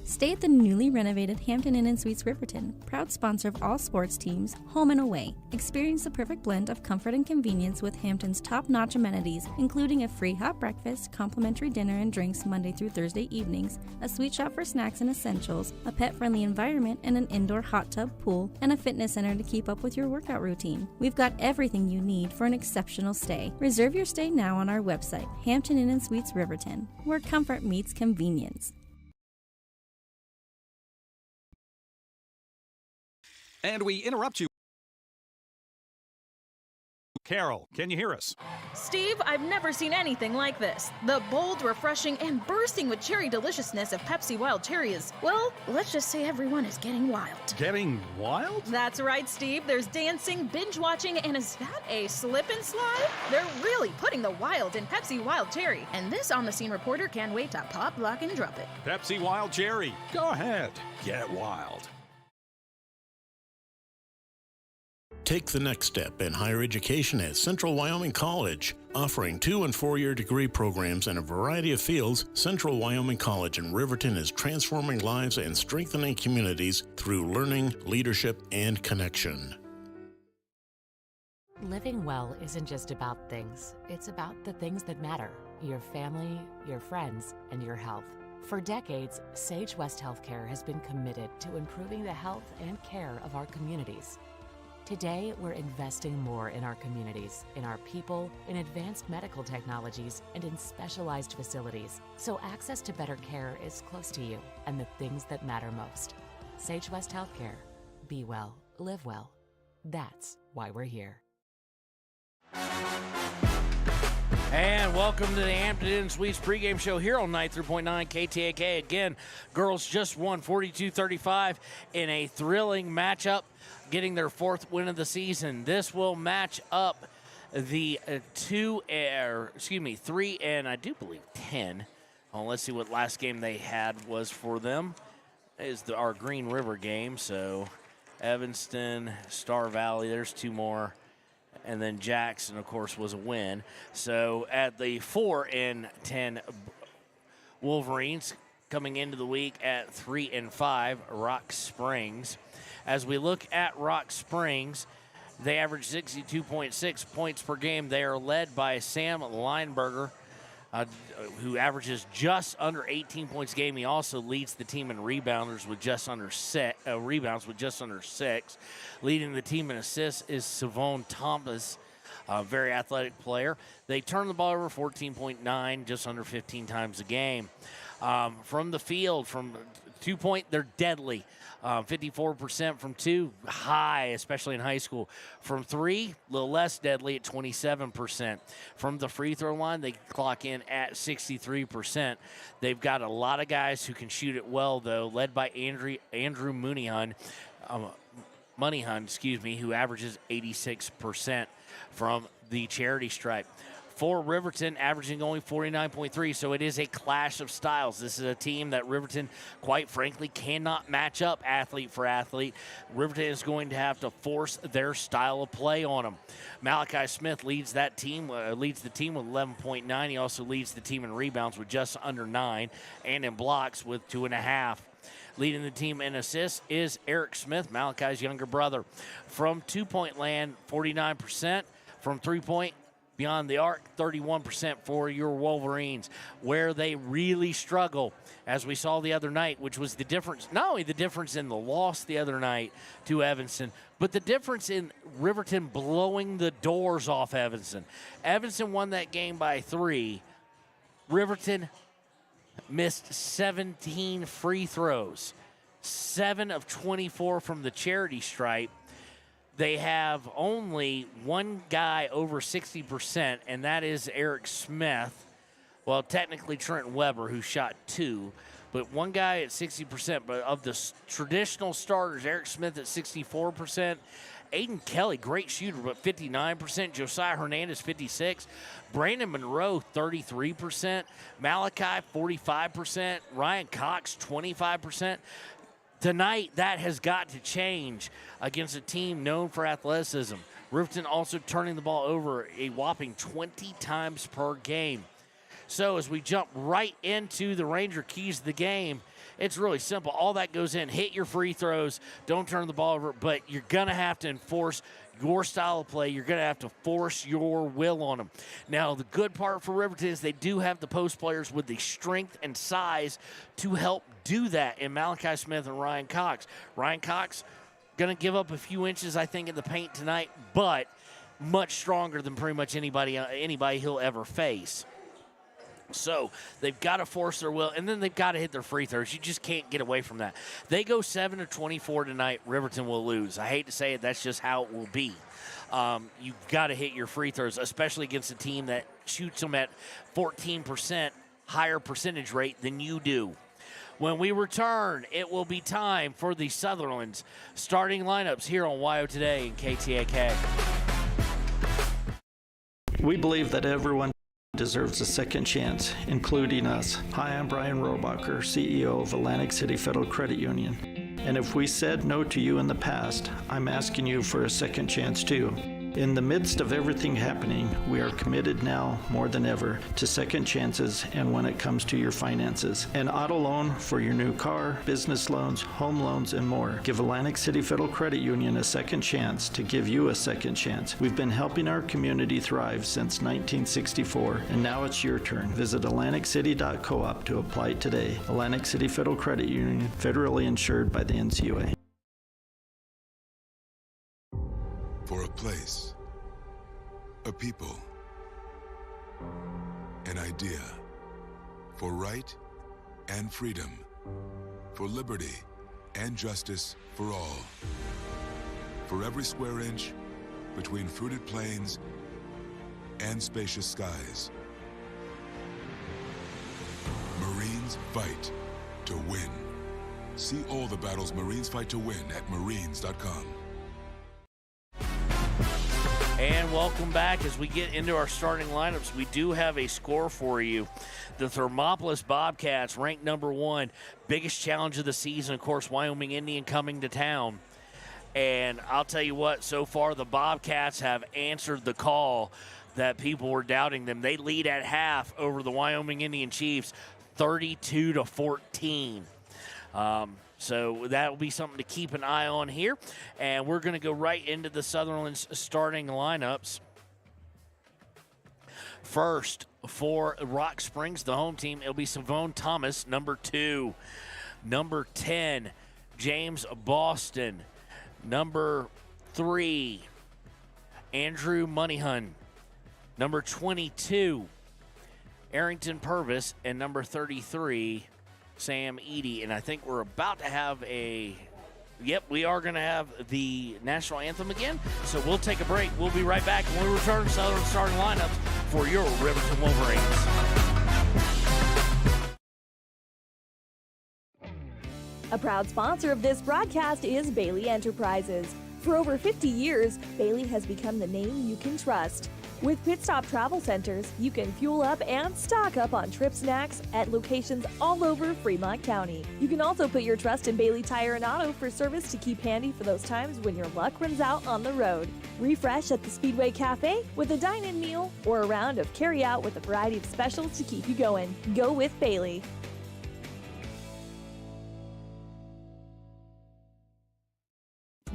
Speaker 6: Stay at the newly renovated Hampton Inn & Suites Riverton, proud sponsor of all sports teams, home and away. Experience the perfect blend of comfort and convenience with Hampton's top-notch amenities, including a free hot breakfast, complimentary dinner and drinks Monday through Thursday evenings, a sweet shop for snacks and essentials, a pet-friendly environment and an indoor hot tub pool, and a fitness center to keep up with your workout routine. We've got everything you need for an exceptional stay. Reserve your stay now on our website, Hampton Inn & Suites Riverton, where comfort meets convenience.
Speaker 12: And we interrupt you. Carol, can you hear us?
Speaker 13: Steve, I've never seen anything like this. The bold, refreshing, and bursting with cherry deliciousness of Pepsi Wild Cherry is, well, let's just say everyone is getting wild.
Speaker 12: Getting wild?
Speaker 13: That's right, Steve. There's dancing, binge-watching, and is that a slip and slide? They're really putting the wild in Pepsi Wild Cherry, and this on-the-scene reporter can't wait to pop, lock, and drop it.
Speaker 12: Pepsi Wild Cherry. Go ahead. Get wild.
Speaker 4: Take the next step in higher education at Central Wyoming College. Offering 2- and 4-year degree programs in a variety of fields, Central Wyoming College in Riverton is transforming lives and strengthening communities through learning, leadership, and connection.
Speaker 22: Living well isn't just about things. It's about the things that matter. Your family, your friends, and your health. For decades, Sage West Healthcare has been committed to improving the health and care of our communities. Today, we're investing more in our communities, in our people, in advanced medical technologies, and in specialized facilities, so access to better care is close to you and the things that matter most. Sage West Healthcare. Be well, live well. That's why we're here.
Speaker 5: And welcome to the Hampton Inn Suites pregame show here on 93.9 KTAK. Again, girls just won 42-35 in a thrilling matchup, getting their 4th win of the season. This will match up the 3 and I do believe 10. Well, let's see what last game they had was for them. Is our Green River game. So Evanston, Star Valley, there's 2 more. And then Jackson, of course, was a win. So at the 4 and 10 Wolverines coming into the week at 3 and 5 Rock Springs. As we look at Rock Springs, they average 62.6 points per game. They are led by Sam Lineberger, who averages just under 18 points a game. He also leads the team in rebounds with just under 6. Leading the team in assists is Savone Thomas, a very athletic player. They turn the ball over 14.9, just under 15 times a game. From the field, from 2-point, they're deadly. 54% from 2, high, especially in high school. From 3, a little less deadly at 27%. From the free throw line, they clock in at 63%. They've got a lot of guys who can shoot it well, though, led by Andrew Munihan, who averages 86% from the charity stripe. for Riverton, averaging only 49.3, so it is a clash of styles. This is a team that Riverton, quite frankly, cannot match up athlete for athlete. Riverton is going to have to force their style of play on them. Malachi Smith leads the team with 11.9. He also leads the team in rebounds with just under 9, and in blocks with 2.5. Leading the team in assists is Eric Smith, Malachi's younger brother. From two-point land, 49%. From three-point, beyond the arc, 31% for your Wolverines. Where they really struggle, as we saw the other night, which was the difference, not only the difference in the loss the other night to Evanston, but the difference in Riverton blowing the doors off Evanston. Evanston won that game by 3. Riverton missed 17 free throws, 7 of 24 from the charity stripe. They have only one guy over 60%, and that is Eric Smith. Well, technically Trent Weber, who shot 2, but one guy at 60%. But of the traditional starters, Eric Smith at 64%. Aiden Kelly, great shooter, but 59%. Josiah Hernandez, 56%. Brandon Monroe, 33%. Malachi, 45%. Ryan Cox, 25%. Tonight, that has got to change against a team known for athleticism. Riverton also turning the ball over a whopping 20 times per game. So as we jump right into the Ranger keys of the game, it's really simple. All that goes in. Hit your free throws. Don't turn the ball over. But you're going to have to enforce your style of play. You're going to have to force your will on them. Now, the good part for Riverton is they do have the post players with the strength and size to help do that in Malachi Smith and Ryan Cox. Ryan Cox going to give up a few inches, I think, in the paint tonight, but much stronger than pretty much anybody he'll ever face. So they've got to force their will, and then they've got to hit their free throws. You just can't get away from that. They go 7 of 24 tonight, Riverton will lose. I hate to say it, that's just how it will be. You've got to hit your free throws, especially against a team that shoots them at 14% higher percentage rate than you do. When we return, it will be time for the Sutherland's starting lineups here on WYO Today and KTAK.
Speaker 14: We believe that everyone deserves a second chance, including us. Hi, I'm Brian Robacher, CEO of Atlantic City Federal Credit Union. And if we said no to you in the past, I'm asking you for a second chance too. In the midst of everything happening, we are committed now more than ever to second chances and when it comes to your finances. An auto loan for your new car, business loans, home loans, and more. Give Atlantic City Federal Credit Union a second chance to give you a second chance. We've been helping our community thrive since 1964, and now it's your turn. Visit AtlanticCity.coop to apply today. Atlantic City Federal Credit Union, federally insured by the NCUA.
Speaker 15: For a place, a people, an idea, for right and freedom, for liberty and justice for all. For every square inch between fruited plains and spacious skies. Marines fight to win. See all the battles Marines fight to win at marines.com.
Speaker 5: And welcome back. As we get into our starting lineups, we do have a score for you. The Thermopolis Bobcats, ranked number 1, biggest challenge of the season. Of course, Wyoming Indian coming to town. And I'll tell you what, so far the Bobcats have answered the call that people were doubting them. They lead at half over the Wyoming Indian Chiefs, 32-14. So that will be something to keep an eye on here. And we're going to go right into the Sutherland's starting lineups. First, for Rock Springs, the home team, it'll be Savone Thomas, number 2. Number 10, James Boston. Number 3, Andrew Moneyhun. Number 22, Arrington Purvis. And number 33, Sam Eady. And I think we're about to have we are going to have the national anthem again. So we'll take a break. We'll be right back when we return to Southern starting lineups for your Riverton Wolverines.
Speaker 9: A proud sponsor of this broadcast is Bailey Enterprises. For over 50 years, Bailey has become the name you can trust. With Pit Stop Travel Centers, you can fuel up and stock up on trip snacks at locations all over Fremont County. You can also put your trust in Bailey Tire and Auto for service to keep handy for those times when your luck runs out on the road. Refresh at the Speedway Cafe with a dine-in meal or a round of carry-out with a variety of specials to keep you going. Go with Bailey.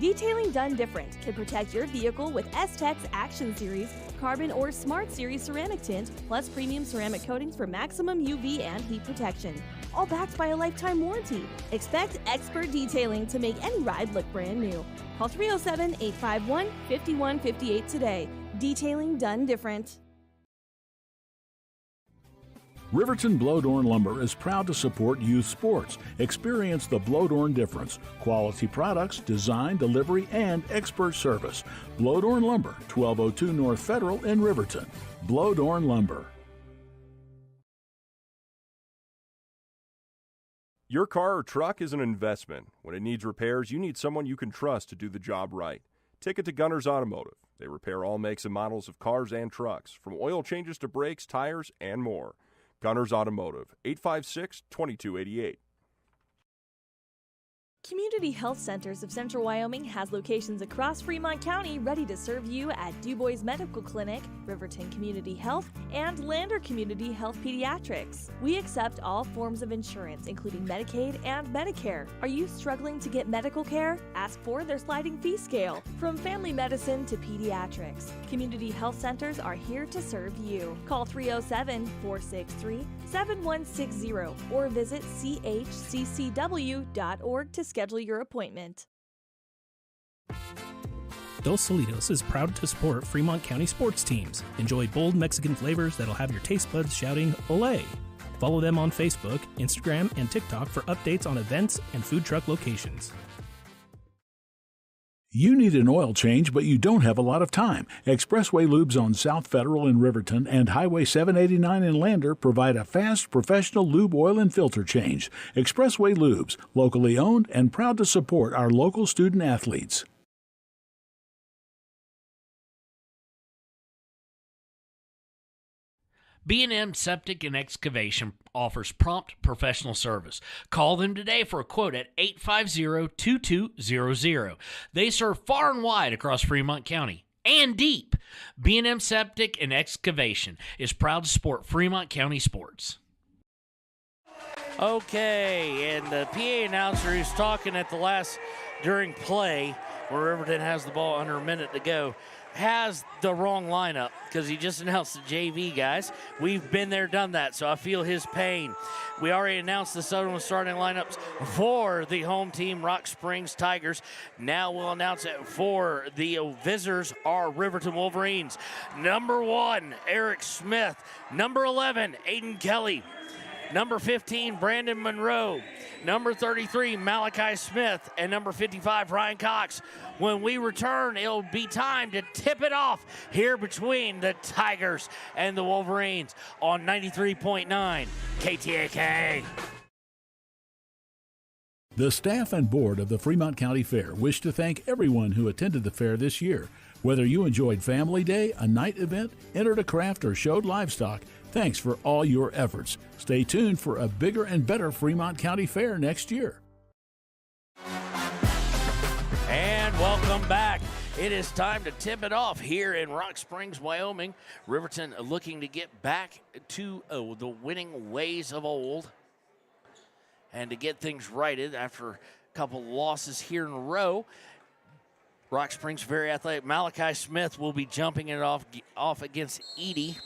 Speaker 9: Detailing done different can protect your vehicle with S-Tech's Action Series, Carbon or Smart Series ceramic tint, plus premium ceramic coatings for maximum UV and heat protection. All backed by a lifetime warranty. Expect expert detailing to make any ride look brand new. Call 307-851-5158 today. Detailing done different.
Speaker 10: Riverton Blowdorn Lumber is proud to support youth sports. Experience the Blowdorn difference. Quality products, design, delivery, and expert service. Blowdorn Lumber, 1202 North Federal in Riverton. Blowdorn Lumber.
Speaker 16: Your car or truck is an investment. When it needs repairs, you need someone you can trust to do the job right. Take it to Gunner's Automotive. They repair all makes and models of cars and trucks, from oil changes to brakes, tires, and more. Gunner's Automotive, 856-2288.
Speaker 9: Community Health Centers of Central Wyoming has locations across Fremont County ready to serve you at DuBois Medical Clinic, Riverton Community Health, and Lander Community Health Pediatrics. We accept all forms of insurance, including Medicaid and Medicare. Are you struggling to get medical care? Ask for their sliding fee scale. From family medicine to pediatrics, Community Health Centers are here to serve you. Call 307-463-7160 or visit chccw.org to schedule your appointment.
Speaker 18: Dos Solitos is proud to support Fremont County sports teams. Enjoy bold Mexican flavors that'll have your taste buds shouting, "Olé!" Follow them on Facebook, Instagram, and TikTok for updates on events and food truck locations.
Speaker 10: You need an oil change, but you don't have a lot of time. Expressway Lubes on South Federal in Riverton and Highway 789 in Lander provide a fast, professional lube, oil, and filter change. Expressway Lubes, locally owned and proud to support our local student athletes.
Speaker 5: B&M Septic and Excavation offers prompt professional service. Call them today for a quote at 850-2200. They serve far and wide across Fremont County and deep. B&M Septic and Excavation is proud to support Fremont County sports. Okay, and the PA announcer who's talking at the last during play, where Riverton has the ball under a minute to go, has the wrong lineup because he just announced the JV guys. We've been there, done that, so I feel his pain. We already announced the Sutherland starting lineups for the home team, Rock Springs Tigers. Now we'll announce it for the visitors, our Riverton Wolverines. Number 1, Eric Smith. Number 11, Aiden Kelly. Number 15, Brandon Monroe. Number 33, Malachi Smith. And number 55, Ryan Cox. When we return, it'll be time to tip it off here between the Tigers and the Wolverines on 93.9 KTAK.
Speaker 10: The staff and board of the Fremont County Fair wish to thank everyone who attended the fair this year. Whether you enjoyed Family Day, a night event, entered a craft, or showed livestock, thanks for all your efforts. Stay tuned for a bigger and better Fremont County Fair next year.
Speaker 5: And welcome back. It is time to tip it off here in Rock Springs, Wyoming. Riverton looking to get back to the winning ways of old and to get things righted after a couple losses here in a row. Rock Springs very athletic. Malachi Smith will be jumping it off against Edie.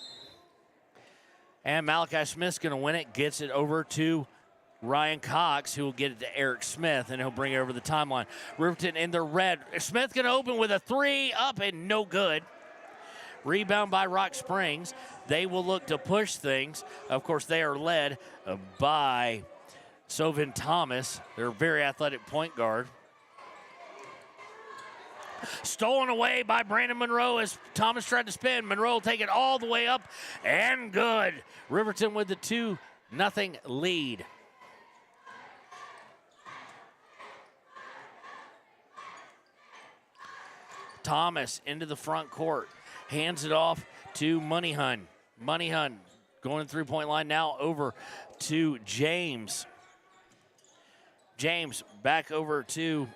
Speaker 5: And Malachi Smith's going to win it, gets it over to Ryan Cox, who will get it to Eric Smith, and he'll bring it over the timeline. Riverton in the red. Smith going to open with a 3 up and no good. Rebound by Rock Springs. They will look to push things. Of course, they are led by Sovin Thomas, their very athletic point guard. Stolen away by Brandon Monroe as Thomas tried to spin. Monroe will take it all the way up and good. Riverton with the 2-0 lead. Thomas into the front court. Hands it off to Moneyhun. Moneyhun going to the three-point line now over to James. James back over to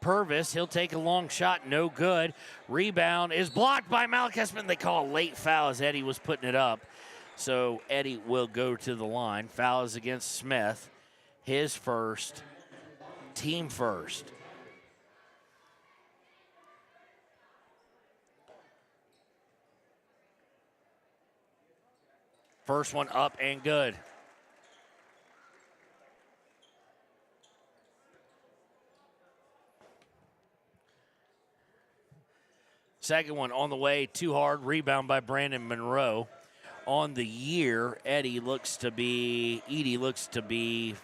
Speaker 5: Purvis. He'll take a long shot, no good. Rebound is blocked by Malachi Smith. They call a late foul as Eddie was putting it up. So Eddie will go to the line. Foul is against Smith. His first, team first. First one up and good. Second one on the way, too hard. Rebound by Brandon Monroe. On the year, Edie looks to be 83%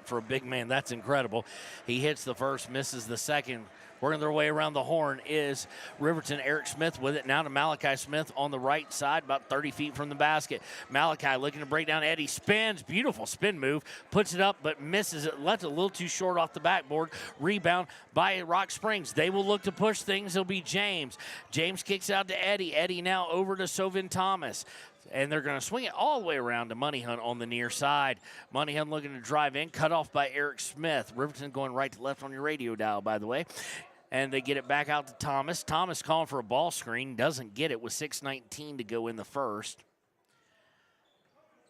Speaker 5: for a big man. That's incredible. He hits the first, misses the second. Working their way around the horn is Riverton. Eric Smith with it now to Malachi Smith on the right side, about 30 feet from the basket. Malachi looking to break down Eddie. Spins, beautiful spin move. Puts it up but misses it. Left it a little too short off the backboard. Rebound by Rock Springs. They will look to push things. It'll be James. James kicks out to Eddie. Eddie now over to Sovin Thomas. And they're going to swing it all the way around to Moneyhun on the near side. Moneyhun looking to drive in, cut off by Eric Smith. Riverton going right to left on your radio dial, by the way. And they get it back out to Thomas. Thomas calling for a ball screen. Doesn't get it with 6:19 to go in the first.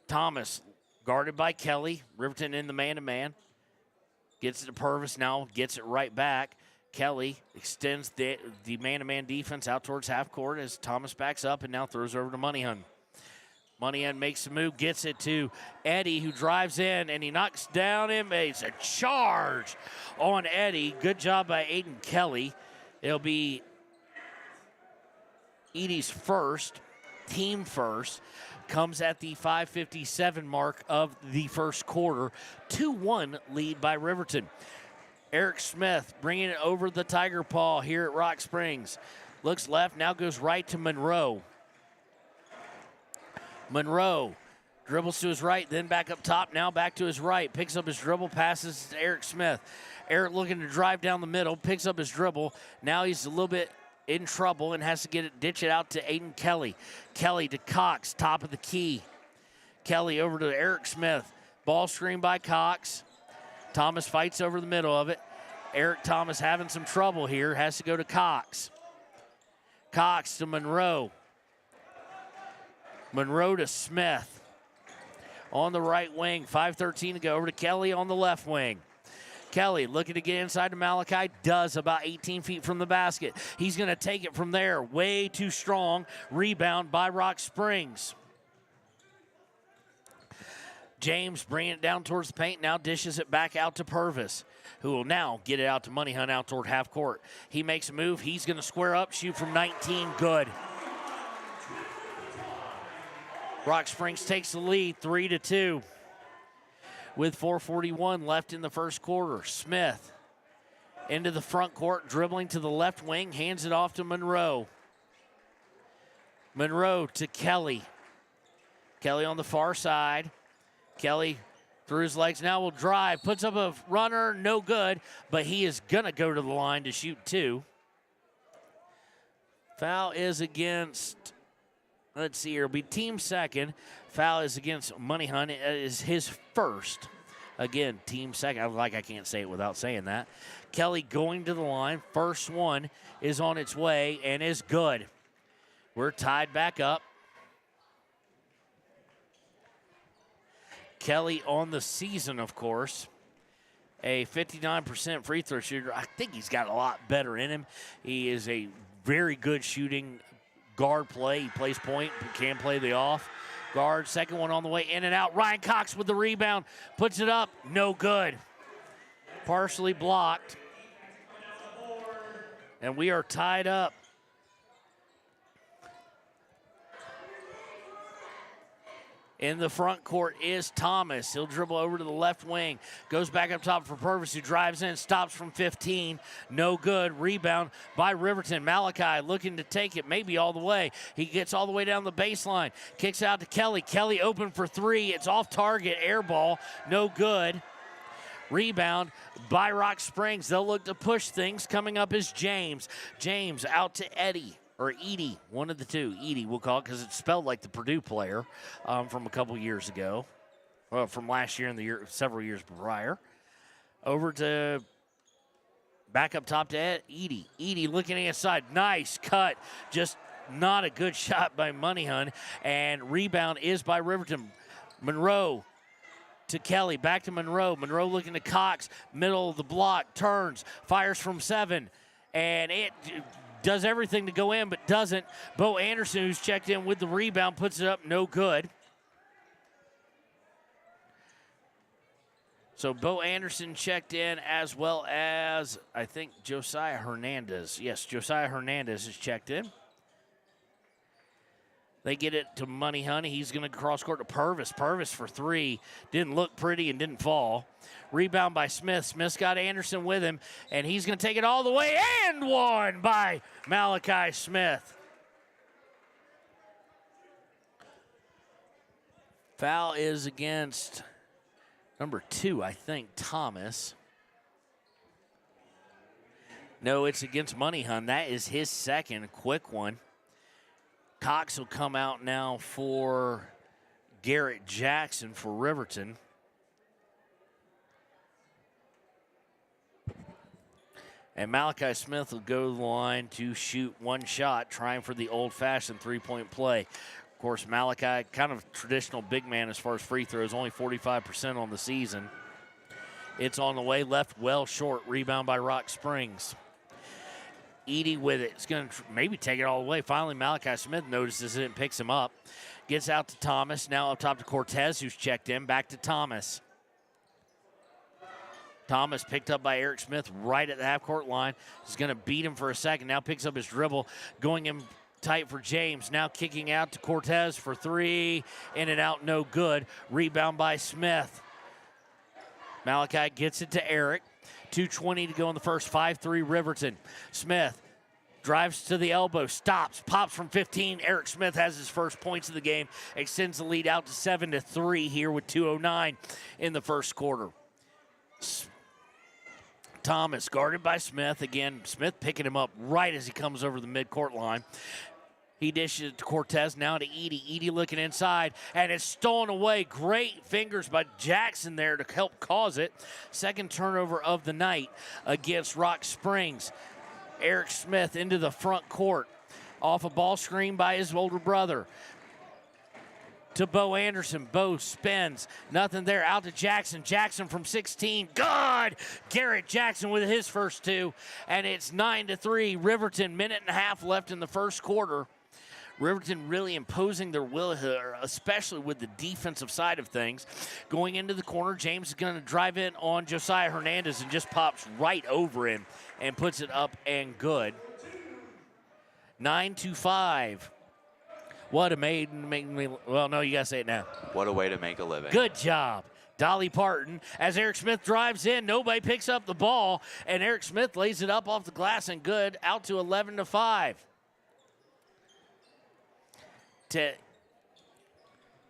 Speaker 5: Thomas guarded by Kelly. Riverton in the man-to-man. Gets it to Purvis now. Gets it right back. Kelly extends the man-to-man defense out towards half court as Thomas backs up and now throws over to Moneyhun. Moneyhun makes the move, gets it to Eddie, who drives in, and he knocks down him. It's a charge on Eddie. Good job by Aiden Kelly. It'll be Edie's first, team first. Comes at the 5:57 mark of the first quarter. 2-1 lead by Riverton. Eric Smith bringing it over the Tiger Paw here at Rock Springs. Looks left, now goes right to Monroe. Monroe dribbles to his right, then back up top, now back to his right. Picks up his dribble, passes to Eric Smith. Eric looking to drive down the middle, picks up his dribble. Now he's a little bit in trouble and has to ditch it out to Aiden Kelly. Kelly to Cox, top of the key. Kelly over to Eric Smith. Ball screen by Cox. Thomas fights over the middle of it. Eric Thomas having some trouble here, has to go to Cox. Cox to Monroe. Monroe to Smith. On the right wing, 5:13 to go. Over to Kelly on the left wing. Kelly looking to get inside to Malachi. Does about 18 feet from the basket. He's going to take it from there. Way too strong. Rebound by Rock Springs. James bringing it down towards the paint. Now dishes it back out to Purvis, who will now get it out to Moneyhun out toward half court. He makes a move. He's going to square up, shoot from 19. Good. Rock Springs takes the lead, 3-2. With 4:41 left in the first quarter. Smith into the front court, dribbling to the left wing, hands it off to Monroe. Monroe to Kelly. Kelly on the far side. Kelly through his legs now will drive, puts up a runner, no good, but he is going to go to the line to shoot two. Foul is against... Let's see here. It'll be team second. Foul is against Moneyhun. It is his first. Again, team second. I can't say it without saying that. Kelly going to the line. First one is on its way and is good. We're tied back up. Kelly on the season, of course. A 59% free throw shooter. I think he's got a lot better in him. He is a very good shooting guard play. He plays point, can play the off guard. Second one on the way, in and out. Ryan Cox with the rebound, puts it up, no good. Partially blocked. And we are tied up. In the front court is Thomas. He'll dribble over to the left wing. Goes back up top for Purvis, who drives in, stops from 15. No good. Rebound by Riverton. Malachi looking to take it maybe all the way. He gets all the way down the baseline. Kicks out to Kelly. Kelly open for three. It's off target. Air ball. No good. Rebound by Rock Springs. They'll look to push things. Coming up is James. James out to Eddie. or Edie, one of the two. Edie, we'll call it, because it's spelled like the Purdue player from a couple years ago. Well, from last year and several years prior. Over to back up top to Edie. Edie looking inside. Nice cut. Just not a good shot by Moneyhun. And rebound is by Riverton. Monroe to Kelly. Back to Monroe. Monroe looking to Cox. Middle of the block. Turns. Fires from 7. And it does everything to go in, but doesn't. Bo Anderson, who's checked in with the rebound, puts it up. No good. So Bo Anderson checked in, as well as, I think, Josiah Hernandez. Yes, Josiah Hernandez is checked in. They get it to Moneyhun. He's going to cross court to Purvis. Purvis for 3. Didn't look pretty and didn't fall. Rebound by Smith. Smith's got Anderson with him, and he's going to take it all the way, and one by Malachi Smith. Foul is against number 2, I think, Thomas. No, it's against Moneyhun. That is his second. Quick one. Cox will come out now for Garrett Jackson for Riverton. And Malachi Smith will go to the line to shoot one shot, trying for the old-fashioned three-point play. Of course, Malachi, kind of traditional big man as far as free throws, only 45% on the season. It's on the way, left well short. Rebound by Rock Springs. Edie with it. It's going to maybe take it all the way. Finally, Malachi Smith notices it and picks him up. Gets out to Thomas. Now up top to Cortez, who's checked in. Back to Thomas. Thomas picked up by Eric Smith right at the half-court line. He's going to beat him for a second. Now picks up his dribble. Going in tight for James. Now kicking out to Cortez for 3. In and out, no good. Rebound by Smith. Malachi gets it to Eric. 2:20 to go in the first. 5-3 Riverton. Smith drives to the elbow, stops, pops from 15. Eric Smith has his first points of the game, extends the lead out to 7-3 here with 2:09 in the first quarter. Thomas guarded by Smith. Again, Smith picking him up right as he comes over the midcourt line. He dishes it to Cortez, now to Edie. Edie looking inside, and it's stolen away. Great fingers by Jackson there to help cause it. Second turnover of the night against Rock Springs. Eric Smith into the front court. Off a ball screen by his older brother. To Bo Anderson. Bo spins. Nothing there. Out to Jackson. Jackson from 16. Good! Garrett Jackson with his first 2. And it's 9-3. Riverton, minute and a half left in the first quarter. Riverton really imposing their will here, especially with the defensive side of things. Going into the corner, James is going to drive in on Josiah Hernandez and just pops right over him and puts it up and good. 9-5. What a make me, well, no, you got to say it now.
Speaker 17: What a way to make a living.
Speaker 5: Good job. Dolly Parton, as Eric Smith drives in, nobody picks up the ball, and Eric Smith lays it up off the glass and good, out to 11-5. To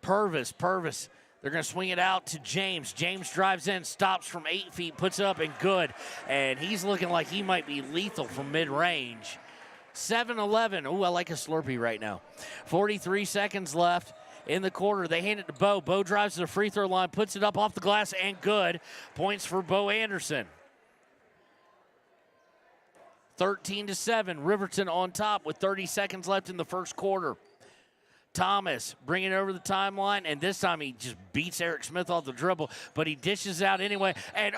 Speaker 5: Purvis, they're going to swing it out to James. James drives in, stops from 8 feet, puts it up and good, and he's looking like he might be lethal from mid-range. 7-11. Oh, I like a Slurpee right now. 43 seconds left in the quarter. They hand it to Bo. Bo drives to the free throw line, puts it up off the glass, and good. Points for Bo Anderson. 13-7. Riverton on top with 30 seconds left in the first quarter. Thomas bringing it over the timeline, and this time he just beats Eric Smith off the dribble, but he dishes out anyway, and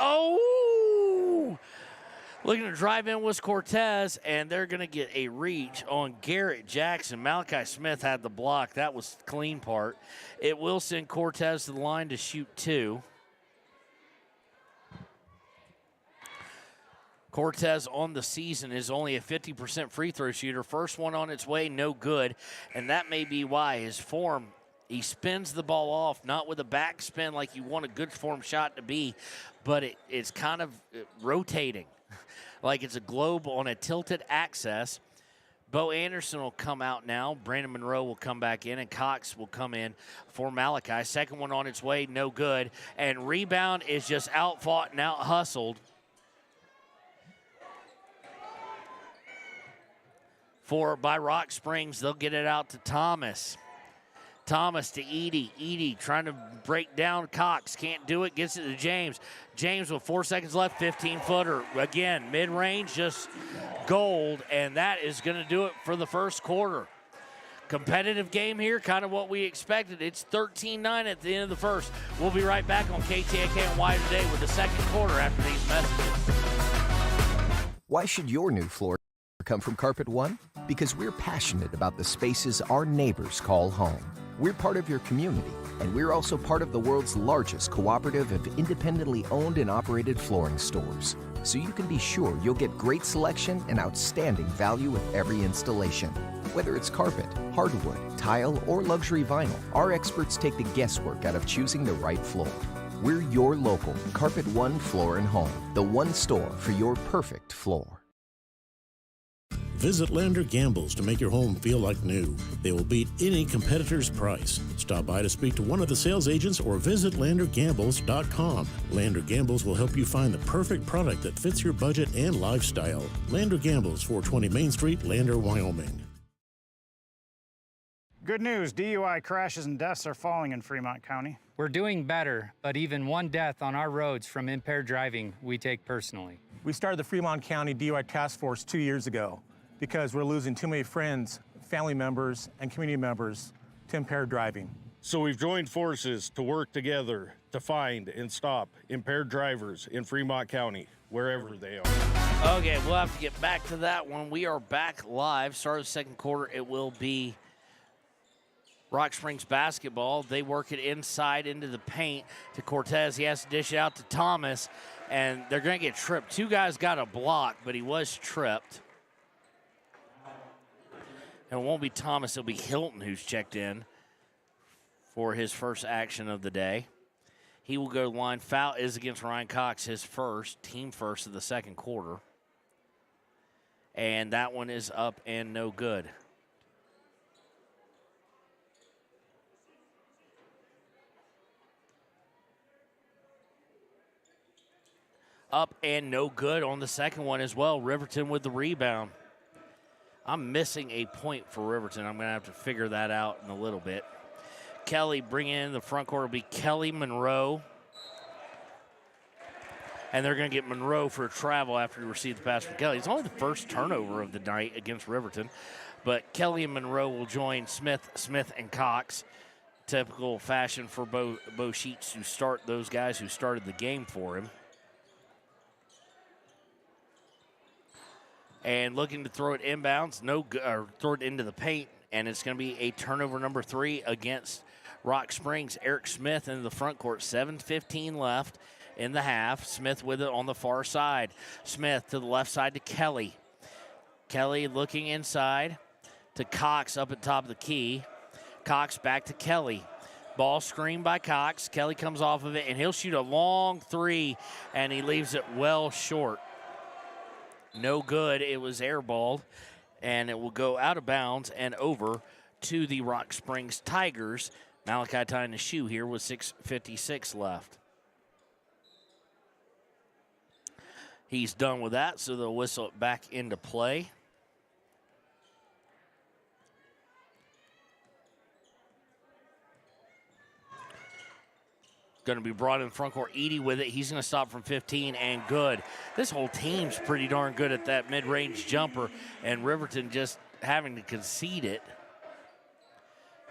Speaker 5: looking to drive in was Cortez, and they're going to get a reach on Garrett Jackson. Malachi Smith had the block. That was the clean part. It will send Cortez to the line to shoot 2. Cortez on the season is only a 50% free throw shooter. First one on its way, no good. And that may be why his form, he spins the ball off, not with a back spin like you want a good form shot to be, but it's kind of rotating. Like it's a globe on a tilted axis. Bo Anderson will come out now. Brandon Monroe will come back in, and Cox will come in for Malachi. Second one on its way, no good. And rebound is just out-fought and out-hustled. by Rock Springs. They'll get it out to Thomas. Thomas to Edie. Edie trying to break down Cox. Can't do it. Gets it to James. James with 4 seconds left. 15-footer. Again, mid-range, just gold. And that is going to do it for the first quarter. Competitive game here, kind of what we expected. It's 13-9 at the end of the first. We'll be right back on KTAK and Y Today with the second quarter after these messages.
Speaker 17: Why should your new floor come from Carpet One? Because we're passionate about the spaces our neighbors call home. We're part of your community, and we're also part of the world's largest cooperative of independently owned and operated flooring stores. So you can be sure you'll get great selection and outstanding value with every installation. Whether it's carpet, hardwood, tile, or luxury vinyl, our experts take the guesswork out of choosing the right floor. We're your local Carpet One Floor and Home, the one store for your perfect floor.
Speaker 4: Visit Lander Gambles to make your home feel like new. They will beat any competitor's price. Stop by to speak to one of the sales agents or visit LanderGambles.com. Lander Gambles will help you find the perfect product that fits your budget and lifestyle. Lander Gambles, 420 Main Street, Lander, Wyoming.
Speaker 19: Good news, DUI crashes and deaths are falling in Fremont County.
Speaker 23: We're doing better, but even one death on our roads from impaired driving, we take personally.
Speaker 24: We started the Fremont County DUI Task Force 2 years ago because we're losing too many friends, family members, and community members to impaired driving.
Speaker 20: So we've joined forces to work together to find and stop impaired drivers in Fremont County, wherever they are.
Speaker 5: Okay, we'll have to get back to that one. We are back live. Start of the second quarter, it will be Rock Springs basketball. They work it inside into the paint to Cortez. He has to dish it out to Thomas, and they're going to get tripped. Two guys got a block, but he was tripped. And it won't be Thomas, it'll be Hilton who's checked in for his first action of the day. He will go to the line. Foul is against Ryan Cox, his first, team first of the second quarter. And that one is up and no good. Up and no good on the second one as well. Riverton with the rebound. I'm missing a point for Riverton. I'm going to have to figure that out in a little bit. Kelly bringing in the front court will be Kelly Monroe. And they're going to get Monroe for a travel after he received the pass from Kelly. It's only the first turnover of the night against Riverton. But Kelly and Monroe will join Smith, and Cox. Typical fashion for Bo Sheets to start those guys who started the game for him. And looking to throw it inbounds, or throw it into the paint, and it's going to be a turnover number 3 against Rock Springs. Eric Smith into the front court, 7:15 left in the half. Smith with it on the far side. Smith to the left side to Kelly. Kelly looking inside to Cox up at top of the key. Cox back to Kelly. Ball screened by Cox. Kelly comes off of it, and he'll shoot a long 3, and he leaves it well short. No good. It was airballed, and it will go out of bounds and over to the Rock Springs Tigers. Malachi tying the shoe here with 6:56 left. He's done with that, so they'll whistle it back into play. Going to be brought in front court. Edie with it. He's going to stop from 15 and good. This whole team's pretty darn good at that mid-range jumper, and Riverton just having to concede it.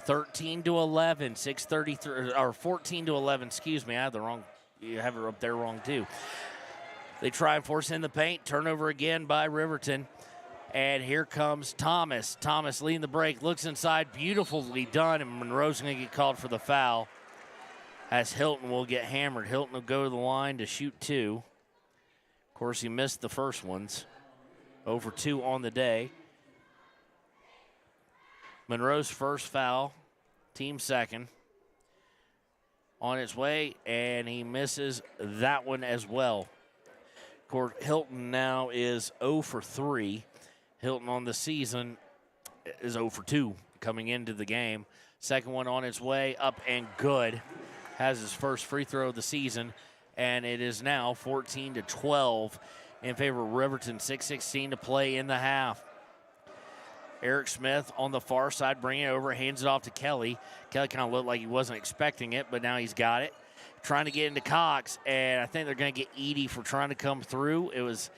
Speaker 5: 13-11, 6:33, or 14-11. Excuse me, I have the wrong. You have it up there wrong too. They try and force in the paint. Turnover again by Riverton. And here comes Thomas. Thomas leading the break. Looks inside. Beautifully done. And Monroe's going to get called for the foul. As Hilton will get hammered. Hilton will go to the line to shoot 2. Of course, he missed the first ones. 0 for 2 on the day. Monroe's first foul. Team second. On its way, and he misses that one as well. Of course, Hilton now is 0 for 3. Hilton on the season is 0 for 2 coming into the game. Second one on its way, up and good. Has his first free throw of the season, and it is now 14-12 in favor of Riverton. 6:16 to play in the half. Eric Smith on the far side, bringing it over, hands it off to Kelly. Kelly kind of looked like he wasn't expecting it, but now he's got it. Trying to get into Cox, and I think they're going to get Edie for trying to come through. It was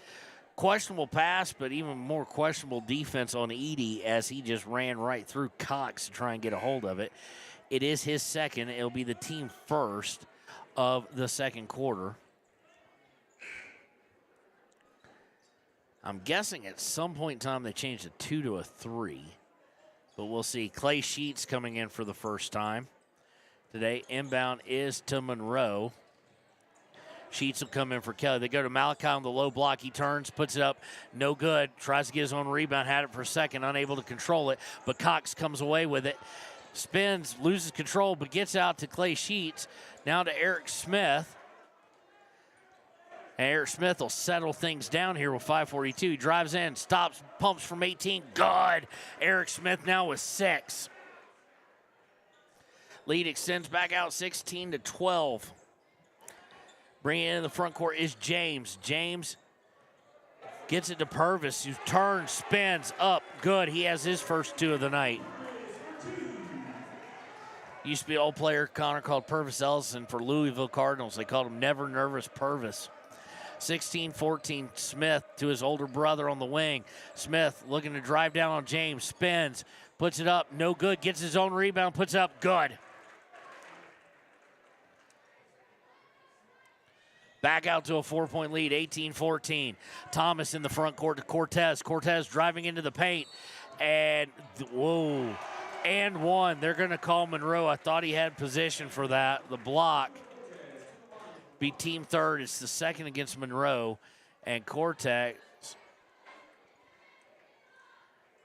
Speaker 5: questionable pass, but even more questionable defense on Edie as he just ran right through Cox to try and get a hold of it. It is his second. It'll be the team first of the second quarter. I'm guessing at some point in time they changed a 2 to a 3, but we'll see. Clay Sheets coming in for the first time today. Inbound is to Monroe. Sheets will come in for Kelly. They go to Malachi on the low block. He turns, puts it up, no good. Tries to get his own rebound, had it for a second, unable to control it, but Cox comes away with it. Spins, loses control, but gets out to Clay Sheets. Now to Eric Smith. And Eric Smith will settle things down here with 5:42. He drives in, stops, pumps from 18. Good. Eric Smith now with 6. Lead extends back out 16 to 12. Bringing it in the front court is James. James gets it to Purvis, who turns, spins, up, good. He has his first 2 of the night. Used to be an old player, Connor, called Purvis Ellison for Louisville Cardinals. They called him Never Nervous Purvis. 16-14, Smith to his older brother on the wing. Smith looking to drive down on James, spins, puts it up, no good, gets his own rebound, puts it up, good. Back out to a 4-point lead, 18-14. Thomas in the front court to Cortez. Cortez driving into the paint. And, whoa, and one. They're going to call Monroe. I thought he had position for that. The block be team third. It's the second against Monroe. And Cortez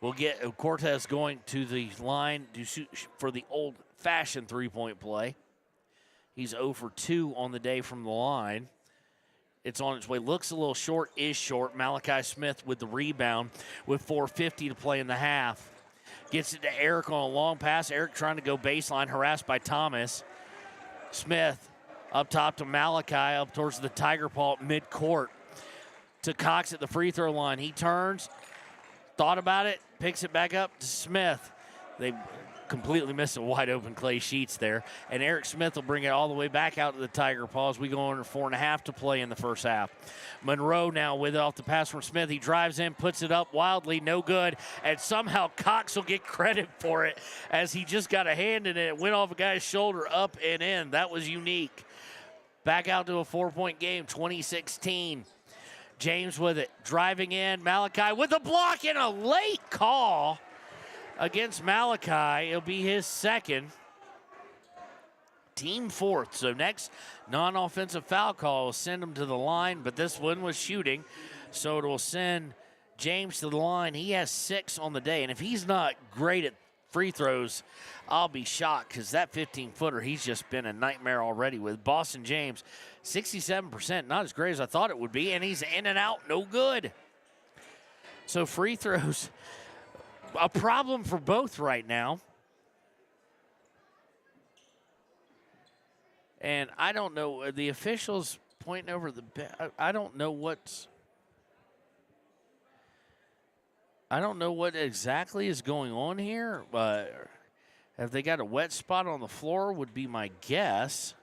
Speaker 5: will get Cortez going to the line to shoot for the old-fashioned three-point play. He's 0 for 2 on the day from the line. It's on its way. Looks a little short, is short. Malachi Smith with the rebound with 4:50 to play in the half. Gets it to Eric on a long pass. Eric trying to go baseline, harassed by Thomas. Smith up top to Malachi, up towards the Tiger Paw mid-court. To Cox at the free throw line. He turns, thought about it, picks it back up to Smith. They completely missed a wide-open Clay Sheets there. And Eric Smith will bring it all the way back out to the Tiger Paws. We go under 4.5 to play in the first half. Monroe now with it off the pass from Smith. He drives in, puts it up wildly, no good. And somehow Cox will get credit for it as he just got a hand in it. It went off a guy's shoulder, up and in. That was unique. Back out to a 4-point game, 2016. James with it, driving in. Malachi with a block and a late call against Malachi. It'll be his second. Team fourth. So next non-offensive foul call will send him to the line, but this one was shooting. So it will send James to the line. He has 6 on the day, and if he's not great at free throws, I'll be shocked because that 15-footer, he's just been a nightmare already with Boston James. 67%, not as great as I thought it would be, and he's in and out, no good. So free throws, a problem for both right now. And I don't know, the officials pointing over the I don't know what exactly is going on here. Have they got a wet spot on the floor would be my guess.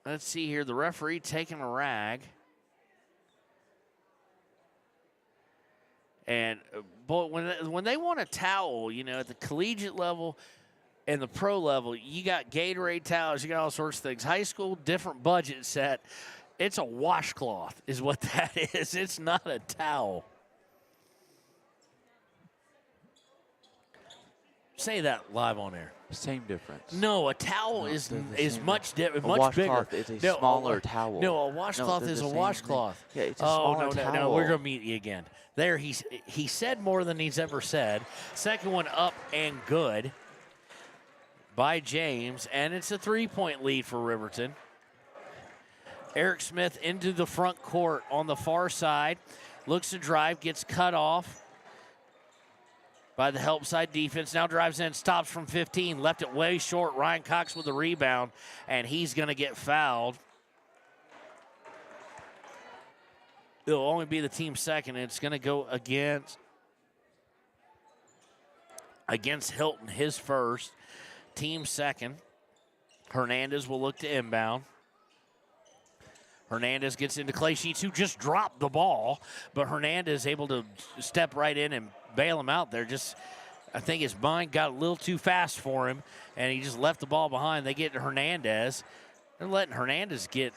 Speaker 5: Let's see here. The referee taking a rag. And boy, when they want a towel, you know, at the collegiate level and the pro level, you got Gatorade towels, you got all sorts of things. High school, different budget set. It's a washcloth is what that is. It's not a towel. Say that live on air.
Speaker 2: Same difference.
Speaker 5: No, a towel is much different, much
Speaker 2: washcloth
Speaker 5: bigger.
Speaker 2: is a smaller towel.
Speaker 5: No, a washcloth is a washcloth.
Speaker 2: Yeah, it's a smaller towel.
Speaker 5: No, we're gonna meet you again. There, he said more than he's ever said. Second one up and good by James, and it's a 3-point lead for Riverton. Eric Smith into the front court on the far side, looks to drive, gets cut off by the help side defense. Now drives in, stops from 15, left it way short. Ryan Cox with the rebound, and he's going to get fouled. it'll only be the team second. It's going to go against Hilton, his first. Team second. Hernandez will look to inbound. Hernandez gets into Clay Sheets, who just dropped the ball, but Hernandez able to step right in and bail him out there. I think his mind got a little too fast for him, and he just left the ball behind. They get to Hernandez. They're letting Hernandez get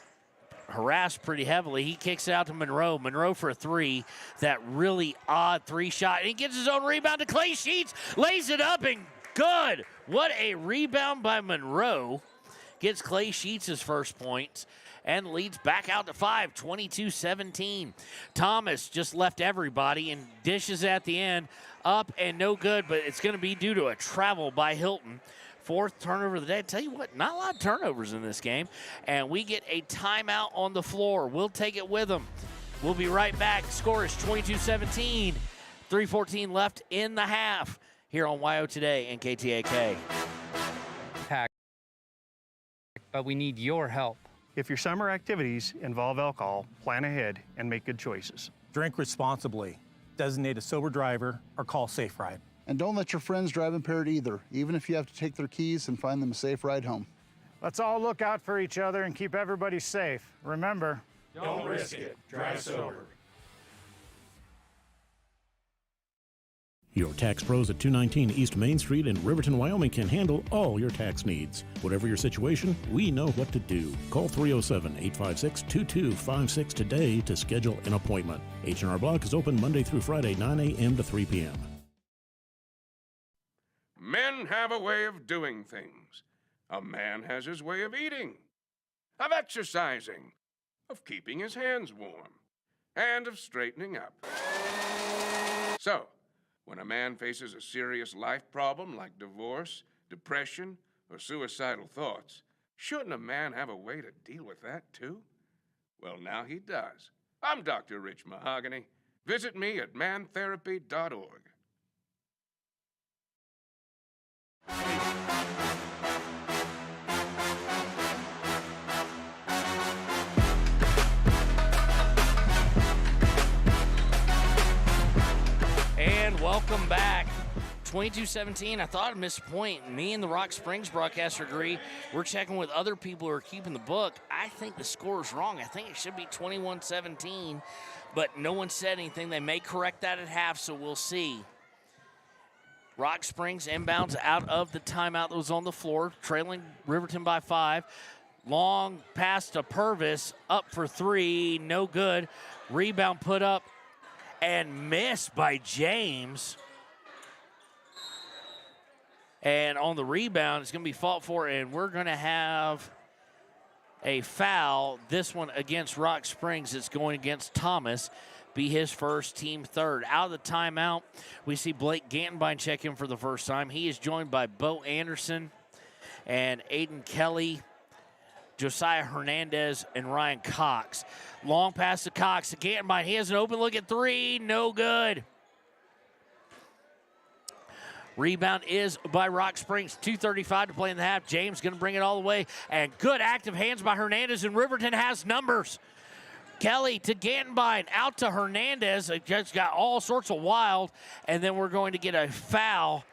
Speaker 5: harassed pretty heavily. He kicks it out to Monroe. Monroe for a three. That really odd three shot. And he gets his own rebound to Clay Sheets. Lays it up and good. What a rebound by Monroe. Gets Clay Sheets his first points and leads back out to 5, 22-17. Thomas just left everybody and dishes at the end. Up and no good, but it's going to be due to a travel by Hilton. Fourth turnover of the day. I tell you what, not a lot of turnovers in this game. And we get a timeout on the floor. We'll take it with them. We'll be right back. Score is 22-17. 3:14 left in the half here on YO Today and KTAK.
Speaker 23: But we need your help.
Speaker 3: If your summer activities involve alcohol, plan ahead and make good choices.
Speaker 24: Drink responsibly. Designate a sober driver or call Safe Ride.
Speaker 7: And don't let your friends drive impaired either, even if you have to take their keys and find them a safe ride home.
Speaker 19: Let's all look out for each other and keep everybody safe. Remember,
Speaker 8: don't risk it. Drive sober.
Speaker 4: Your tax pros at 219 East Main Street in Riverton, Wyoming can handle all your tax needs. Whatever your situation, we know what to do. Call 307-856-2256 today to schedule an appointment. H&R Block is open Monday through Friday, 9 a.m. to 3 p.m.
Speaker 11: Men have a way of doing things. A man has his way of eating, of exercising, of keeping his hands warm, and of straightening up. So, when a man faces a serious life problem like divorce, depression, or suicidal thoughts, shouldn't a man have a way to deal with that too? Well, now he does. I'm Dr. Rich Mahogany. Visit me at mantherapy.org.
Speaker 5: And welcome back. 22-17. I thought I missed a point. Me and the Rock Springs broadcaster agree. We're checking with other people who are keeping the book. I think the score is wrong. I think it should be 21-17, but no one said anything. They may correct that at half, so we'll see. Rock Springs inbounds out of the timeout that was on the floor, trailing Riverton by 5. Long pass to Purvis, up for 3, no good. Rebound put up and missed by James. And on the rebound, it's going to be fought for, and we're going to have a foul. This one against Rock Springs. It's going against Thomas. Be his first, team third. Out of the timeout, we see Blake Gantenbein check in for the first time. He is joined by Bo Anderson and Aiden Kelly, Josiah Hernandez, and Ryan Cox. Long pass to Cox to Gantenbein. He has an open look at 3. No good. Rebound is by Rock Springs. 2:35 to play in the half. James going to bring it all the way. And good active hands by Hernandez, and Riverton has numbers. Kelly to Gantenbein, out to Hernandez. It just got all sorts of wild, and then we're going to get a foul.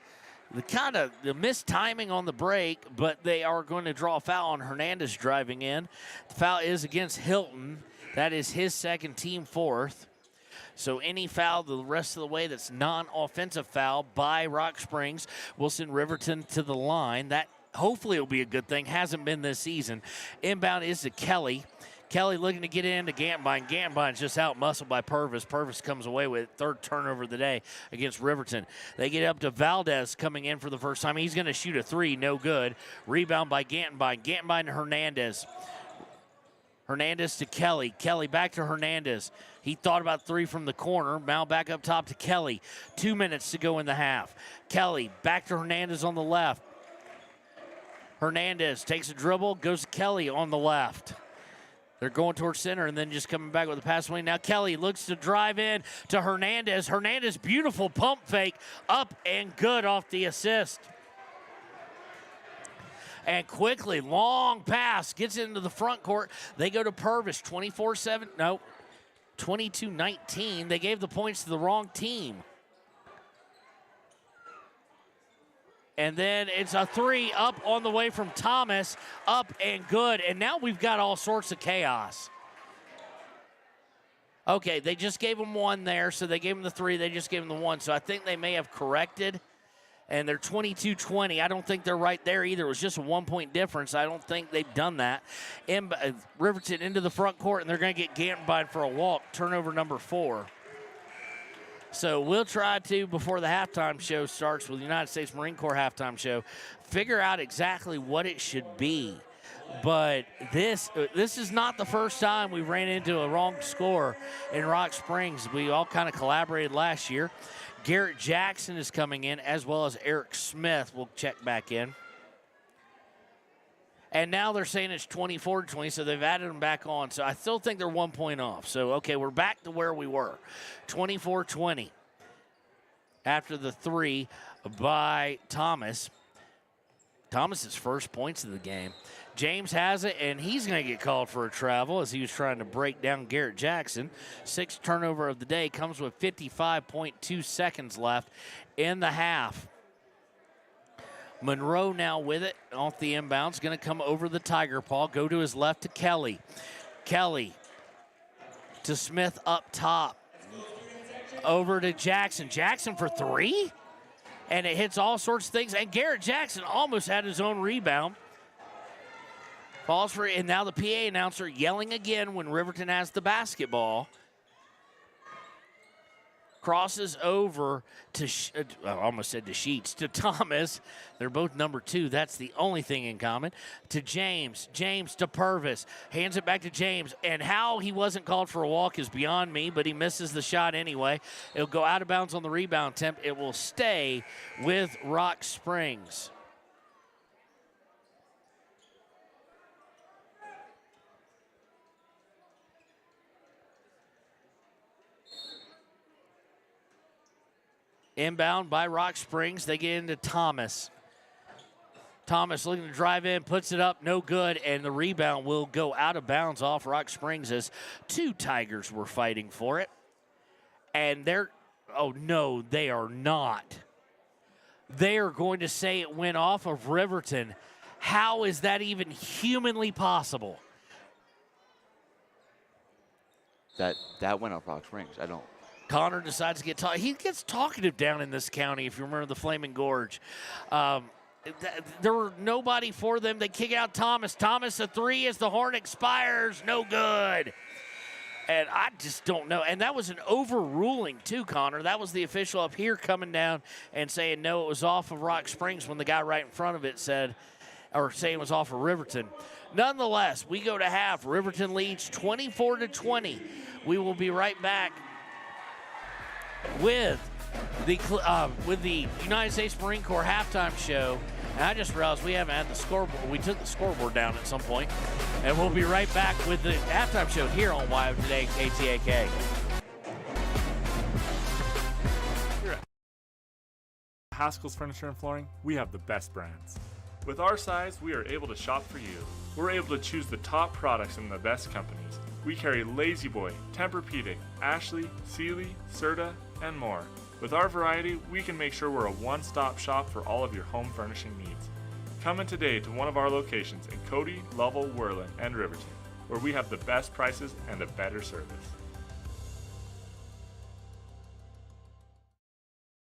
Speaker 5: The missed timing on the break, but they are going to draw a foul on Hernandez driving in. The foul is against Hilton. That is his second, team fourth. So any foul the rest of the way that's non-offensive foul by Rock Springs will send Riverton to the line. That hopefully will be a good thing. Hasn't been this season. Inbound is to Kelly. Kelly looking to get into Gantenbein. Gantenbein's just out-muscled by Purvis. Purvis comes away with third turnover of the day against Riverton. They get up to Valdez coming in for the first time. He's going to shoot a 3, no good. Rebound by Gantenbein. Gantenbein to Hernandez. Hernandez to Kelly. Kelly back to Hernandez. He thought about 3 from the corner. Now back up top to Kelly. 2 minutes to go in the half. Kelly back to Hernandez on the left. Hernandez takes a dribble, goes to Kelly on the left. They're going towards center and then just coming back with a pass away. Now Kelly looks to drive in to Hernandez. Hernandez, beautiful pump fake, up and good off the assist. And quickly, long pass, gets into the front court. They go to Purvis, 24-7. No, 22-19. They gave the points to the wrong team. And then it's a three up on the way from Thomas, up and good. And now we've got all sorts of chaos. Okay, they just gave him one there, so they gave him the three. They just gave him the one. So I think they may have corrected, and they're 22-20. I don't think they're right there either. It was just a 1 point difference. I don't think they've done that. Riverton into the front court, and they're going to get Gantenbein for a walk. Turnover number 4. So we'll try to, before the halftime show starts with the United States Marine Corps halftime show, figure out exactly what it should be. But this is not the first time we ran into a wrong score in Rock Springs. We all kind of collaborated last year. Garrett Jackson is coming in, as well as Eric Smith will check back in. And now they're saying it's 24-20, so they've added them back on. So I still think they're 1 point off. So, okay, we're back to where we were, 24-20. After the three by Thomas. Thomas's first points of the game. James has it, and he's going to get called for a travel as he was trying to break down Garrett Jackson. 6th turnover of the day, comes with 55.2 seconds left in the half. Monroe now with it off the inbounds, going to come over the Tiger Paw, go to his left to Kelly. Kelly to Smith up top. Over to Jackson. Jackson for three, and it hits all sorts of things. And Garrett Jackson almost had his own rebound. Falls for it, and now the PA announcer yelling again when Riverton has the basketball. Crosses over to, I almost said to Sheets, to Thomas. They're both number 2. That's the only thing in common. To James. James to Purvis. Hands it back to James. And how he wasn't called for a walk is beyond me, but he misses the shot anyway. It'll go out of bounds on the rebound attempt. It will stay with Rock Springs. Inbound by Rock Springs. They get into Thomas. Thomas looking to drive in, puts it up, no good, and the rebound will go out of bounds off Rock Springs as 2 Tigers were fighting for it. And they're, oh no, they are not. They are going to say it went off of Riverton. How is that even humanly possible?
Speaker 2: That went off Rock Springs. I don't.
Speaker 5: Connor decides to get he gets talkative down in this county, if you remember the Flaming Gorge. There were nobody for them. They kick out Thomas. Thomas a three as the horn expires. No good. And I just don't know. And that was an overruling too, Connor. That was the official up here coming down and saying, no, it was off of Rock Springs when the guy right in front of it said, or saying it was off of Riverton. Nonetheless, we go to half. Riverton leads 24-20. We will be right back with the United States Marine Corps halftime show. And I just realized we haven't had the scoreboard. We took the scoreboard down at some point. And we'll be right back with the halftime show here on YO Today KTAK.
Speaker 1: Here at Haskell's Furniture and Flooring, we have the best brands. With our size, we are able to shop for you. We're able to choose the top products from the best companies. We carry Lazy Boy, Tempur-Pedic, Ashley, Sealy, Serta, and more. With our variety, we can make sure we're a one-stop shop for all of your home furnishing needs. Come in today to one of our locations in Cody, Lovell, Worland, and Riverton, where we have the best prices and a better service.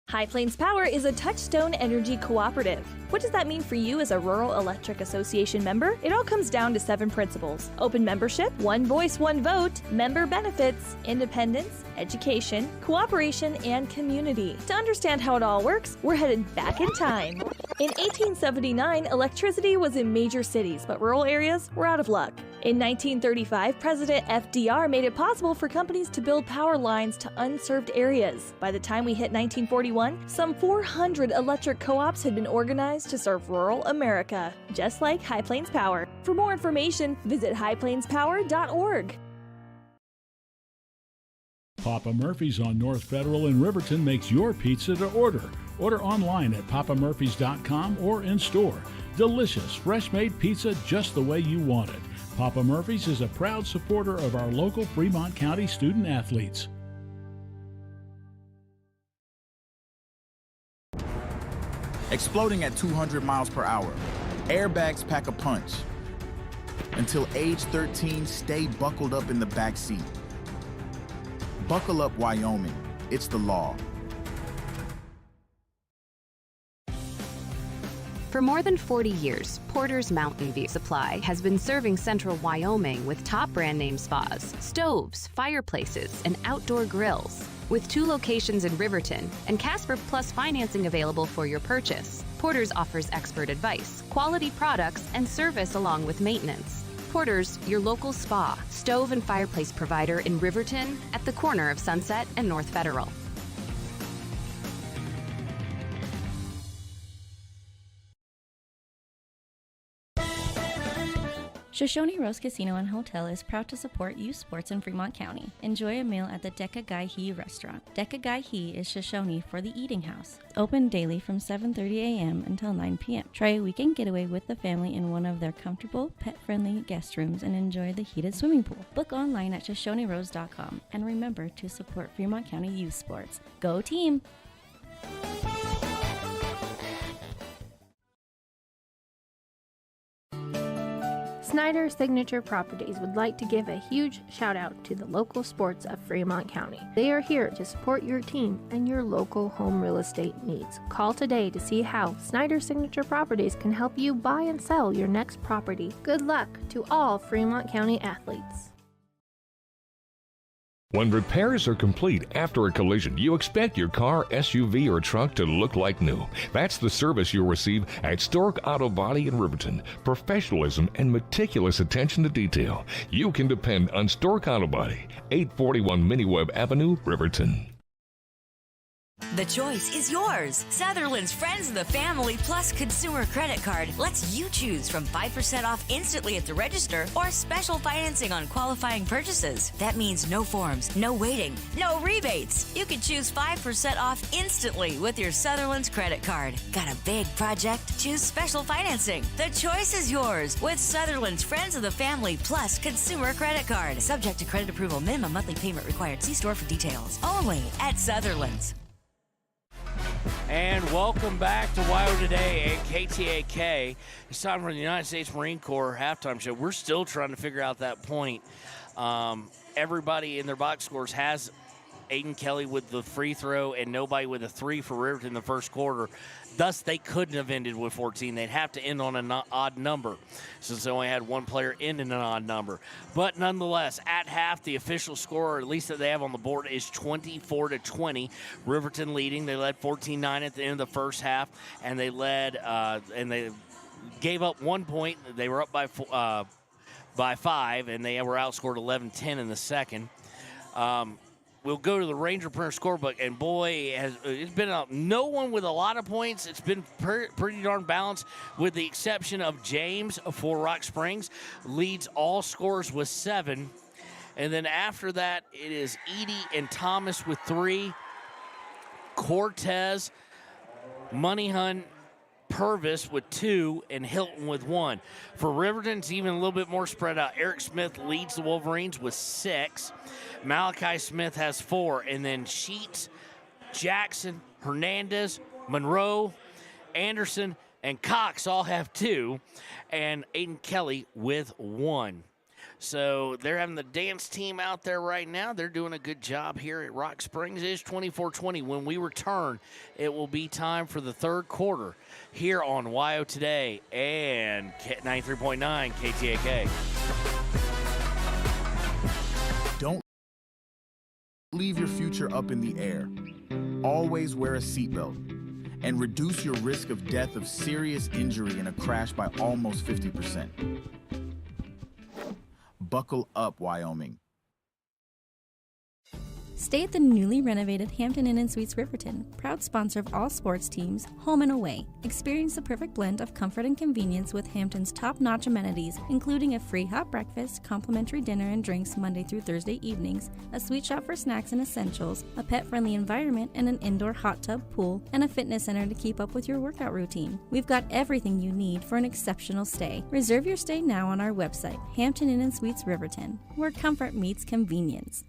Speaker 9: High Plains Power is a Touchstone Energy cooperative. What does that mean for you as a Rural Electric Association member? It all comes down to 7 principles: open membership, one voice, one vote, member benefits, independence, education, cooperation, and community. To understand how it all works, we're headed back in time. In 1879, electricity was in major cities, but rural areas were out of luck. In 1935, President FDR made it possible for companies to build power lines to unserved areas. By the time we hit 1941, some 400 electric co-ops had been organized to serve rural America, just like High Plains Power. For more information, visit highplainspower.org.
Speaker 10: Papa Murphy's on North Federal in Riverton makes your pizza to order. Order online at papamurphys.com or in store. Delicious, fresh-made pizza just the way you want it. Papa Murphy's is a proud supporter of our local Fremont County student athletes.
Speaker 6: Exploding at 200 miles per hour. Airbags pack a punch. Until age 13, stay buckled up in the back seat. Buckle up, Wyoming. It's the law.
Speaker 12: For more than 40 years, Porter's Mountain View Supply has been serving central Wyoming with top brand name spas, stoves, fireplaces, and outdoor grills. With 2 locations in Riverton and Casper Plus financing available for your purchase, Porter's offers expert advice, quality products, and service along with maintenance. Porter's, your local spa, stove, and fireplace provider in Riverton at the corner of Sunset and North Federal.
Speaker 13: Shoshone Rose Casino and Hotel is proud to support youth sports in Fremont County. Enjoy a meal at the Deca Gai He restaurant. Deca Gai He is Shoshone for the eating house. Open daily from 7:30 a.m. until 9 p.m. Try a weekend getaway with the family in one of their comfortable, pet-friendly guest rooms and enjoy the heated swimming pool. Book online at ShoshoneRose.com and remember to support Fremont County youth sports. Go team!
Speaker 21: Snyder Signature Properties would like to give a huge shout out to the local sports of Fremont County. They are here to support your team and your local home real estate needs. Call today to see how Snyder Signature Properties can help you buy and sell your next property. Good luck to all Fremont County athletes.
Speaker 25: When repairs are complete after a collision, you expect your car, SUV, or truck to look like new. That's the service you'll receive at Stork Auto Body in Riverton. Professionalism and meticulous attention to detail. You can depend on Stork Auto Body, 841 Miniweb Avenue, Riverton.
Speaker 26: The choice is yours. Sutherland's Friends of the Family Plus Consumer Credit Card lets you choose from 5% off instantly at the register or special financing on qualifying purchases. That means no forms, no waiting, no rebates. You can choose 5% off instantly with your Sutherland's credit card. Got a big project? Choose special financing. The choice is yours with Sutherland's Friends of the Family Plus Consumer Credit Card. Subject to credit approval. Minimum monthly payment required. See store for details. Only at Sutherland's.
Speaker 5: And welcome back to WYO Today at KTAK. It's time for the United States Marine Corps halftime show. We're still trying to figure out that point. Everybody in their box scores has Aiden Kelly with the free throw and nobody with a 3 for Riverton in the first quarter. Thus, they couldn't have ended with 14. They'd have to end on an odd number since they only had one player end in an odd number. But nonetheless, at half, the official score, or at least that they have on the board, is 24-20. Riverton leading. They led 14-9 at the end of the first half, and they led and they gave up 1 point. They were up by 5, and they were outscored 11-10 in the second. We'll go to the Ranger Printer scorebook, and boy, it's been no one with a lot of points. It's been pretty darn balanced, with the exception of James for Rock Springs, leads all scorers with 7. And then after that, it is Edie and Thomas with 3, Cortez, Moneyhun, Purvis with 2, and Hilton with 1. For Riverton, it's even a little bit more spread out. Eric Smith leads the Wolverines with 6. Malachi Smith has 4. And then Sheets, Jackson, Hernandez, Monroe, Anderson, and Cox all have 2. And Aiden Kelly with 1. So they're having the dance team out there right now. They're doing a good job here at Rock Springs. It is 24-20. When we return, it will be time for the third quarter here on WYO Today and 93.9 KTAK.
Speaker 6: Don't leave your future up in the air. Always wear a seatbelt and reduce your risk of death of serious injury in a crash by almost 50%. Buckle up, Wyoming.
Speaker 13: Stay at the newly renovated Hampton Inn & Suites Riverton, proud sponsor of all sports teams, home and away. Experience the perfect blend of comfort and convenience with Hampton's top-notch amenities, including a free hot breakfast, complimentary dinner and drinks Monday through Thursday evenings, a sweet shop for snacks and essentials, a pet-friendly environment and an indoor hot tub pool, and a fitness center to keep up with your workout routine. We've got everything you need for an exceptional stay. Reserve your stay now on our website, Hampton Inn & Suites Riverton, where comfort meets convenience.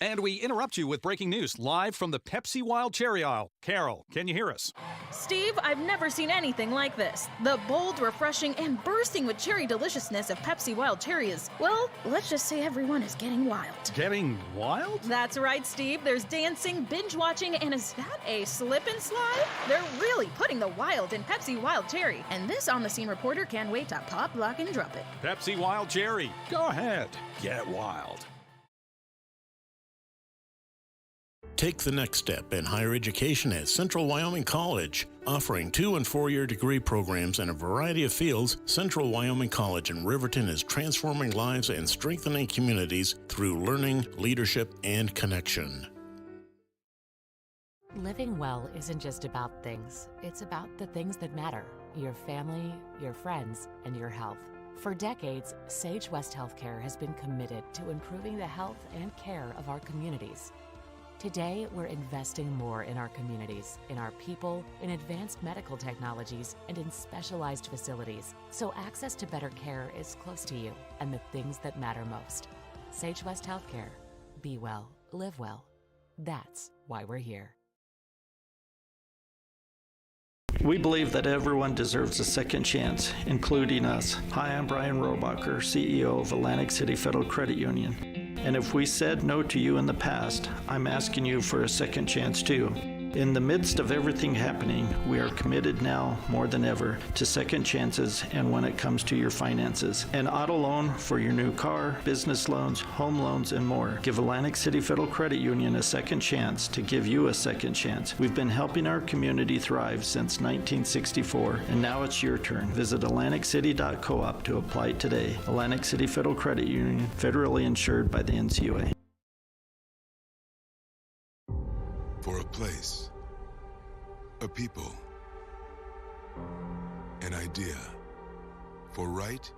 Speaker 14: And we interrupt you with breaking news live from the Pepsi Wild Cherry aisle. Carol, can you hear us?
Speaker 15: Steve, I've never seen anything like this. The bold, refreshing, and bursting with cherry deliciousness of Pepsi Wild Cherry is, well, let's just say everyone is getting wild.
Speaker 14: Getting wild?
Speaker 15: That's right, Steve. There's dancing, binge-watching, and is that a slip and slide? They're really putting the wild in Pepsi Wild Cherry, and this on-the-scene reporter can't wait to pop, lock, and drop it.
Speaker 14: Pepsi Wild Cherry. Go ahead. Get wild.
Speaker 4: Take the next step in higher education at Central Wyoming College. Offering 2- and 4-year degree programs in a variety of fields, Central Wyoming College in Riverton is transforming lives and strengthening communities through learning, leadership, and connection.
Speaker 16: Living well isn't just about things. It's about the things that matter. Your family, your friends, and your health. For decades, Sage West Healthcare has been committed to improving the health and care of our communities. Today, we're investing more in our communities, in our people, in advanced medical technologies, and in specialized facilities, so access to better care is close to you and the things that matter most. Sage West Healthcare. Be well, live well. That's why we're here.
Speaker 17: We believe that everyone deserves a second chance, including us. Hi, I'm Brian Robacher, CEO of Atlantic City Federal Credit Union. And if we said no to you in the past, I'm asking you for a second chance too. In the midst of everything happening, we are committed now more than ever to second chances and when it comes to your finances. An auto loan for your new car, business loans, home loans, and more. Give Atlantic City Federal Credit Union a second chance to give you a second chance. We've been helping our community thrive since 1964, and now it's your turn. Visit AtlanticCity.coop to apply today. Atlantic City Federal Credit Union, federally insured by the NCUA.
Speaker 18: For a place, a people, an idea, for right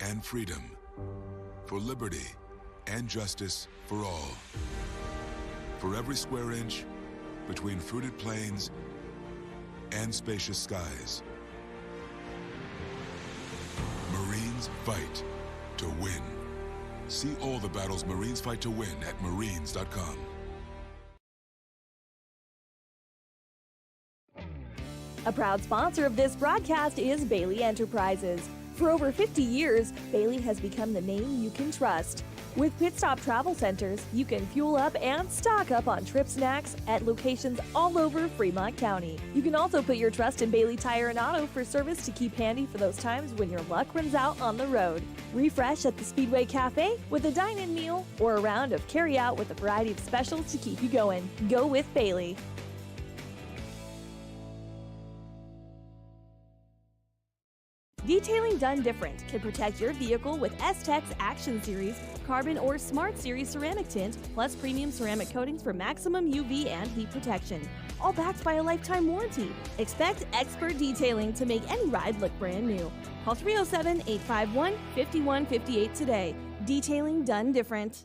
Speaker 18: and freedom, for liberty and justice for all. For every square inch between fruited plains and spacious skies. Marines fight to win. See all the battles Marines fight to win at Marines.com.
Speaker 9: A proud sponsor of this broadcast is Bailey Enterprises. For over 50 years, Bailey has become the name you can trust. With Pit Stop Travel Centers, you can fuel up and stock up on trip snacks at locations all over Fremont County. You can also put your trust in Bailey Tire and Auto for service to keep handy for those times when your luck runs out on the road. Refresh at the Speedway Cafe with a dine-in meal or a round of carry-out with a variety of specials to keep you going. Go with Bailey. Detailing done different can protect your vehicle with S-Tech's Action Series, Carbon or Smart Series ceramic tint, plus premium ceramic coatings for maximum UV and heat protection. All backed by a lifetime warranty. Expect expert detailing to make any ride look brand new. Call 307-851-5158 today. Detailing done different.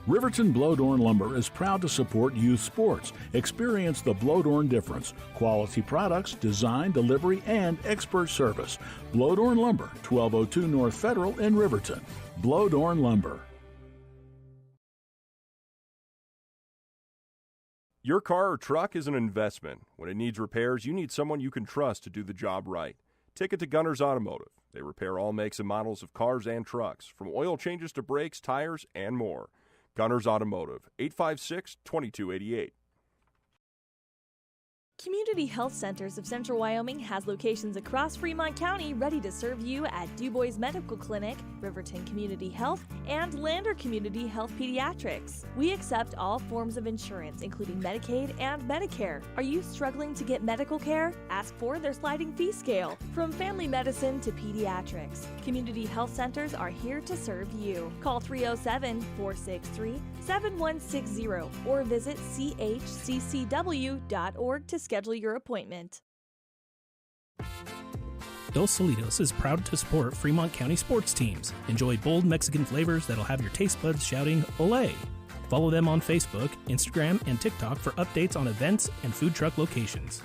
Speaker 10: Riverton Blowdorn Lumber is proud to support youth sports. Experience the Blowdorn difference. Quality products, design, delivery, and expert service. Blowdorn Lumber, 1202 North Federal in Riverton. Blowdorn Lumber.
Speaker 22: Your car or truck is an investment. When it needs repairs, you need someone you can trust to do the job right. Take it to Gunner's Automotive. They repair all makes and models of cars and trucks, from oil changes to brakes, tires, and more. Gunner's Automotive, 856-2288.
Speaker 9: Community Health Centers of Central Wyoming has locations across Fremont County ready to serve you at DuBois Medical Clinic, Riverton Community Health, and Lander Community Health Pediatrics. We accept all forms of insurance, including Medicaid and Medicare. Are you struggling to get medical care? Ask for their sliding fee scale. From family medicine to pediatrics, Community Health Centers are here to serve you. Call 307-463-7160 or visit chccw.org to schedule your appointment.
Speaker 3: Dos Solitos is proud to support Fremont County sports teams. Enjoy bold Mexican flavors that'll have your taste buds shouting, "Olé!" Follow them on Facebook, Instagram, and TikTok for updates on events and food truck locations.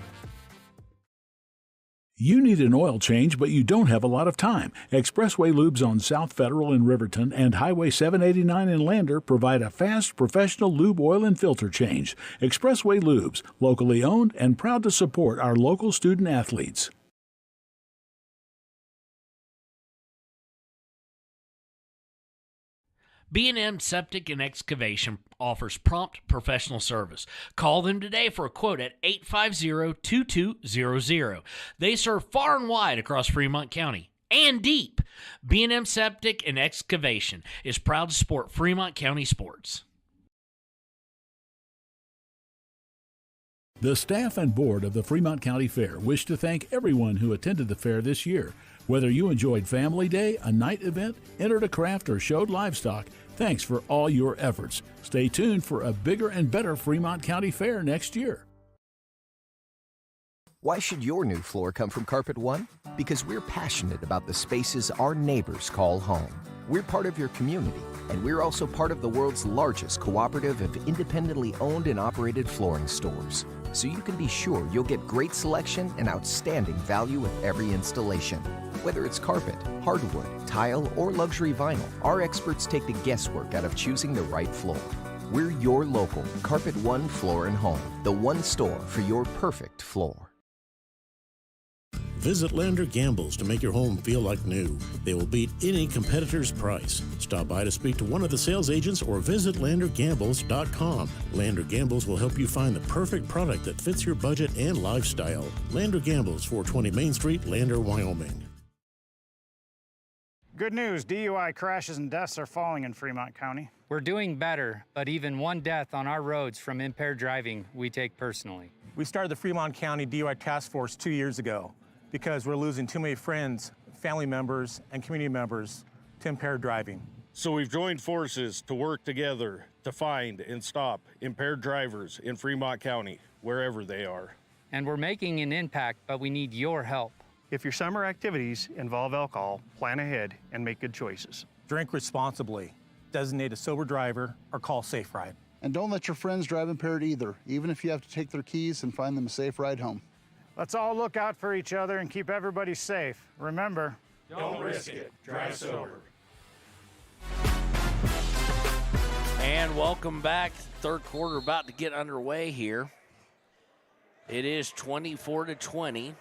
Speaker 10: You need an oil change, but you don't have a lot of time. Expressway Lubes on South Federal in Riverton and Highway 789 in Lander provide a fast, professional lube, oil, and filter change. Expressway Lubes, locally owned and proud to support our local student athletes.
Speaker 5: B&M Septic and Excavation offers prompt professional service. Call them today for a quote at 850-2200. They serve far and wide across Fremont County and deep. B&M Septic and Excavation is proud to support Fremont County sports.
Speaker 10: The staff and board of the Fremont County Fair wish to thank everyone who attended the fair this year. Whether you enjoyed Family Day, a night event, entered a craft, or showed livestock, thanks for all your efforts. Stay tuned for a bigger and better Fremont County Fair next year.
Speaker 7: Why should your new floor come from Carpet One? Because we're passionate about the spaces our neighbors call home. We're part of your community, and we're also part of the world's largest cooperative of independently owned and operated flooring stores. So you can be sure you'll get great selection and outstanding value with every installation. Whether it's carpet, hardwood, tile, or luxury vinyl, our experts take the guesswork out of choosing the right floor. We're your local Carpet One Floor and Home, the one store for your perfect floor.
Speaker 4: Visit Lander Gambles to make your home feel like new. They will beat any competitor's price. Stop by to speak to one of the sales agents or visit LanderGambles.com. Lander Gambles will help you find the perfect product that fits your budget and lifestyle. Lander Gambles, 420 Main Street, Lander, Wyoming.
Speaker 19: Good news, DUI crashes and deaths are falling in Fremont County.
Speaker 20: We're doing better, but even one death on our roads from impaired driving, we take personally.
Speaker 23: We started the Fremont County DUI Task Force 2 years ago because we're losing too many friends, family members, and community members to impaired driving.
Speaker 24: So we've joined forces to work together to find and stop impaired drivers in Fremont County, wherever they are.
Speaker 20: And we're making an impact, but we need your help.
Speaker 19: If your summer activities involve alcohol, plan ahead and make good choices.
Speaker 23: Drink responsibly, designate a sober driver, or call Safe Ride.
Speaker 27: And don't let your friends drive impaired either, even if you have to take their keys and find them a safe ride home.
Speaker 19: Let's all look out for each other and keep everybody safe. Remember,
Speaker 8: don't risk it. Drive sober.
Speaker 5: And welcome back. Third quarter about to get underway here. It is 24-20.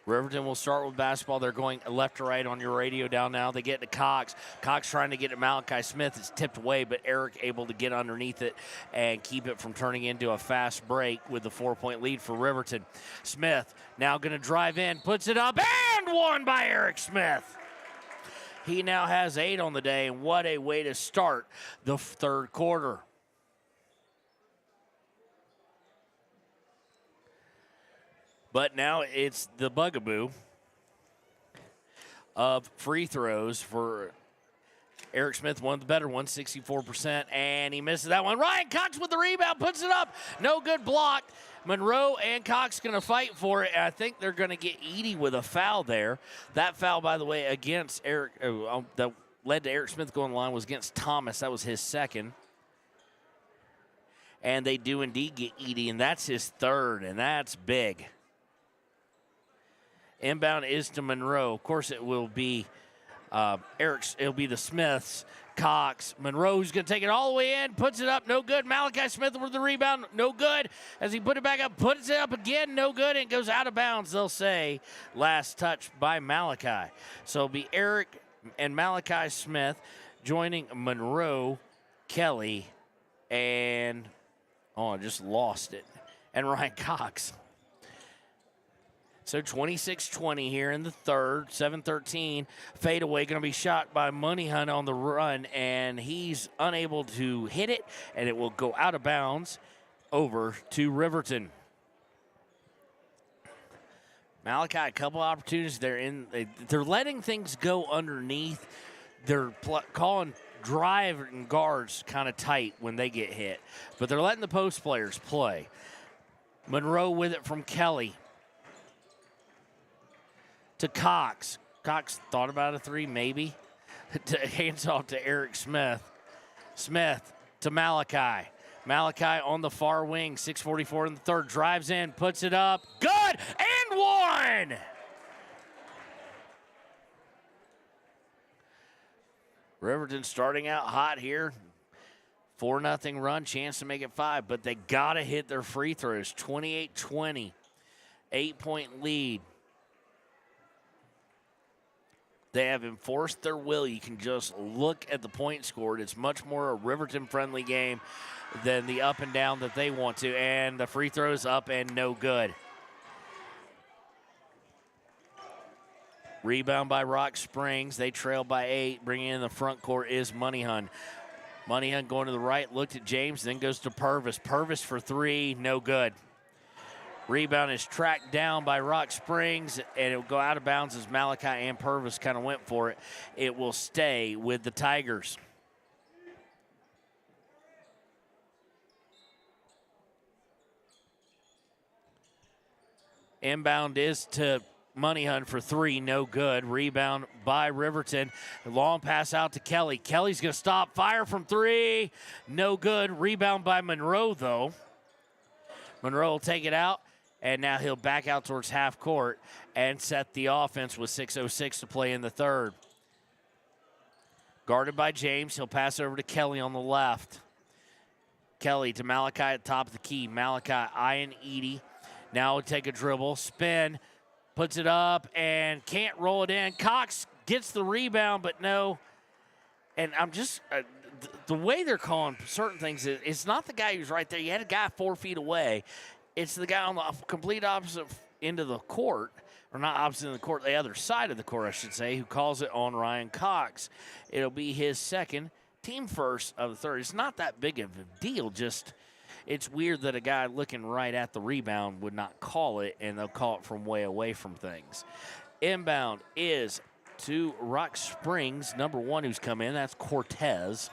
Speaker 5: Riverton will start with basketball. They're going left to right on your radio down now. They get to Cox. Cox trying to get to Malachi Smith. It's tipped away, but Eric able to get underneath it and keep it from turning into a fast break with the 4-point lead for Riverton. Smith now going to drive in, puts it up, and one by Eric Smith. He now has 8 on the day, and what a way to start the third quarter. But now it's the bugaboo of free throws for Eric Smith, one of the better ones, 64%, and he misses that one. Ryan Cox with the rebound, puts it up. No good block. Monroe and Cox going to fight for it, and I think they're going to get Edie with a foul there. That foul, by the way, against Eric, that led to Eric Smith going to the line was against Thomas. That was his second. And they do indeed get Edie, and that's his third, and that's big. Inbound is to Monroe. Of course, it will be it'll be the Smiths. Cox. Monroe's going to take it all the way in, puts it up, no good. Malachi Smith with the rebound, no good. As he put it back up, puts it up again, no good, and it goes out of bounds, they'll say. Last touch by Malachi. So it'll be Eric and Malachi Smith joining Monroe, Kelly, and, I just lost it. and Ryan Cox. So 26-20 here in the third, 7-13. Fadeaway going to be shot by Money Hunt on the run, and he's unable to hit it, and it will go out of bounds over to Riverton. Malachi, a couple opportunities. They're letting things go underneath. They're calling drive and guards kind of tight when they get hit, but they're letting the post players play. Monroe with it from Kelly to Cox. Cox thought about a three, maybe. Hands off to Eric Smith. Smith to Malachi. Malachi on the far wing, 6:44 in the third. Drives in, puts it up. Good! And one! Riverton starting out hot here. 4-0 run, chance to make it 5, but they got to hit their free throws. 28-20, 8-point lead. They have enforced their will. You can just look at the points scored. It's much more a Riverton-friendly game than the up and down that they want to. And the free throws up and no good. Rebound by Rock Springs. They trail by 8. Bringing in the front court is Money Hunt. Money Hunt going to the right, looked at James, then goes to Purvis. Purvis for 3, no good. Rebound is tracked down by Rock Springs, and it will go out of bounds as Malachi and Purvis kind of went for it. It will stay with the Tigers. Inbound is to Money Hunt for 3, no good. Rebound by Riverton. Long pass out to Kelly. Kelly's going to stop. Fire from 3, no good. Rebound by Monroe, though. Monroe will take it out. And now he'll back out towards half court and set the offense with 6:06 to play in the third. Guarded by James. He'll pass it over to Kelly on the left. Kelly to Malachi at the top of the key. Malachi eyeing Edie. Now he'll take a dribble, spin, puts it up, and can't roll it in. Cox gets the rebound, but no. And I'm just the way they're calling certain things, it's not the guy who's right there. You had a guy 4 feet away. It's the guy on the complete opposite end of the court, or not opposite of the court, the other side of the court, I should say, who calls it on Ryan Cox. It'll be his second, team first of the third. It's not that big of a deal, just it's weird that a guy looking right at the rebound would not call it, and they'll call it from way away from things. Inbound is to Rock Springs, number 1 who's come in. That's Cortez.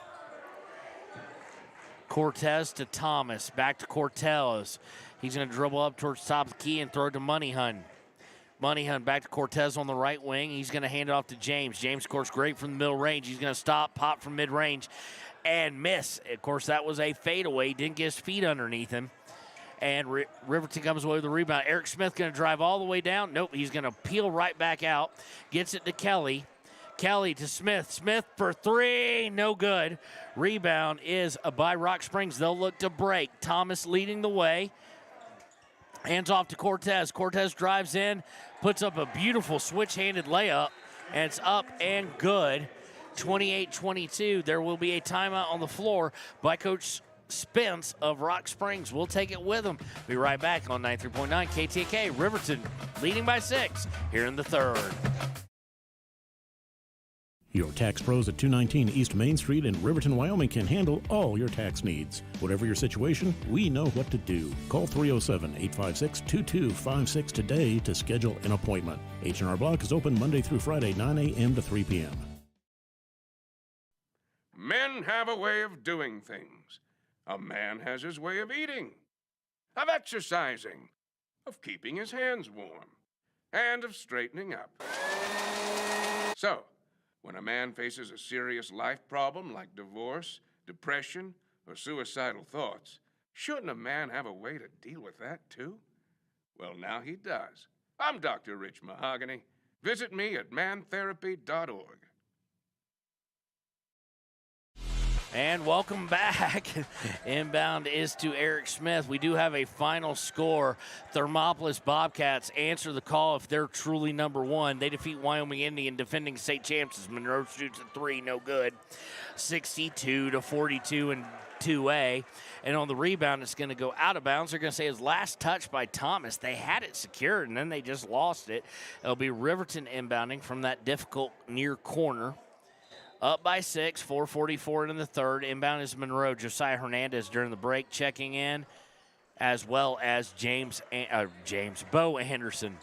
Speaker 5: Cortez to Thomas, back to Cortez. He's going to dribble up towards the top of the key and throw it to Money Hunt. Money Hunt back to Cortez on the right wing. He's going to hand it off to James. James, of course, great from the middle range. He's going to stop, pop from mid-range, and miss. Of course, that was a fadeaway. Didn't get his feet underneath him. And Riverton comes away with the rebound. Eric Smith going to drive all the way down. Nope, he's going to peel right back out. Gets it to Kelly. Kelly to Smith. Smith for 3, no good. Rebound is by Rock Springs. They'll look to break. Thomas leading the way. Hands off to Cortez. Cortez drives in, puts up a beautiful switch-handed layup, and it's up and good. 28-22. There will be a timeout on the floor by Coach Spence of Rock Springs. We'll take it with him. Be right back on 93.9 KTK. Riverton leading by 6 here in the third.
Speaker 4: Your tax pros at 219 East Main Street in Riverton, Wyoming can handle all your tax needs. Whatever your situation, we know what to do. Call 307-856-2256 today to schedule an appointment. H&R Block is open Monday through Friday, 9 a.m. to 3 p.m.
Speaker 1: Men have a way of doing things. A man has his way of eating, of exercising, of keeping his hands warm, and of straightening up. So, when a man faces a serious life problem like divorce, depression, or suicidal thoughts, shouldn't a man have a way to deal with that too? Well, now he does. I'm Dr. Rich Mahogany. Visit me at mantherapy.org.
Speaker 5: And welcome back. Inbound is to Eric Smith. We do have a final score. Thermopolis Bobcats answer the call if they're truly number 1. They defeat Wyoming Indian, defending state champs. Monroe shoots at 3, no good. 62-42. And 2A. And on the rebound, it's going to go out of bounds. They're going to say his last touch by Thomas. They had it secured, and then they just lost it. It'll be Riverton inbounding from that difficult near corner. Up by 6, 4:44 in the third. Inbound is Monroe. Josiah Hernandez during the break checking in, as well as Bo Anderson.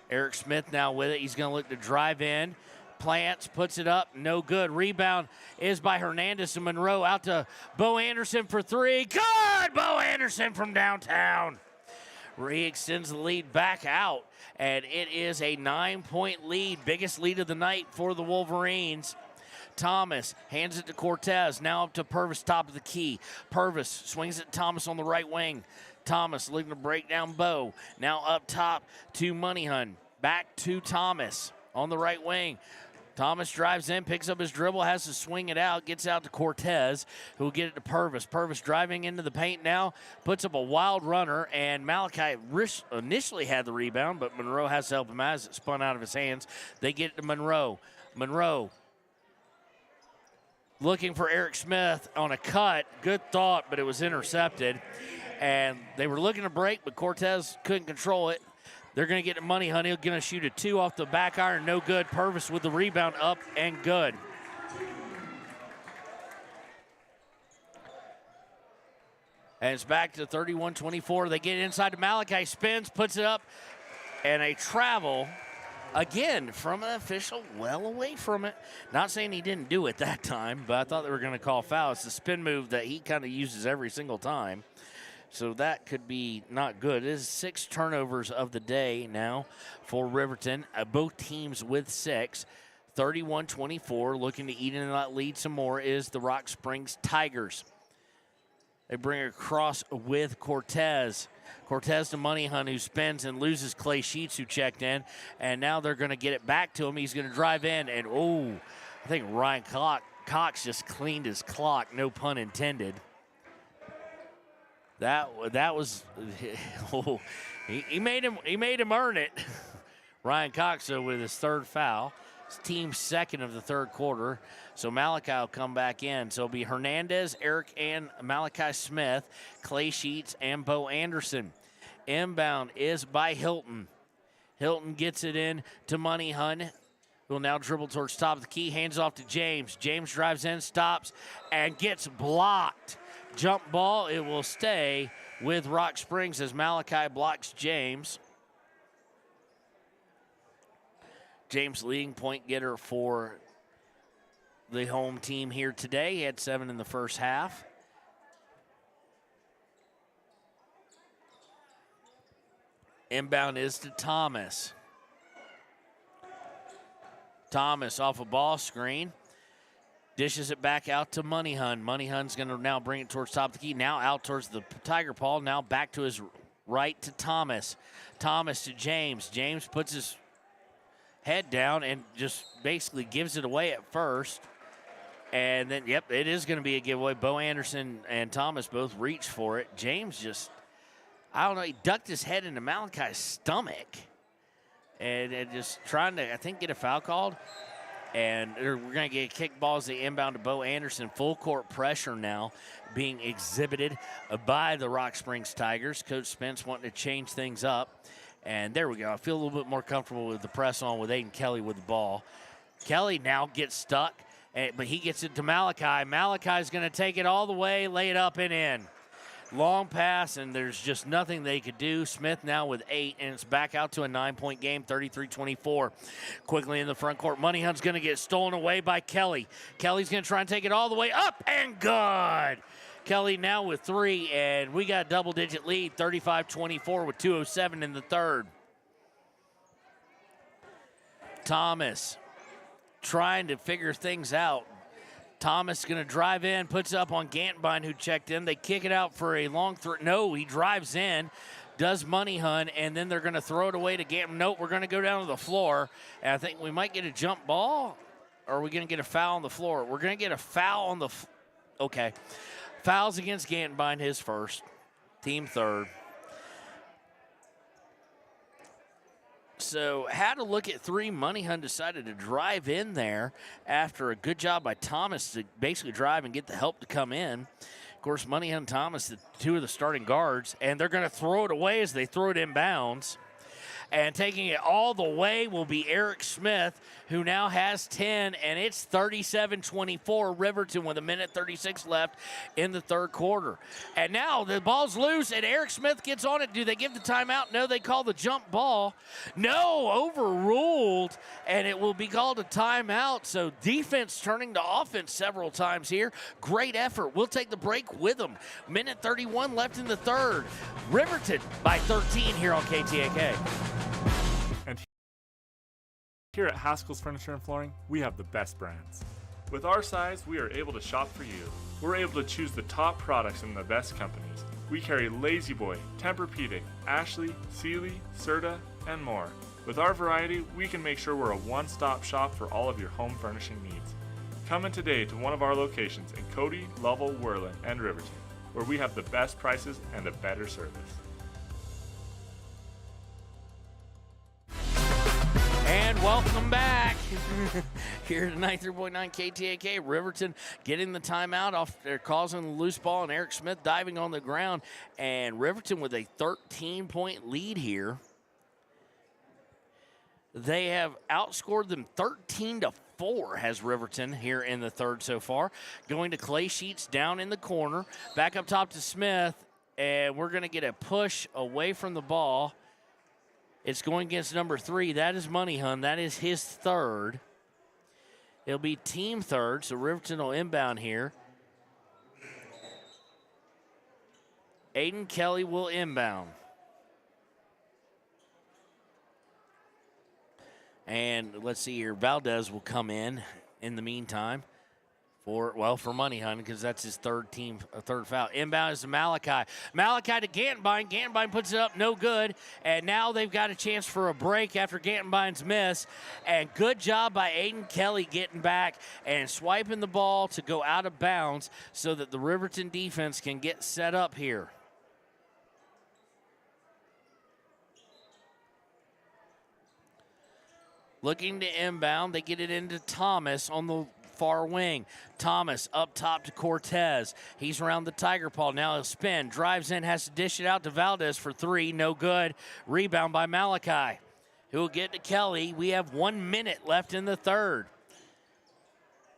Speaker 5: Eric Smith now with it. He's going to look to drive in. Plants, puts it up, no good. Rebound is by Hernandez and Monroe out to Bo Anderson for 3. Good! Bo Anderson from downtown. He extends the lead back out, and it is a 9-point lead, biggest lead of the night for the Wolverines. Thomas hands it to Cortez, now up to Purvis, top of the key. Purvis swings it to Thomas on the right wing. Thomas looking to break down Bo. Now up top to Moneyhun. Back to Thomas on the right wing. Thomas drives in, picks up his dribble, has to swing it out, gets out to Cortez, who will get it to Purvis. Purvis driving into the paint now, puts up a wild runner, and Malachi initially had the rebound, but Monroe has to help him out as it spun out of his hands. They get it to Monroe. Monroe looking for Eric Smith on a cut. Good thought, but it was intercepted. And they were looking to break, but Cortez couldn't control it. They're going to get to Moneyhun. He's going to shoot a 2 off the back iron. No good. Purvis with the rebound up and good. And it's back to 31-24. They get inside to Malachi. Spins, puts it up. And a travel, again, from an official well away from it. Not saying he didn't do it that time, but I thought they were going to call foul. It's the spin move that he kind of uses every single time. So that could be not good. It is 6 turnovers of the day now for Riverton. Both teams with 6. 31-24. Looking to eat into that lead some more is the Rock Springs Tigers. They bring it across with Cortez. Cortez to Moneyhun, who spins and loses Clay Sheets, who checked in. And now they're going to get it back to him. He's going to drive in. And, I think Ryan Cox just cleaned his clock. No pun intended. That was he made him earn it. Ryan Cox with his 3rd foul. His team's 2nd of the 3rd quarter. So Malachi will come back in. So it'll be Hernandez, Eric, and Malachi Smith, Clay Sheets, and Bo Anderson. Inbound is by Hilton. Hilton gets it in to Moneyhun, who will now dribble towards top of the key. Hands off to James. James drives in, stops, and gets blocked. Jump ball, it will stay with Rock Springs as Malachi blocks James. James leading point getter for the home team here today. He had 7 in the first half. Inbound is to Thomas. Thomas off a ball screen. Dishes it back out to Moneyhun. Moneyhun's going to now bring it towards top of the key. Now out towards the Tiger Paw. Now back to his right to Thomas. Thomas to James. James puts his head down and just basically gives it away at first. And then, it is going to be a giveaway. Bo Anderson and Thomas both reach for it. James just, I don't know, he ducked his head into Malachi's stomach. And just trying to, I think, get a foul called. And we're going to get kick balls the inbound to Bo Anderson. Full court pressure now being exhibited by the Rock Springs Tigers. Coach Spence wanting to change things up. And there we go. I feel a little bit more comfortable with the press on with Aiden Kelly with the ball. Kelly now gets stuck, but he gets it to Malachi. Malachi's going to take it all the way, lay it up and in. Long pass, and there's just nothing they could do. Smith now with 8, and it's back out to a 9-point game, 33-24. Quickly in the front court, Moneyhun's going to get stolen away by Kelly. Kelly's going to try and take it all the way up, and good. Kelly now with 3, and we got a double-digit lead, 35-24 with 2:07 in the third. Thomas trying to figure things out. Thomas going to drive in, puts up on Gantenbein, who checked in. They kick it out for a long throw. No, he drives in, does Moneyhun, and then they're going to throw it away to Gantenbein. Nope, we're going to go down to the floor, and I think we might get a jump ball, or are we going to get a foul on the floor? We're going to get a foul on the okay. Fouls against Gantenbein, his first, team 3rd. So had to look at 3. Moneyhun decided to drive in there after a good job by Thomas to basically drive and get the help to come in. Of course, Moneyhun and Thomas, the 2 of the starting guards, and they're going to throw it away as they throw it inbounds. And taking it all the way will be Eric Smith, who now has 10, and it's 37-24 Riverton with 1:36 left in the third quarter. And now the ball's loose, and Eric Smith gets on it. Do they give the timeout? No, they call the jump ball. No, overruled, and it will be called a timeout. So defense turning to offense several times here. Great effort. We'll take the break with them. 1:31 left in the third. Riverton by 13 here on KTAK.
Speaker 2: And here at Haskell's Furniture and Flooring, we have the best brands. With our size, we are able to shop for you. We're able to choose the top products from the best companies. We carry Lazy Boy, Tempur-Pedic, Ashley, Sealy, Serta, and more. With our variety, we can make sure we're a one-stop shop for all of your home furnishing needs. Come in today to one of our locations in Cody, Lovell, Worland, and Riverton, where we have the best prices and a better service.
Speaker 5: And welcome back here to 93.9 KTAK. Riverton getting the timeout off there, causing the loose ball, and Eric Smith diving on the ground. And Riverton with a 13-point lead here. They have outscored them 13-4, has Riverton here in the third so far. Going to Clay Sheets down in the corner. Back up top to Smith, and we're going to get a push away from the ball. It's going against number 3. That is Moneyhun. That is his third. It'll be team third, so Riverton will inbound here. Aiden Kelly will inbound. And let's see here. Valdez will come in the meantime. For Moneyhun, because that's his third foul. Inbound is to Malachi. Malachi to Gantenbein. Gantenbein puts it up, no good. And now they've got a chance for a break after Gantenbein's miss. And good job by Aiden Kelly getting back and swiping the ball to go out of bounds so that the Riverton defense can get set up here. Looking to inbound, they get it into Thomas on the far wing. Thomas up top to Cortez. He's around the Tiger Paw. Now he'll spin. Drives in, has to dish it out to Valdez for 3. No good. Rebound by Malachi, who will get to Kelly. We have 1 minute left in the third.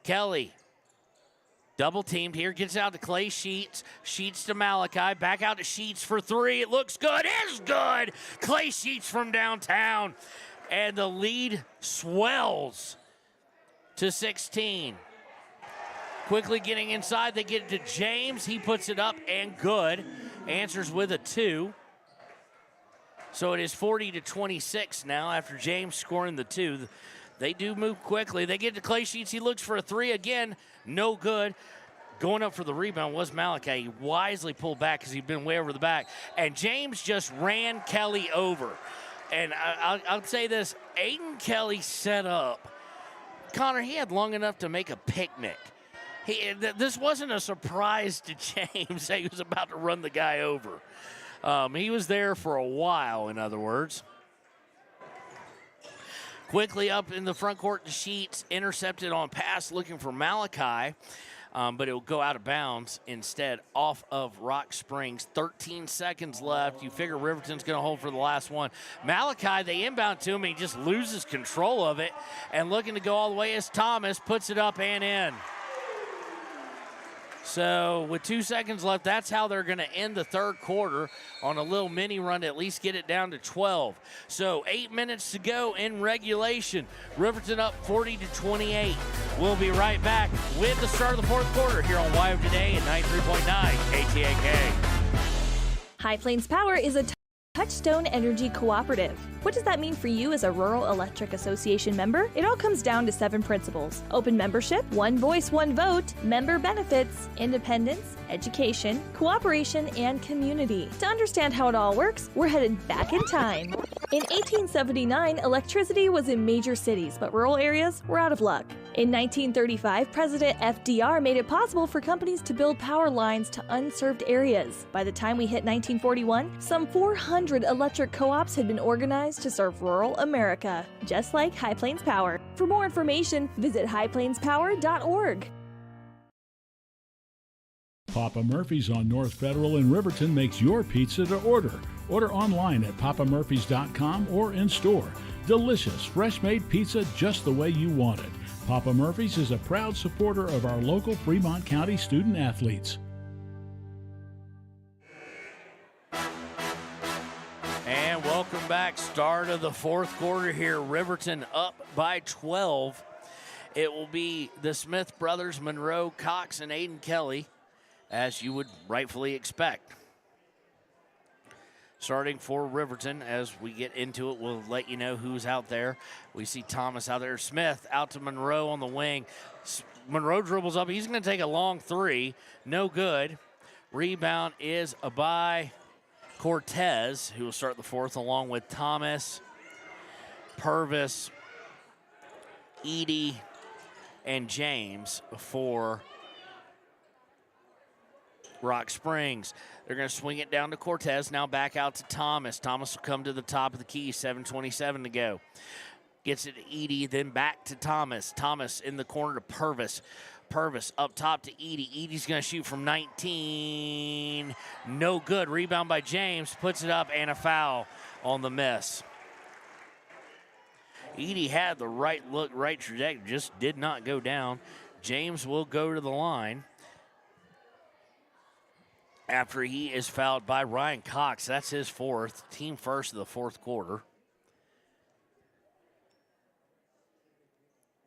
Speaker 5: Kelly double teamed here. Gets out to Clay Sheets. Sheets to Malachi. Back out to Sheets for 3. It looks good. It's good. Clay Sheets from downtown. And the lead swells to 16. Quickly getting inside, they get it to James. He puts it up and good. Answers with a 2. So it is 40-26 now after James scoring the 2. They do move quickly. They get to Clay Sheets. He looks for a 3 again. No good. Going up for the rebound was Malachi. He wisely pulled back because he'd been way over the back. And James just ran Kelly over. And I'll say this, Aiden Kelly set up. Connor, he had long enough to make a picnic. This wasn't a surprise to James that he was about to run the guy over. He was there for a while, in other words. Quickly up in the front court to Sheets, intercepted on pass, looking for Malachi. But it will go out of bounds instead off of Rock Springs. 13 seconds left. You figure Riverton's going to hold for the last one. Malachi, they inbound to him. He just loses control of it. And looking to go all the way is Thomas. Puts it up and in. So with 2 seconds left, that's how they're going to end the third quarter on a little mini run to at least get it down to 12. So 8 minutes to go in regulation. Riverton up 40-28. We'll be right back with the start of the fourth quarter here on YO Today at 93.9 KTAK.
Speaker 9: High Plains Power is a Touchstone Energy Cooperative. What does that mean for you as a Rural Electric Association member? It all comes down to 7 principles: open membership, one voice, one vote, member benefits, independence, education, cooperation, and community. To understand how it all works, we're headed back in time. In 1879, electricity was in major cities, but rural areas were out of luck. In 1935, President FDR made it possible for companies to build power lines to unserved areas. By the time we hit 1941, some 400 electric co-ops had been organized to serve rural America, just like High Plains Power. For more information, visit highplainspower.org.
Speaker 10: Papa Murphy's on North Federal in Riverton makes your pizza to order. Order online at papamurphys.com or in store. Delicious, fresh-made pizza just the way you want it. Papa Murphy's is a proud supporter of our local Fremont County student athletes.
Speaker 5: And welcome back. Start of the fourth quarter here. Riverton up by 12. It will be the Smith brothers, Monroe, Cox, and Aiden Kelly, as you would rightfully expect. Starting for Riverton, as we get into it, we'll let you know who's out there. We see Thomas out there. Smith out to Monroe on the wing. Monroe dribbles up. He's going to take a long three. No good. Rebound is by Cortez, who will start the fourth, along with Thomas, Purvis, Edie, and James for Rock Springs. They're going to swing it down to Cortez. Now back out to Thomas. Thomas will come to the top of the key. 7:27 to go. Gets it to Edie, then back to Thomas. Thomas in the corner to Purvis. Purvis up top to Edie. Edie's going to shoot from 19. No good. Rebound by James. Puts it up and a foul on the miss. Edie had the right look, right trajectory. Just did not go down. James will go to the line after he is fouled by Ryan Cox. That's his fourth, team first of the fourth quarter.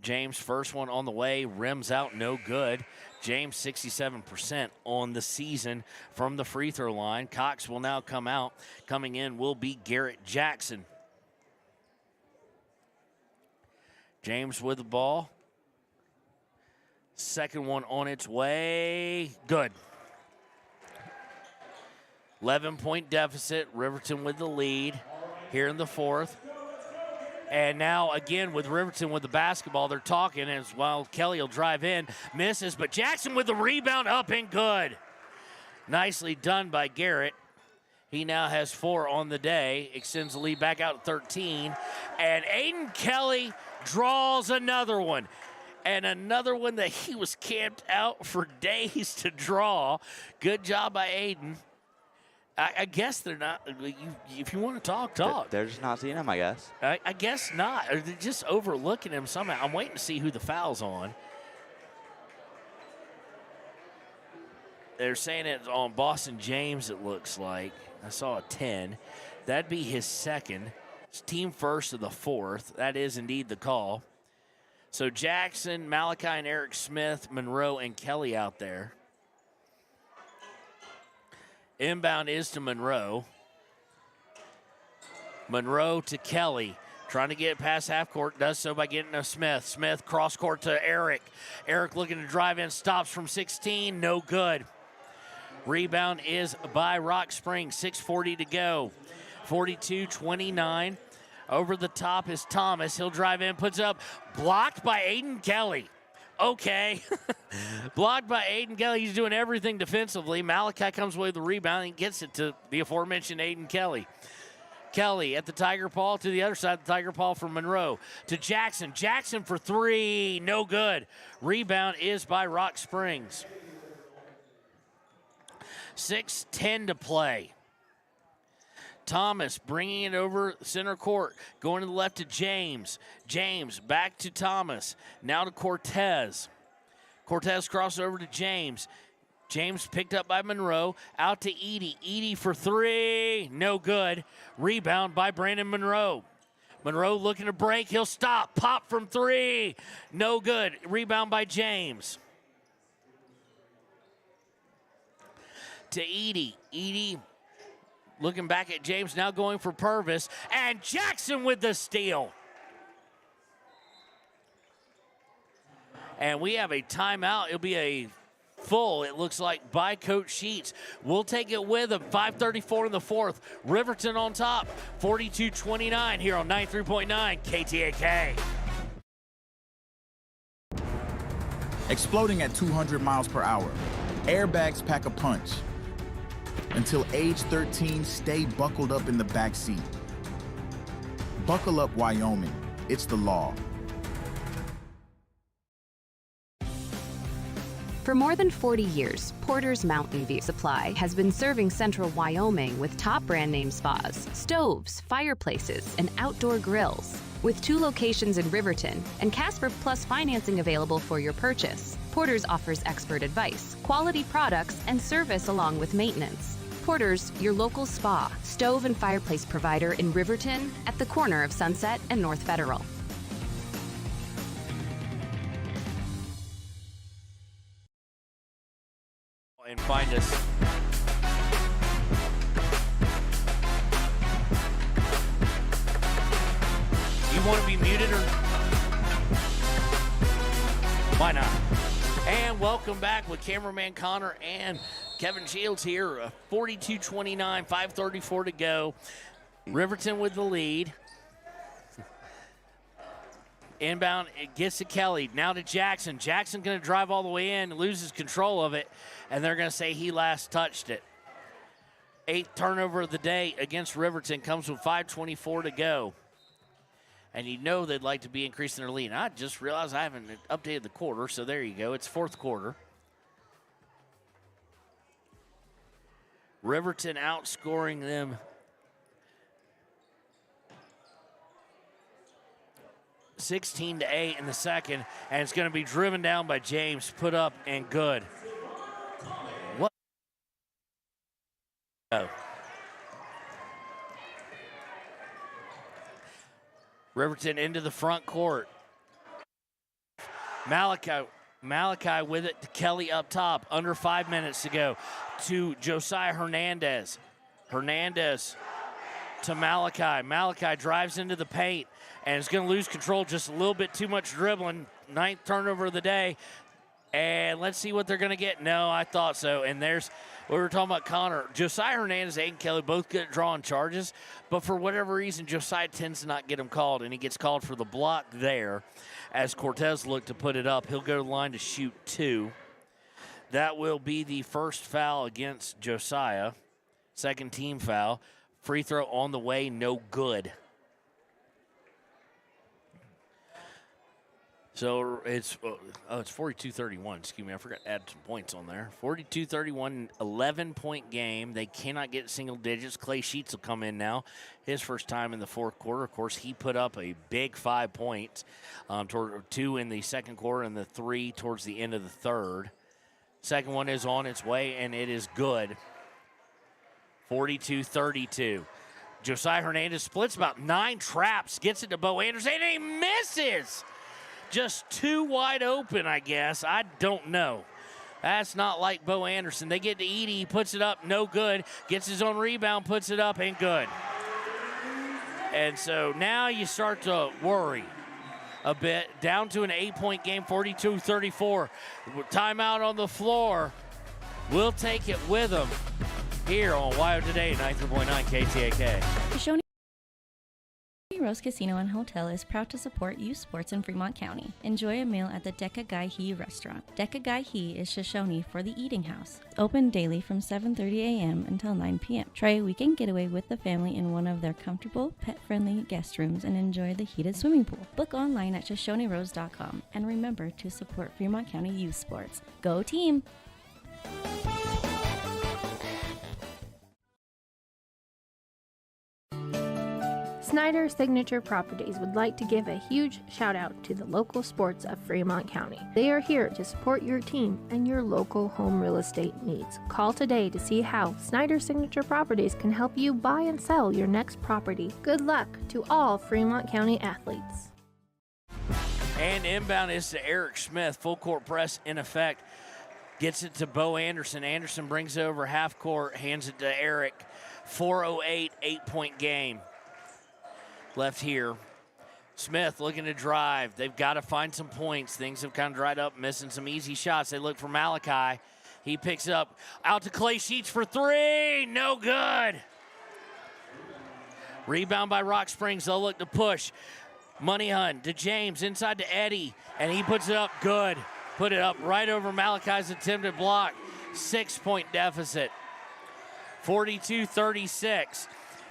Speaker 5: James, first one on the way, rims out, no good. James, 67% on the season from the free throw line. Cox will now come out. Coming in will be Garrett Jackson. James with the ball. Second one on its way, good. 11-point deficit, Riverton with the lead here in the fourth. And now again with Riverton with the basketball, they're talking as well. Kelly will drive in, misses, but Jackson with the rebound up and good. Nicely done by Garrett. He now has 4 on the day, extends the lead back out to 13. And Aiden Kelly draws another one. And another one that he was camped out for days to draw. Good job by Aiden. I guess they're not. If you want to talk.
Speaker 6: They're just not seeing him, I guess.
Speaker 5: I guess not. Or they're just overlooking him somehow. I'm waiting to see who the foul's on. They're saying it's on Boston James, it looks like. I saw a 10. That'd be his second. It's team first of the fourth. That is indeed the call. So Jackson, Malachi, and Eric Smith, Monroe, and Kelly out there. Inbound is to Monroe. Monroe to Kelly. Trying to get it past half court. Does so by getting to Smith. Smith cross court to Eric. Eric looking to drive in. Stops from 16. No good. Rebound is by Rock Springs. 6:40 to go. 42-29. Over the top is Thomas. He'll drive in. Puts it up. Blocked by Aiden Kelly. Okay. Blocked by Aiden Kelly. He's doing everything defensively. Malachi comes away with the rebound and gets it to the aforementioned Aiden Kelly. Kelly at the Tiger Paw to the other side of the Tiger Paw from Monroe. To Jackson. Jackson for 3. No good. Rebound is by Rock Springs. 6:10 to play. Thomas bringing it over center court. Going to the left to James. James back to Thomas. Now to Cortez. Cortez crosses over to James. James picked up by Monroe. Out to Edie. Edie for 3. No good. Rebound by Brandon Monroe. Monroe looking to break. He'll stop. Pop from 3. No good. Rebound by James. To Edie. Edie looking back at James, now going for Purvis. And Jackson with the steal. And we have a timeout. It'll be a full, it looks like, by Coach Sheets. We'll take it with him. 5:34 in the fourth. Riverton on top. 42-29 here on 93.9 KTAK.
Speaker 6: exploding at 200 miles per hour. Airbags pack a punch. Until age 13, stay buckled up in the back seat. Buckle up, Wyoming. It's the law.
Speaker 11: For more than 40 years, Porter's Mountain View Supply has been serving central Wyoming with top brand name spas, stoves, fireplaces, and outdoor grills. With 2 locations in Riverton and Casper Plus financing available for your purchase, Porter's offers expert advice, quality products, and service along with maintenance. Porter's, your local spa, stove, and fireplace provider in Riverton at the corner of Sunset and North Federal.
Speaker 5: And find us. You want to be muted or why not? And welcome back with cameraman Connor and Kevin Shields here. 42-29, 5:34 to go. Riverton with the lead. Inbound, it gets to Kelly. Now to Jackson. Jackson going to drive all the way in, loses control of it, and they're going to say he last touched it. 8th turnover of the day against Riverton comes with 5:24 to go. And you know they'd like to be increasing their lead. And I just realized I haven't updated the quarter, so there you go. It's 4th quarter. Riverton outscoring them 16-8 in the second, and it's going to be driven down by James, put up and good. What? Oh. Riverton into the front court. Malachi with it to Kelly up top. Under 5 minutes to go to Josiah Hernandez. Hernandez to Malachi. Malachi drives into the paint and is going to lose control, just a little bit too much dribbling. 9th turnover of the day. And let's see what they're going to get. No, I thought so. And there's, we were talking about Connor. Josiah Hernandez and Aiden Kelly both good at drawing charges, but for whatever reason, Josiah tends to not get them called, and he gets called for the block there as Cortez looked to put it up. He'll go to the line to shoot 2. That will be the first foul against Josiah. Second team foul. Free throw on the way, no good. So it's 42-31. Excuse me, I forgot to add some points on there. 42-31, 11-point game. They cannot get single digits. Clay Sheets will come in now. His first time in the 4th quarter. Of course, he put up a big 5 points, 2 in the 2nd quarter and the 3 towards the end of the 3rd. Second one is on its way, and it is good. 42-32. Josiah Hernandez splits about 9 traps, gets it to Bo Anderson, and he misses. Just too wide open, I guess. I don't know. That's not like Bo Anderson. They get to Edie. He puts it up, no good. Gets his own rebound, puts it up, and good. And so now you start to worry a bit. Down to an 8-point game, 42-34. Timeout on the floor. We'll take it with them here on WYO Today, 93.9 KTAK.
Speaker 12: Shoshone Rose Casino and Hotel is proud to support youth sports in Fremont County. Enjoy a meal at the Deca Gai He restaurant. Deca Gai He is Shoshone for the eating house. Open daily from 7:30 a.m. until 9 p.m. Try a weekend getaway with the family in one of their comfortable, pet-friendly guest rooms and enjoy the heated swimming pool. Book online at ShoshoneRose.com and remember to support Fremont County youth sports. Go team!
Speaker 13: Snyder Signature Properties would like to give a huge shout out to the local sports of Fremont County. They are here to support your team and your local home real estate needs. Call today to see how Snyder Signature Properties can help you buy and sell your next property. Good luck to all Fremont County athletes.
Speaker 5: And inbound is to Eric Smith. Full court press in effect. Gets it to Bo Anderson. Anderson brings it over half court, hands it to Eric. 4:08, 8-point game left here. Smith looking to drive. They've got to find some points. Things have kind of dried up, missing some easy shots. They look for Malachi. He picks it up. Out to Clay Sheets for 3. No good. Rebound by Rock Springs. They'll look to push. Money Hunt to James, inside to Eddie, and he puts it up good. Put it up right over Malachi's attempted block. 6-point deficit. 42-36.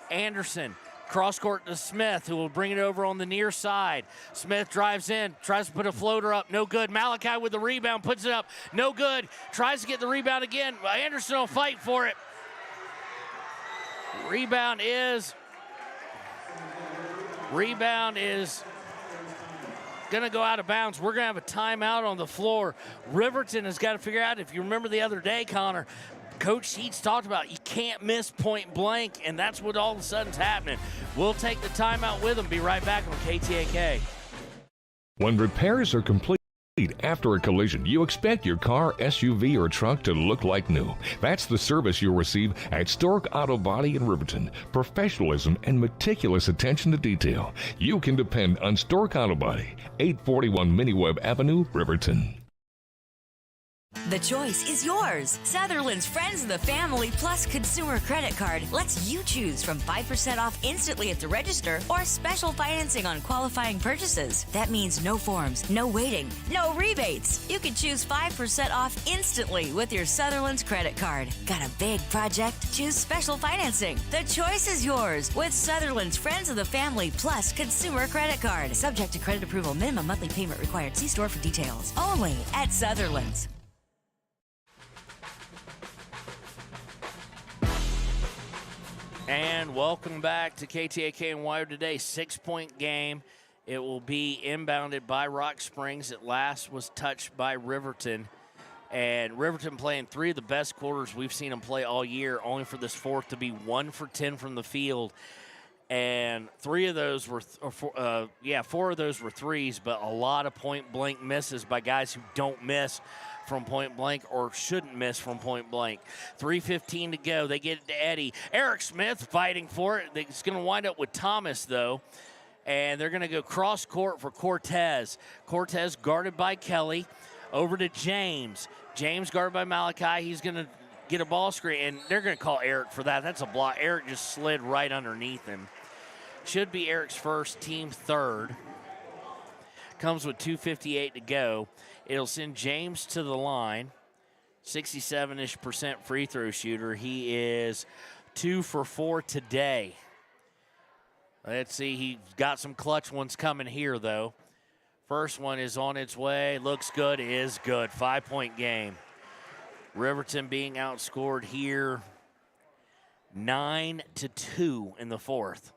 Speaker 5: Anderson, cross court to Smith, who will bring it over on the near side. Smith drives in, tries to put a floater up, no good. Malachi with the rebound, puts it up, no good. Tries to get the rebound again. Anderson will fight for it. Rebound is going to go out of bounds. We're going to have a timeout on the floor. Riverton has got to figure out, if you remember the other day, Connor, Coach Sheets talked about you can't miss point blank, and that's what all of a sudden's happening. We'll take the timeout with them. Be right back on KTAK.
Speaker 14: When repairs are complete after a collision, you expect your car, SUV, or truck to look like new. That's the service you'll receive at Stork Auto Body in Riverton. Professionalism and meticulous attention to detail. You can depend on Stork Auto Body, 841 Miniweb Avenue, Riverton.
Speaker 15: The choice is yours. Sutherland's Friends of the Family Plus Consumer Credit Card lets you choose from 5% off instantly at the register or special financing on qualifying purchases. That means no forms, no waiting, no rebates. You can choose 5% off instantly with your Sutherland's credit card. Got a big project? Choose special financing. The choice is yours with Sutherland's Friends of the Family Plus Consumer Credit Card. Subject to credit approval. Minimum monthly payment required. See store for details. Only at Sutherland's.
Speaker 5: And welcome back to KTAK and Wire today. 6-point game. It will be inbounded by Rock Springs. It last was touched by Riverton. And Riverton playing 3 of the best quarters we've seen them play all year, only for this fourth to be 1 for 10 from the field. And 4 of those were threes, but a lot of point-blank misses by guys who don't miss from point blank or shouldn't miss from point blank. 3:15 to go. They get it to Eddie. Eric Smith fighting for it. It's going to wind up with Thomas, though. And they're going to go cross court for Cortez. Cortez guarded by Kelly. Over to James. James guarded by Malachi. He's going to get a ball screen, and they're going to call Eric for that. That's a block. Eric just slid right underneath him. Should be Eric's first, team third. Comes with 2:58 to go. It'll send James to the line. 67-ish% free throw shooter. He is 2 for 4 today. Let's see, he's got some clutch ones coming here, though. First one is on its way. Looks good, is good. 5-point game. Riverton being outscored here 9-2 in the fourth.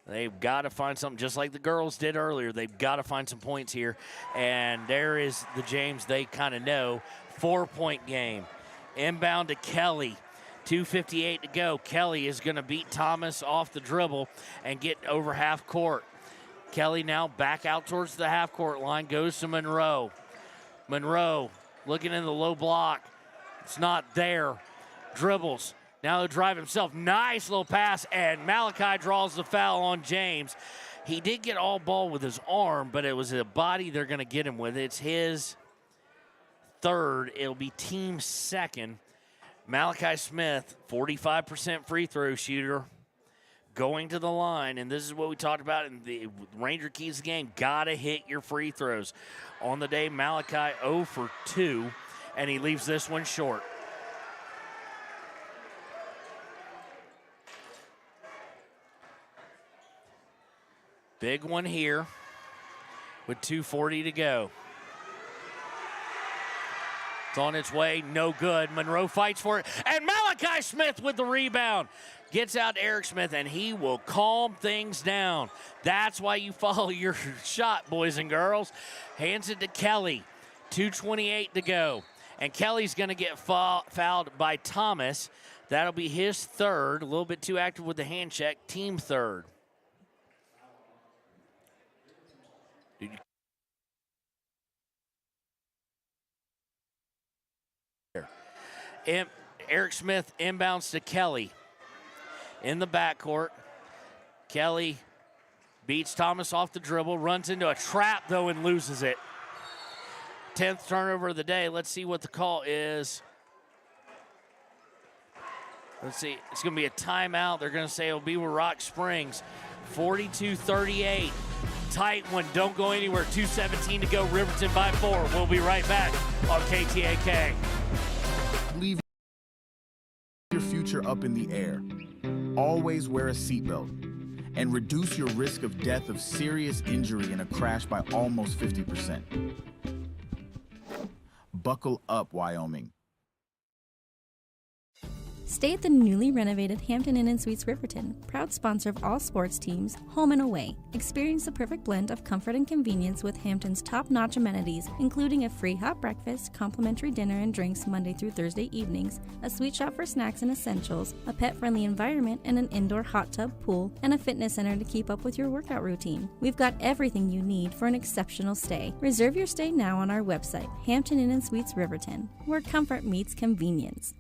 Speaker 5: They've got to find something, just like the girls did earlier. They've got to find some points here. And there is the James they kind of know. 4-point game. Inbound to Kelly. 2:58 to go. Kelly is going to beat Thomas off the dribble and get over half court. Kelly now back out towards the half court line. Goes to Monroe. Monroe looking in the low block. It's not there. Dribbles. Now he'll drive himself. Nice little pass, and Malachi draws the foul on James. He did get all ball with his arm, but it was a body they're going to get him with. It's his third. It'll be team second. Malachi Smith, 45% free throw shooter, going to the line, and this is what we talked about in the Ranger Keys game. Got to hit your free throws. On the day, Malachi 0 for 2, and he leaves this one short. Big one here with 2:40 to go. It's on its way, no good. Monroe fights for it, and Malachi Smith with the rebound. Gets out to Eric Smith, and he will calm things down. That's why you follow your shot, boys and girls. Hands it to Kelly. 2:28 to go. And Kelly's going to get fouled by Thomas. That'll be his third. A little bit too active with the hand check. Team third. Eric Smith inbounds to Kelly in the backcourt. Kelly beats Thomas off the dribble, runs into a trap, though, and loses it. 10th turnover of the day. Let's see what the call is. Let's see. It's going to be a timeout. They're going to say it'll be with Rock Springs. 42-38. tight one. Don't go anywhere. 2:17 to go. Riverton by 4. We'll be right back on KTAK.
Speaker 6: Leave your future up in the air. Always wear a seatbelt and reduce your risk of death of serious injury in a crash by almost 50%. Buckle up, Wyoming.
Speaker 12: Stay at the newly renovated Hampton Inn & Suites Riverton, proud sponsor of all sports teams, home and away. Experience the perfect blend of comfort and convenience with Hampton's top-notch amenities, including a free hot breakfast, complimentary dinner and drinks Monday through Thursday evenings, a sweet shop for snacks and essentials, a pet-friendly environment and an indoor hot tub pool, and a fitness center to keep up with your workout routine. We've got everything you need for an exceptional stay. Reserve your stay now on our website, Hampton Inn & Suites Riverton, where comfort meets convenience.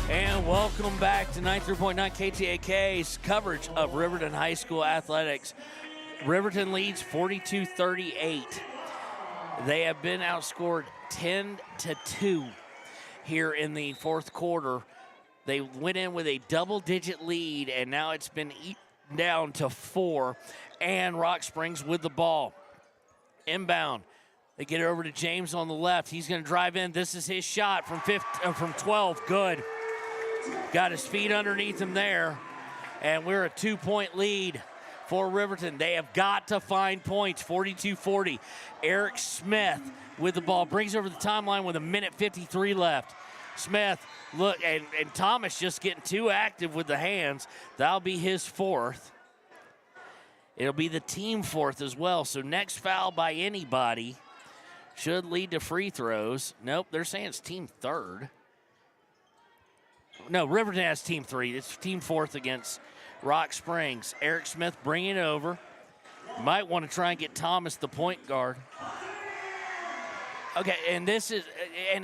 Speaker 5: And welcome back to 93.9 KTAK's coverage of Riverton High School athletics. Riverton leads 42-38. They have been outscored 10-2 here in the fourth quarter. They went in with a double-digit lead, and now it's been eaten down to 4. And Rock Springs with the ball. Inbound. They get it over to James on the left. He's going to drive in. This is his shot from 12. Good. Got his feet underneath him there, and we're a 2-point lead for Riverton. They have got to find points, 42-40. Eric Smith with the ball, brings over the timeline with 1:53 left. Smith, look, and Thomas just getting too active with the hands. That'll be his 4th. It'll be the team 4th as well, so next foul by anybody should lead to free throws. Nope, they're saying it's team 3rd. No, Riverton has team 3. It's team 4th against Rock Springs. Eric Smith bringing it over. Might want to try and get Thomas the point guard. Okay, and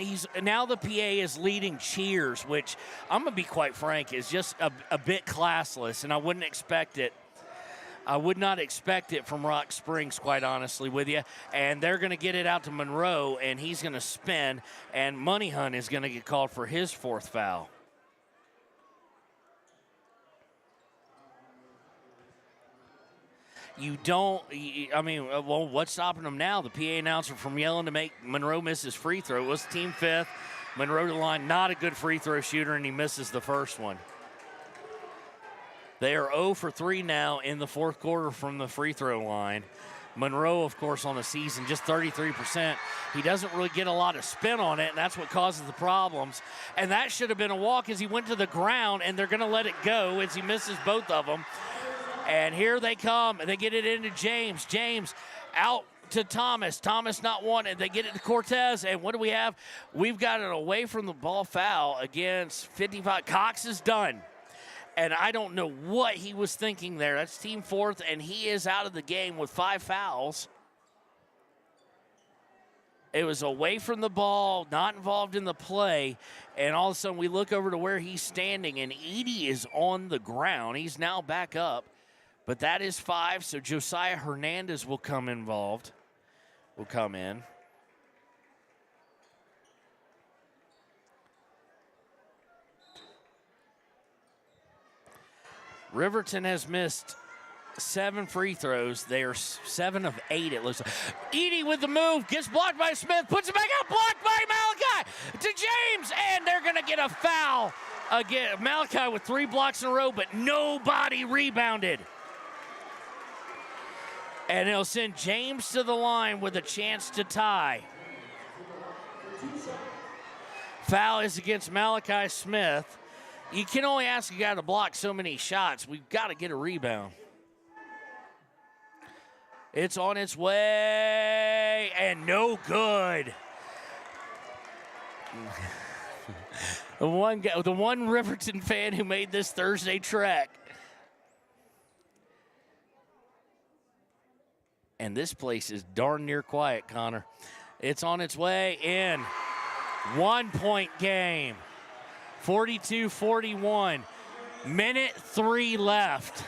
Speaker 5: he's now the PA is leading cheers, which I'm going to be quite frank is just a bit classless, and I wouldn't expect it. I would not expect it from Rock Springs, quite honestly with you. And they're going to get it out to Monroe, and he's going to spin, and Money Hunt is going to get called for his 4th foul. What's stopping them now? The PA announcer from yelling to make Monroe miss his free throw. It was team 5th. Monroe to the line, not a good free throw shooter, and he misses the first one. They are 0 for 3 now in the fourth quarter from the free throw line. Monroe, of course, on the season, just 33%. He doesn't really get a lot of spin on it, and that's what causes the problems. And that should have been a walk as he went to the ground, and they're going to let it go as he misses both of them. And here they come. They get it into James. James out to Thomas. Thomas not wanted. They get it to Cortez. And what do we have? We've got an away from the ball foul against 55. Cox is done. And I don't know what he was thinking there. That's team 4th, and he is out of the game with 5 fouls. It was away from the ball, not involved in the play, and all of a sudden we look over to where he's standing, and Edie is on the ground. He's now back up. But that is 5, so Josiah Hernandez will come in. Riverton has missed 7 free throws. They are 7 of 8, it looks like. Edie with the move, gets blocked by Smith, puts it back out, blocked by Malachi to James, and they're going to get a foul again. Malachi with 3 blocks in a row, but nobody rebounded. And it'll send James to the line with a chance to tie. Foul is against Malachi Smith. You can only ask a guy to block so many shots. We've got to get a rebound. It's on its way, and no good. The one Riverton fan who made this Thursday trek. And this place is darn near quiet, Connor. It's on its way in. 1-point game. 42-41. Minute 3 left.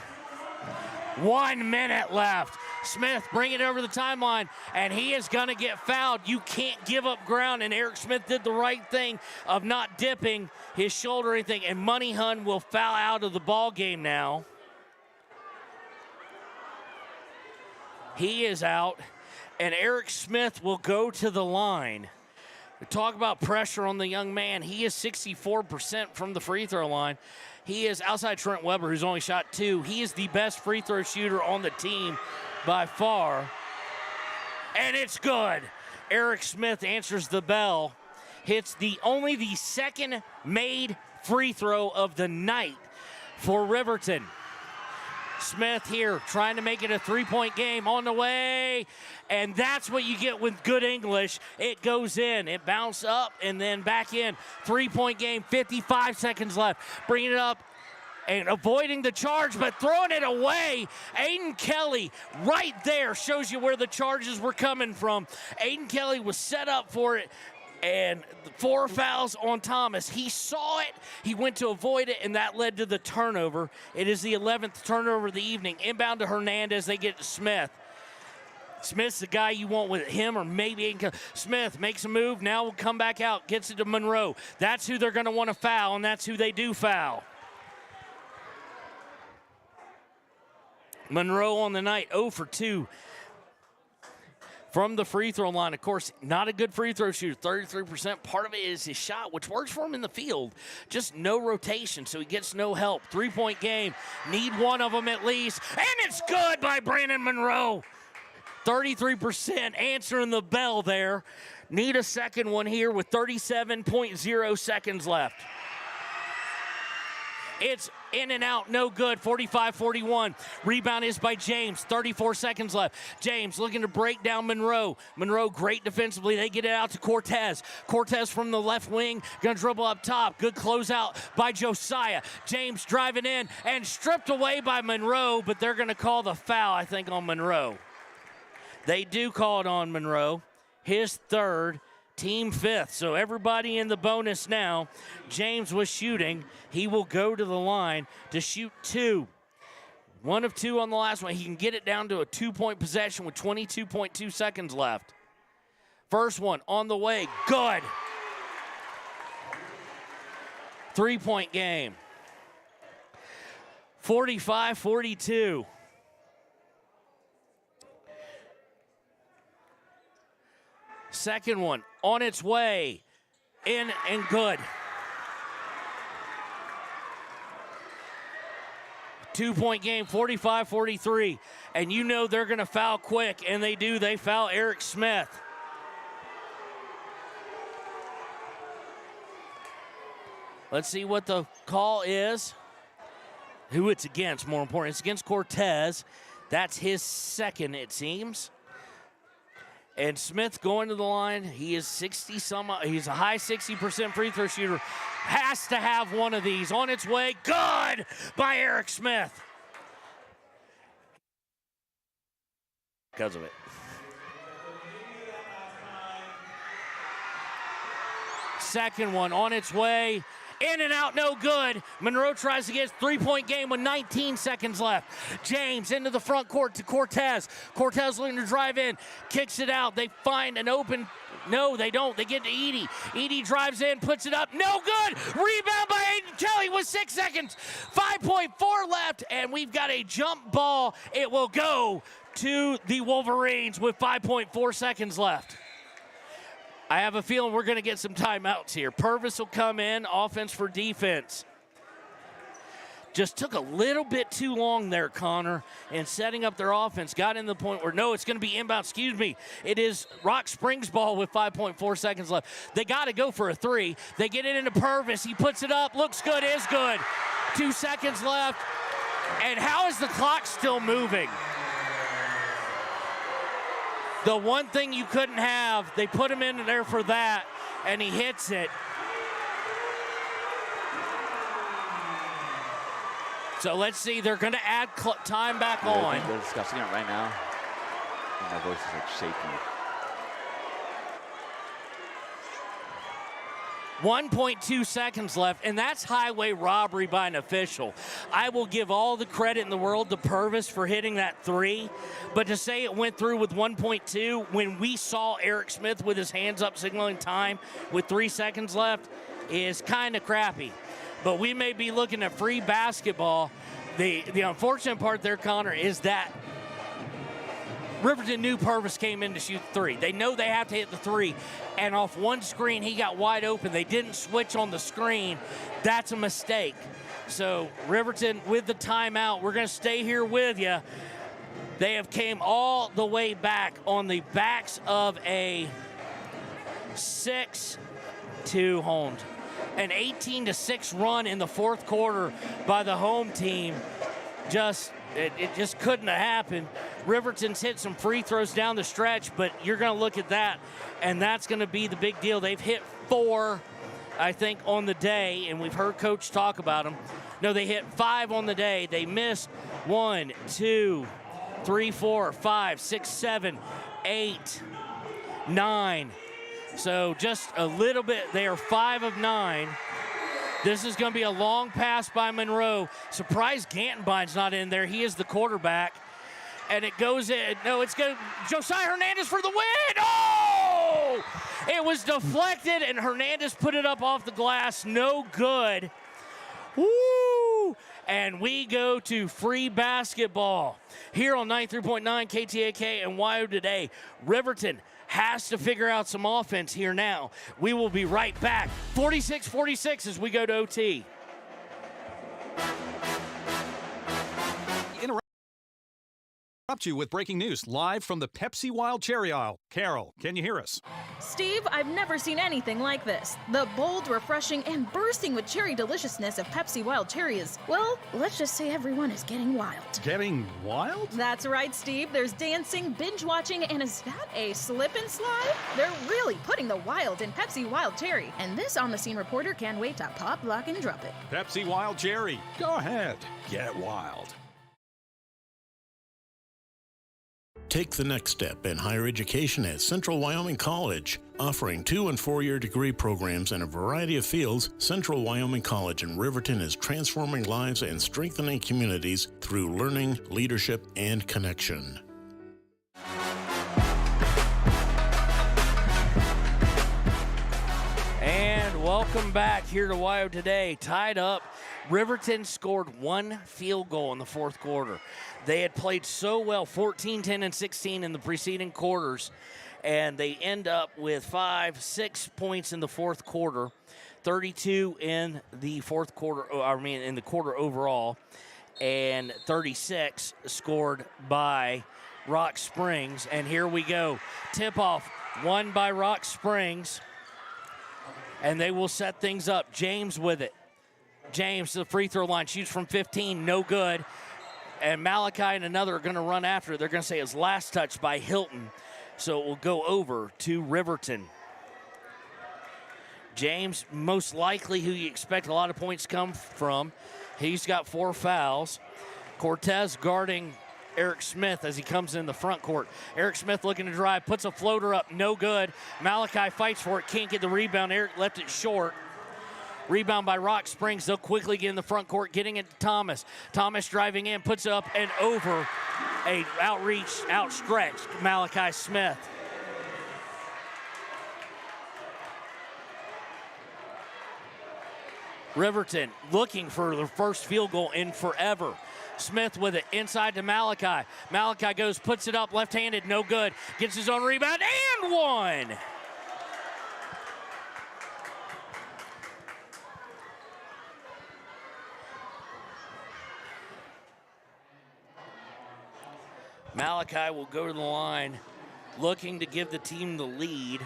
Speaker 5: 1 minute left. Smith bring it over the timeline, and he is going to get fouled. You can't give up ground, and Eric Smith did the right thing of not dipping his shoulder or anything, and Money Hun will foul out of the ball game now. He is out, and Eric Smith will go to the line. Talk about pressure on the young man. He is 64% from the free throw line. He is outside Trent Weber, who's only shot 2. He is the best free throw shooter on the team by far. And it's good. Eric Smith answers the bell. Hits only the second made free throw of the night for Riverton. Smith here trying to make it a three-point game on the way, and that's what you get with good English. It goes in, it bounced up and then back in. Three-point game, 55 seconds left. Bringing it up and avoiding the charge, but throwing it away. Aiden Kelly right there shows you where the charges were coming from. Aiden Kelly was set up for it. And 4 fouls on Thomas. He saw it, he went to avoid it, and that led to the turnover. It is the 11th turnover of the evening. Inbound to Hernandez, they get to Smith. Smith's the guy you want with him, or maybe Smith makes a move, now will come back out, gets it to Monroe. That's who they're going to want to foul, and that's who they do foul. Monroe on the night, 0 for 2. From the free throw line. Of course, not a good free throw shooter, 33%. Part of it is his shot, which works for him in the field. Just no rotation, so he gets no help. Three-point game. Need one of them at least. And it's good by Brandon Monroe. 33% answering the bell there. Need a second one here with 37.0 seconds left. It's in and out, no good, 45-41. Rebound is by James, 34 seconds left. James looking to break down Monroe. Monroe great defensively. They get it out to Cortez. Cortez from the left wing, gonna dribble up top. Good closeout by Josiah. James driving in and stripped away by Monroe, but they're gonna call the foul, I think, on Monroe. They do call it on Monroe. His third. Team 5th, so everybody in the bonus now. James was shooting. He will go to the line to shoot 2. 1 of 2 on the last one. He can get it down to a 2-point possession with 22.2 seconds left. First one on the way, good. 3-point game. 45-42. Second one on its way, in and good. 2-point game, 45-43. And you know they're going to foul quick, and they do. They foul Eric Smith. Let's see what the call is. Who it's against, more important. It's against Cortez. That's his second, it seems. And Smith going to the line. He is 60-some. He's a high 60% free throw shooter. Has to have one of these. On its way. Good by Eric Smith. Because of it. Second one on its way. In and out, no good. Monroe tries to get his 3-point game with 19 seconds left. James into the front court to Cortez. Cortez looking to drive in, kicks it out. They find an open, no, they don't. They get to Edie. Edie drives in, puts it up, no good. Rebound by Aiden Kelly with 6 seconds. 5.4 left, and we've got a jump ball. It will go to the Wolverines with 5.4 seconds left. I have a feeling we're going to get some timeouts here. Purvis will come in, offense for defense. Just took a little bit too long there, Connor, in setting up their offense. Got in the point where, no, it's going to be inbound. Excuse me. It is Rock Springs ball with 5.4 seconds left. They got to go for a 3. They get it into Purvis. He puts it up. Looks good, is good. 2 seconds left. And how is the clock still moving? The one thing you couldn't have, they put him in there for that, and he hits it. So let's see, they're going to add time back on.
Speaker 16: They're discussing it right now. And my voice is like shaking.
Speaker 5: 1.2 seconds left, and that's highway robbery by an official. I will give all the credit in the world to Purvis for hitting that 3, but to say it went through with 1.2 when we saw Eric Smith with his hands up signaling time with 3 seconds left is kind of crappy. But we may be looking at free basketball. The unfortunate part there, Connor, is that Riverton knew Purvis came in to shoot 3. They know they have to hit the 3. And off one screen, he got wide open. They didn't switch on the screen. That's a mistake. So Riverton with the timeout. We're going to stay here with you. They have came all the way back on the backs of a 6-2 home. An 18-6 run in the fourth quarter by the home team. It just couldn't have happened. Riverton's hit some free throws down the stretch, but you're going to look at that, and that's going to be the big deal. They've hit 4, I think, on the day, and we've heard Coach talk about them. No, they hit 5 on the day. They missed 1, 2, 3, 4, 5, 6, 7, 8, 9. So just a little bit. They are 5 of 9. This is going to be a long pass by Monroe. Surprised Gantenbein's not in there. He is the quarterback. And it goes in. No, it's going to Josiah Hernandez for the win. Oh! It was deflected, and Hernandez put it up off the glass. No good. Woo! And we go to free basketball here on 93.9 KTAK and WYO Today. Riverton has to figure out some offense here now. We will be right back. 46-46 as we go to OT.
Speaker 3: Interrupt you with breaking news live from the Pepsi Wild Cherry aisle. Carol, can you hear us?
Speaker 17: Steve, I've never seen anything like this. The bold, refreshing, and bursting with cherry deliciousness of Pepsi Wild Cherry is, well, let's just say everyone is getting wild.
Speaker 3: Getting wild?
Speaker 17: That's right, Steve. There's dancing, binge-watching, and is that a slip and slide? They're really putting the wild in Pepsi Wild Cherry, and this on-the-scene reporter can't wait to pop, lock, and drop it.
Speaker 3: Pepsi Wild Cherry. Go ahead. Get wild.
Speaker 4: Take the next step in higher education at Central Wyoming College. Offering 2- and 4-year degree programs in a variety of fields, Central Wyoming College in Riverton is transforming lives and strengthening communities through learning, leadership, and connection.
Speaker 5: And welcome back here to WYO Today. Tied up. Riverton scored 1 field goal in the fourth quarter. They had played so well, 14, 10, and 16 in the preceding quarters, and they end up with 5, 6 points in the fourth quarter, 32 in the fourth quarter, in the quarter overall, and 36 scored by Rock Springs. And here we go. Tip-off won by Rock Springs, and they will set things up. James with it. James to the free throw line, shoots from 15, no good. And Malachi and another are going to run after it. They're going to say his last touch by Hilton. So it will go over to Riverton. James, most likely who you expect a lot of points come from. He's got 4 fouls. Cortez guarding Eric Smith as he comes in the front court. Eric Smith looking to drive, puts a floater up, no good. Malachi fights for it, can't get the rebound. Eric left it short. Rebound by Rock Springs. They'll quickly get in the front court, getting it to Thomas. Thomas driving in, puts it up and over a outstretched Malachi Smith. Riverton looking for the first field goal in forever. Smith with it inside to Malachi. Malachi goes, puts it up left-handed, no good. Gets his own rebound and one. Malachi will go to the line looking to give the team the lead.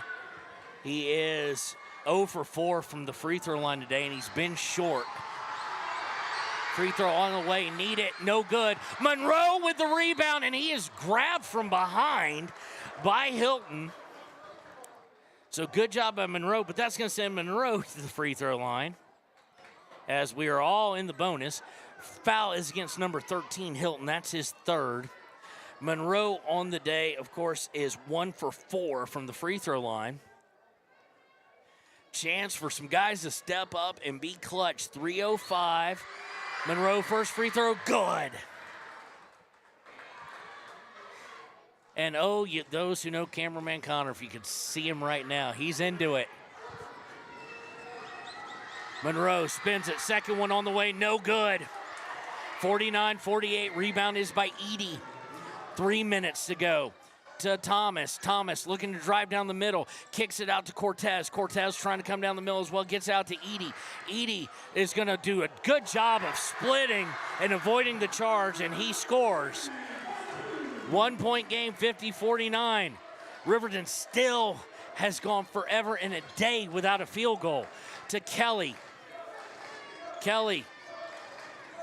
Speaker 5: He is 0 for 4 from the free throw line today, and he's been short. Free throw on the way, need it, no good. Monroe with the rebound, and he is grabbed from behind by Hilton. So good job by Monroe, but that's going to send Monroe to the free throw line as we are all in the bonus. Foul is against number 13, Hilton. That's his third. Monroe on the day, of course, is 1 for 4 from the free throw line. chance for some guys to step up and be clutch. 3:05. Monroe first free throw, good. And those who know cameraman Connor, if you could see him right now, he's into it. Monroe spins it, second one on the way, no good. 49-48, rebound is by Edie. 3 minutes to go. To Thomas. Thomas looking to drive down the middle. Kicks it out to Cortez. Cortez trying to come down the middle as well. Gets out to Edie. Edie is going to do a good job of splitting and avoiding the charge, and he scores. 1 point game, 50-49. Riverton still has gone forever and a day without a field goal. To Kelly. Kelly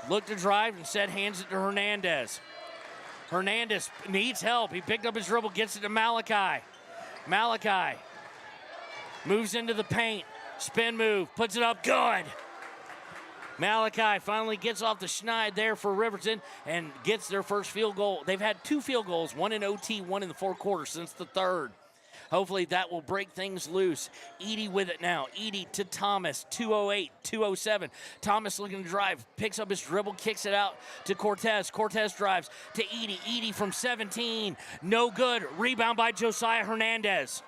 Speaker 5: looked to drive, instead hands it to Hernandez. Hernandez needs help. He picked up his dribble, gets it to Malachi. Malachi moves into the paint. Spin move, puts it up, good. Malachi finally gets off the schneid there for Riverton and gets their first field goal. They've had 2 field goals, one in OT, one in the fourth quarter since the third. Hopefully that will break things loose. Edie with it now. Edie to Thomas, 2:08, 2:07. Thomas looking to drive, picks up his dribble, kicks it out to Cortez. Cortez drives to Edie. Edie from 17, no good. Rebound by Josiah Hernandez.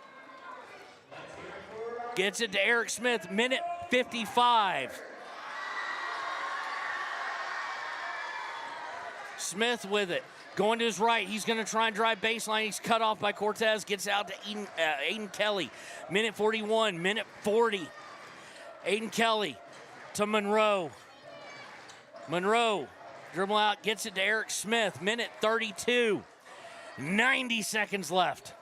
Speaker 5: Gets it to Eric Smith, minute 55. Smith with it. Going to his right, he's going to try and drive baseline. He's cut off by Cortez, gets out to Aiden Kelly. Minute 41, minute 40. Aiden Kelly to Monroe. Monroe, dribble out, gets it to Eric Smith. Minute 32, 90 seconds left.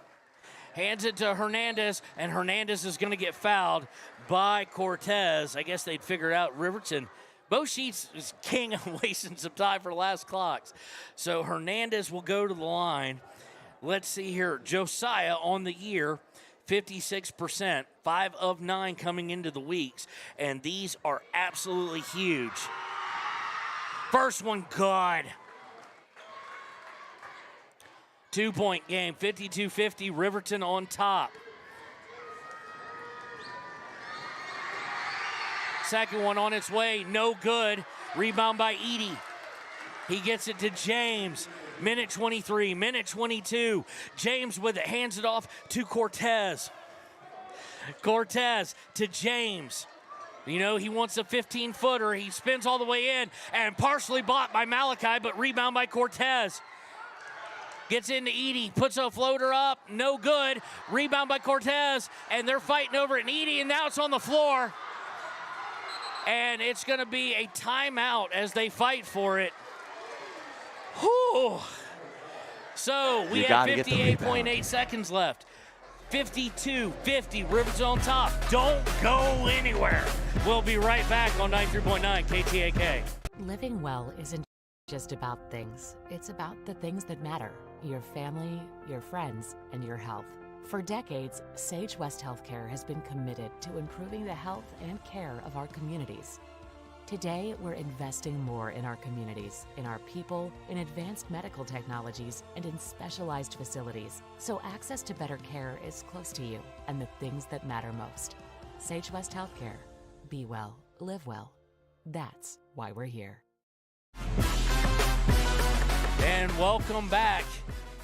Speaker 5: Hands it to Hernandez, and Hernandez is going to get fouled by Cortez. I guess they'd figured out Riverton. Bo Sheets is king of wasting some time for last clocks. So Hernandez will go to the line. Let's see here. Josiah on the year, 56%, 5 of 9 coming into the weeks. And these are absolutely huge. First one, good. 2 point game, 52-50, Riverton on top. Second one on its way, no good. Rebound by Edie. He gets it to James. Minute 23, minute 22. James with it, hands it off to Cortez. Cortez to James. You know, he wants a 15-footer. He spins all the way in and partially blocked by Malachi, but rebound by Cortez. Gets into Edie, puts a floater up, no good. Rebound by Cortez, and they're fighting over it in Edie, and now it's on the floor. And it's going to be a timeout as they fight for it. Whew. So we have 58.8 seconds left. 52-50, Riverton on top. Don't go anywhere. We'll be right back on 93.9 KTAK.
Speaker 7: Living well isn't just about things. It's about the things that matter. Your family, your friends, and your health. For decades, Sage West Healthcare has been committed to improving the health and care of our communities. Today, we're investing more in our communities, in our people, in advanced medical technologies, and in specialized facilities, so access to better care is close to you and the things that matter most. Sage West Healthcare. Be well, live well. That's why we're here.
Speaker 5: And welcome back.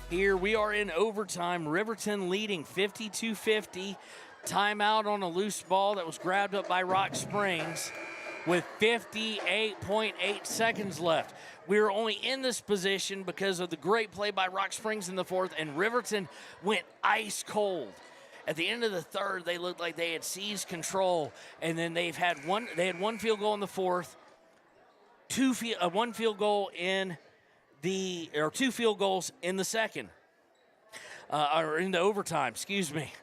Speaker 5: Here we are in overtime. Riverton leading 52-50. Timeout on a loose ball that was grabbed up by Rock Springs with 58.8 seconds left. We were only in this position because of the great play by Rock Springs in the fourth, and Riverton went ice cold. At the end of the third, they looked like they had seized control, and then they had one field goal in the fourth, one field goal in or 2 field goals in the second, or in the overtime, excuse me,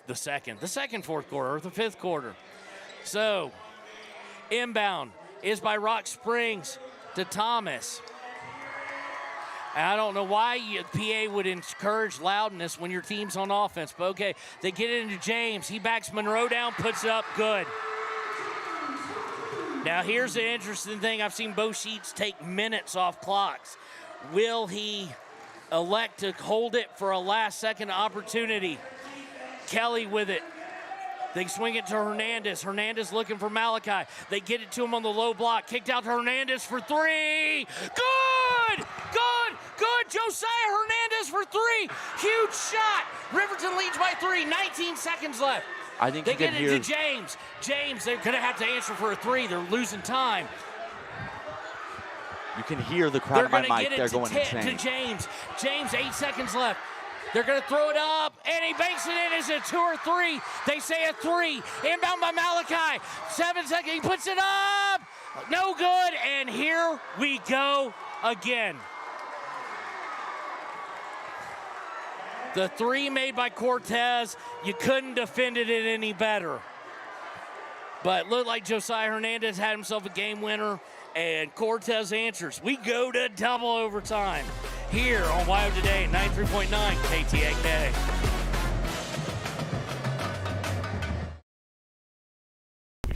Speaker 5: the second fourth quarter, or the fifth quarter. So, inbound is by Rock Springs to Thomas. And I don't know why PA would encourage loudness when your team's on offense, but okay, they get it into James. He backs Monroe down, puts it up, good. Now, here's the interesting thing. I've seen Bo Sheets take minutes off clocks. Will he elect to hold it for a last-second opportunity? Kelly with it. They swing it to Hernandez. Hernandez looking for Malachi. They get it to him on the low block. Kicked out to Hernandez for three. Good! Josiah Hernandez for three. Huge shot. Riverton leads by 3. 19 seconds left.
Speaker 16: I think
Speaker 5: they get it to James. James, they're going to have to answer for a 3. They're losing time.
Speaker 16: You can hear the crowd in my mic. They're going insane.
Speaker 5: To James. James, 8 seconds left. They're going to throw it up, and he banks it in. Is it 2 or 3? They say a 3. Inbound by Malachi. 7 seconds. He puts it up. No good, and here we go again. The 3 made by Cortez, you couldn't defend it any better. But looked like Josiah Hernandez had himself a game winner, and Cortez answers. We go to double overtime here on Wild Today, 93.9 KTAK.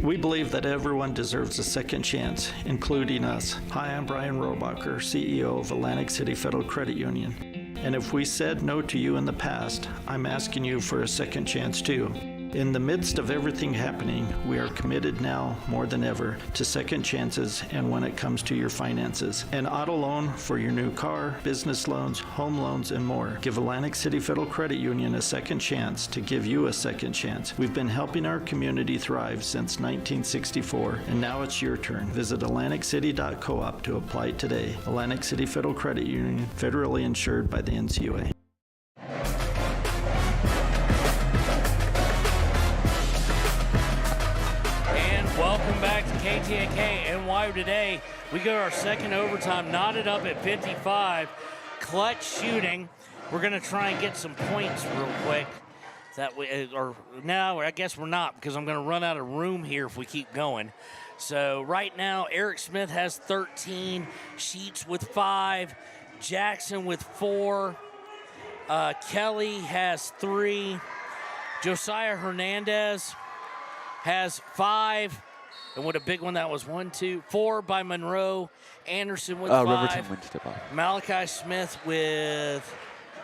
Speaker 18: We believe that everyone deserves a second chance, including us. Hi, I'm Brian Robacher, CEO of Atlantic City Federal Credit Union. And if we said no to you in the past, I'm asking you for a second chance too. In the midst of everything happening, we are committed now more than ever to second chances and when it comes to your finances. An auto loan for your new car, business loans, home loans, and more. Give Atlantic City Federal Credit Union a second chance to give you a second chance. We've been helping our community thrive since 1964, and now it's your turn. Visit AtlanticCity.coop to apply today. Atlantic City Federal Credit Union, federally insured by the NCUA.
Speaker 5: Welcome back to KTAK NY Today. We go to our second overtime, knotted up at 55. Clutch shooting. We're going to try and get some points real quick. No, I guess we're not, because I'm going to run out of room here if we keep going. So right now, Eric Smith has 13, Sheets with 5, Jackson with 4, Kelly has 3, Josiah Hernandez has 5, and what a big one that was. 1, 2, 4 by Monroe. Anderson with 5.
Speaker 16: Riverton wins tip off.
Speaker 5: Malachi Smith with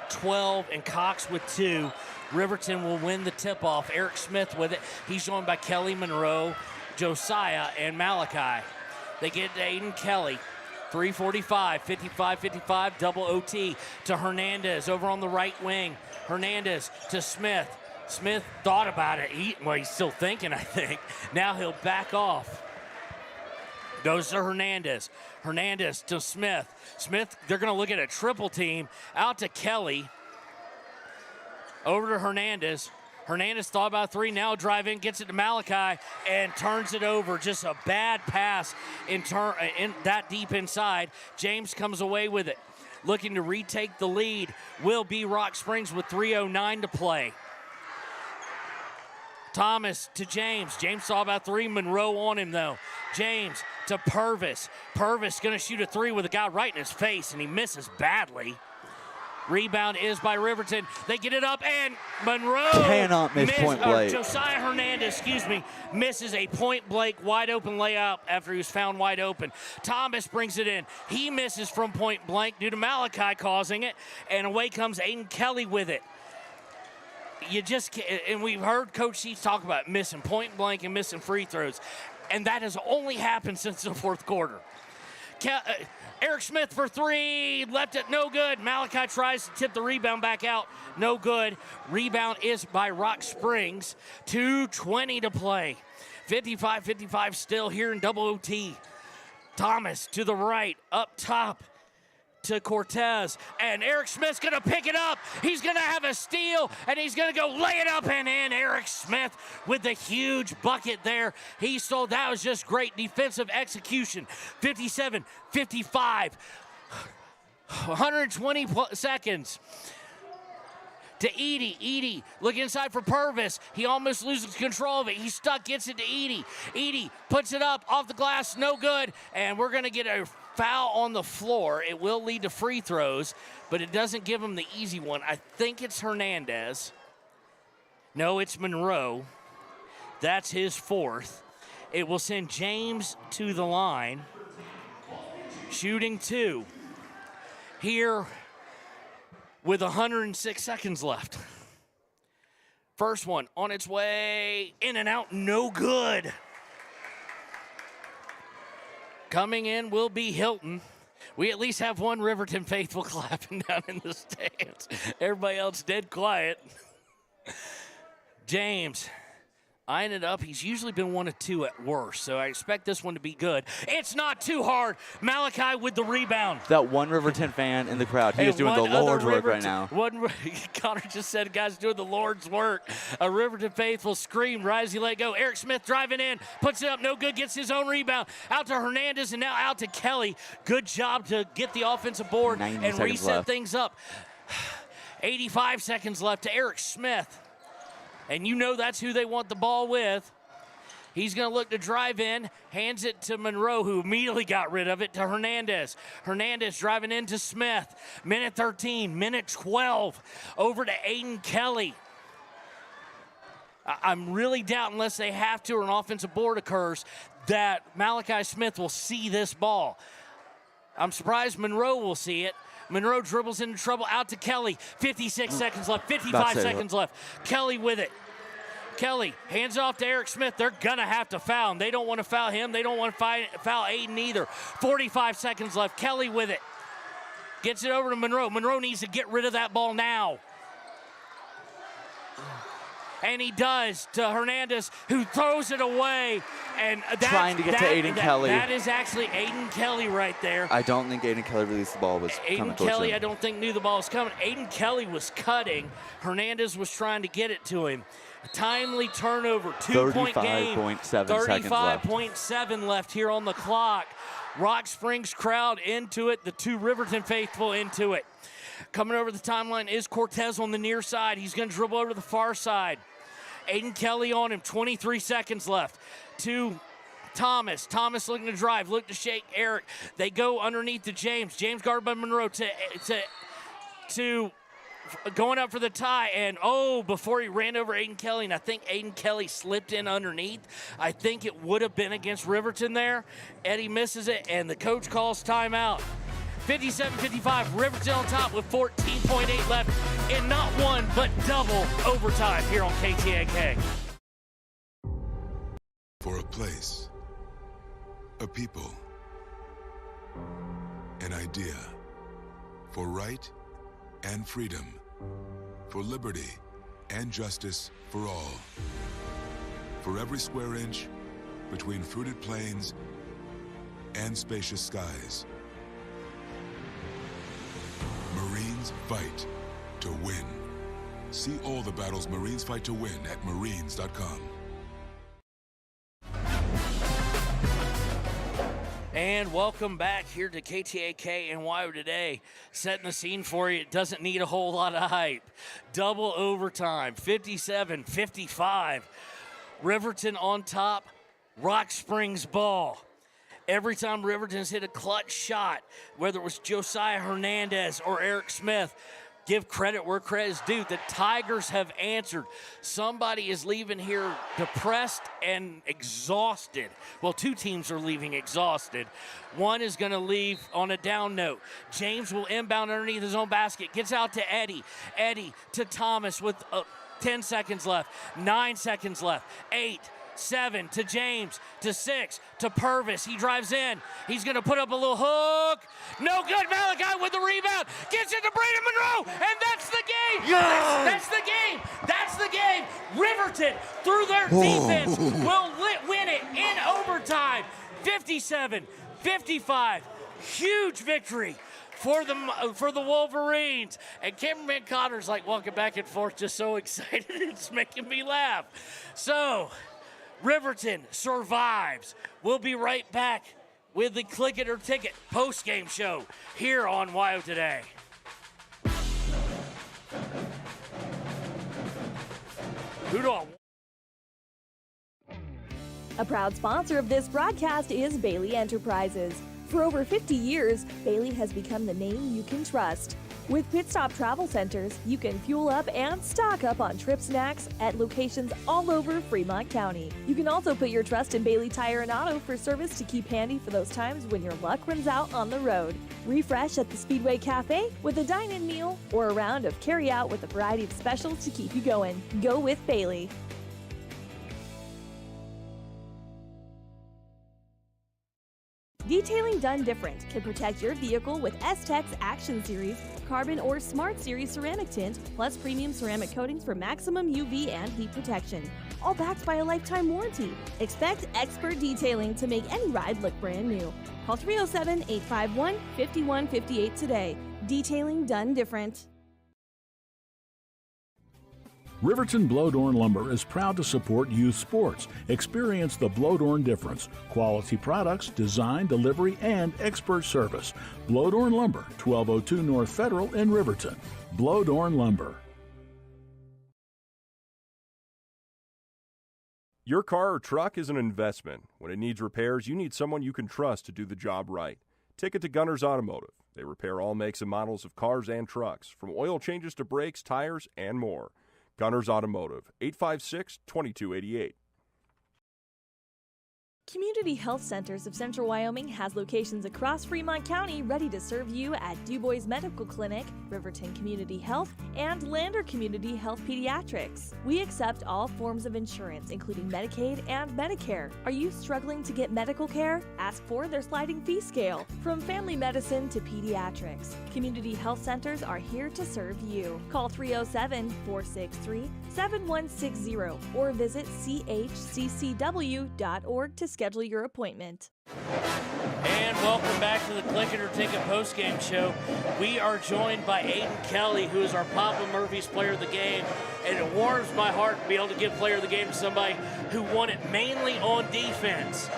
Speaker 5: 12 and Cox with 2. Riverton will win the tip-off. Eric Smith with it. He's joined by Kelly, Monroe, Josiah, and Malachi. They get to Aiden Kelly. 3:45, 55-55, double OT to Hernandez over on the right wing. Hernandez to Smith. Smith thought about it. He's still thinking, I think. Now he'll back off. Goes to Hernandez. Hernandez to Smith. Smith, they're going to look at a triple team. Out to Kelly. Over to Hernandez. Hernandez thought about 3. Now drive in, gets it to Malachi, and turns it over. Just a bad pass in that deep inside. James comes away with it. Looking to retake the lead will be Rock Springs with 3:09 to play. Thomas to James. James saw about 3. Monroe on him, though. James to Purvis. Purvis going to shoot a 3 with a guy right in his face, and he misses badly. Rebound is by Riverton. They get it up, and Monroe
Speaker 16: cannot miss point blank.
Speaker 5: Josiah Hernandez, misses a point-blank wide-open layup after he was found wide open. Thomas brings it in. He misses from point-blank due to Malachi causing it, and away comes Aiden Kelly with it. You just can't, and we've heard Coach Sheets talk about missing point-blank and missing free throws, and that has only happened since the fourth quarter. Eric Smith for 3, left it, no good. Malachi tries to tip the rebound back out, no good. Rebound is by Rock Springs. 2:20 to play. 55-55 still here in double OT. Thomas to the right, up top to Cortez, and Eric Smith's gonna pick it up. He's gonna have a steal, and he's gonna go lay it up and in. Eric Smith with the huge bucket there. That was just great defensive execution. 57-55, 120 seconds. To Edie. Edie, look inside for Purvis. He almost loses control of it. He's stuck, gets it to Edie. Edie puts it up off the glass, no good. And we're going to get a foul on the floor. It will lead to free throws, but it doesn't give him the easy one. I think it's Hernandez. No, it's Monroe. That's his 4th. It will send James to the line. Shooting 2. Here with 106 seconds left. First one on its way, in and out, no good. Coming in will be Hilton. We at least have one Riverton faithful clapping down in the stands. Everybody else dead quiet. James eyeing it up. He's usually been 1 of 2 at worst, so I expect this one to be good. It's not too hard. Malachi with the rebound.
Speaker 16: That one Riverton fan in the crowd, he is doing the Lord's work right now.
Speaker 5: Connor just said, guys, doing the Lord's work. A Riverton faithful screamed, rise, he let go. Eric Smith driving in, puts it up, no good, gets his own rebound. Out to Hernandez and now out to Kelly. Good job to get the offensive board and reset things up. 85 seconds left to Eric Smith. And you know that's who they want the ball with. He's going to look to drive in, hands it to Monroe, who immediately got rid of it, to Hernandez. Hernandez driving into Smith. Minute 13, minute 12. Over to Aiden Kelly. I'm really doubting, unless they have to or an offensive board occurs, that Malachi Smith will see this ball. I'm surprised Monroe will see it. Monroe dribbles into trouble, out to Kelly. 56 seconds left, 55 seconds left. Kelly with it. Kelly hands off to Eric Smith. They're going to have to foul him. They don't want to foul him. They don't want to foul Aiden either. 45 seconds left. Kelly with it. Gets it over to Monroe. Monroe needs to get rid of that ball now. And he does to Hernandez, who throws it away. And
Speaker 16: trying to get to Aiden Kelly.
Speaker 5: That is actually Aiden Kelly right there.
Speaker 16: I don't think Aiden Kelly released the ball.
Speaker 5: Aiden Kelly, I don't think knew the ball was coming. Aiden Kelly was cutting. Hernandez was trying to get it to him. A timely turnover, 2-point game. 35.7 left here on the clock. Rock Springs crowd into it. The 2 Riverton faithful into it. Coming over the timeline is Cortez on the near side. He's going to dribble over to the far side. Aiden Kelly on him, 23 seconds left. To Thomas. Thomas looking to drive, look to shake Eric. They go underneath to James. James guarded by Monroe to going up for the tie. And, before he ran over Aiden Kelly, and I think Aiden Kelly slipped in underneath. I think it would have been against Riverton there. Eddie misses it, and the coach calls timeout. 57-55, Riverton on top with 14.8 left in not one, but double overtime here on KTAK.
Speaker 20: For a place, a people, an idea, for right and freedom, for liberty and justice for all. For every square inch between fruited plains and spacious skies. Marines fight to win. See all the battles Marines fight to win at marines.com.
Speaker 5: And welcome back here to KTAK and NYO Today. Setting the scene for you. It doesn't need a whole lot of hype. Double overtime, 57-55. Riverton on top, Rock Springs ball. Every time Riverton's hit a clutch shot, whether it was Josiah Hernandez or Eric Smith, give credit where credit is due. The Tigers have answered. Somebody is leaving here depressed and exhausted. Well, 2 teams are leaving exhausted. One is going to leave on a down note. James will inbound underneath his own basket. Gets out to Eddie. Eddie to Thomas with 10 seconds left. 9 seconds left. 8. 7 to James, to 6 to Purvis. He drives in. He's going to put up a little hook. No good. Malachi with the rebound. Gets it to Braden Monroe, and that's the game. Yes! That's the game. That's the game. Riverton, through their defense, will win it in overtime. 57-55. Huge victory for the Wolverines. And cameraman Connor's like walking back and forth, just so excited. It's making me laugh. So, Riverton survives. We'll be right back with the Click It or Ticket post-game show here on NYO Today.
Speaker 9: A proud sponsor of this broadcast is Bailey Enterprises. For over 50 years, Bailey has become the name you can trust. With Pit Stop Travel Centers, you can fuel up and stock up on trip snacks at locations all over Fremont County. You can also put your trust in Bailey Tire and Auto for service to keep handy for those times when your luck runs out on the road. Refresh at the Speedway Cafe with a dine-in meal or a round of carry-out with a variety of specials to keep you going. Go with Bailey. Detailing done different can protect your vehicle with S-Tex Action Series, Carbon or Smart Series ceramic tint, plus premium ceramic coatings for maximum UV and heat protection. All backed by a lifetime warranty. Expect expert detailing to make any ride look brand new. Call 307-851-5158 today. Detailing done different.
Speaker 10: Riverton Blodorn Lumber is proud to support youth sports. Experience the Blodorn difference. Quality products, design, delivery, and expert service. Blodorn Lumber, 1202 North Federal in Riverton. Blodorn Lumber.
Speaker 21: Your car or truck is an investment. When it needs repairs, you need someone you can trust to do the job right. Take it to Gunners Automotive. They repair all makes and models of cars and trucks, from oil changes to brakes, tires, and more. Gunners Automotive, 856-2288.
Speaker 9: Community Health Centers of Central Wyoming has locations across Fremont County ready to serve you at DuBois Medical Clinic, Riverton Community Health, and Lander Community Health Pediatrics. We accept all forms of insurance, including Medicaid and Medicare. Are you struggling to get medical care? Ask for their sliding fee scale. From family medicine to pediatrics, Community Health Centers are here to serve you. Call 307-463-7160 or visit chccw.org to schedule your appointment.
Speaker 5: And welcome back to the Click It or Ticket postgame show. We are joined by Aiden Kelly, who is our Papa Murphy's Player of the Game, and it warms my heart to be able to give Player of the Game to somebody who won it mainly on defense.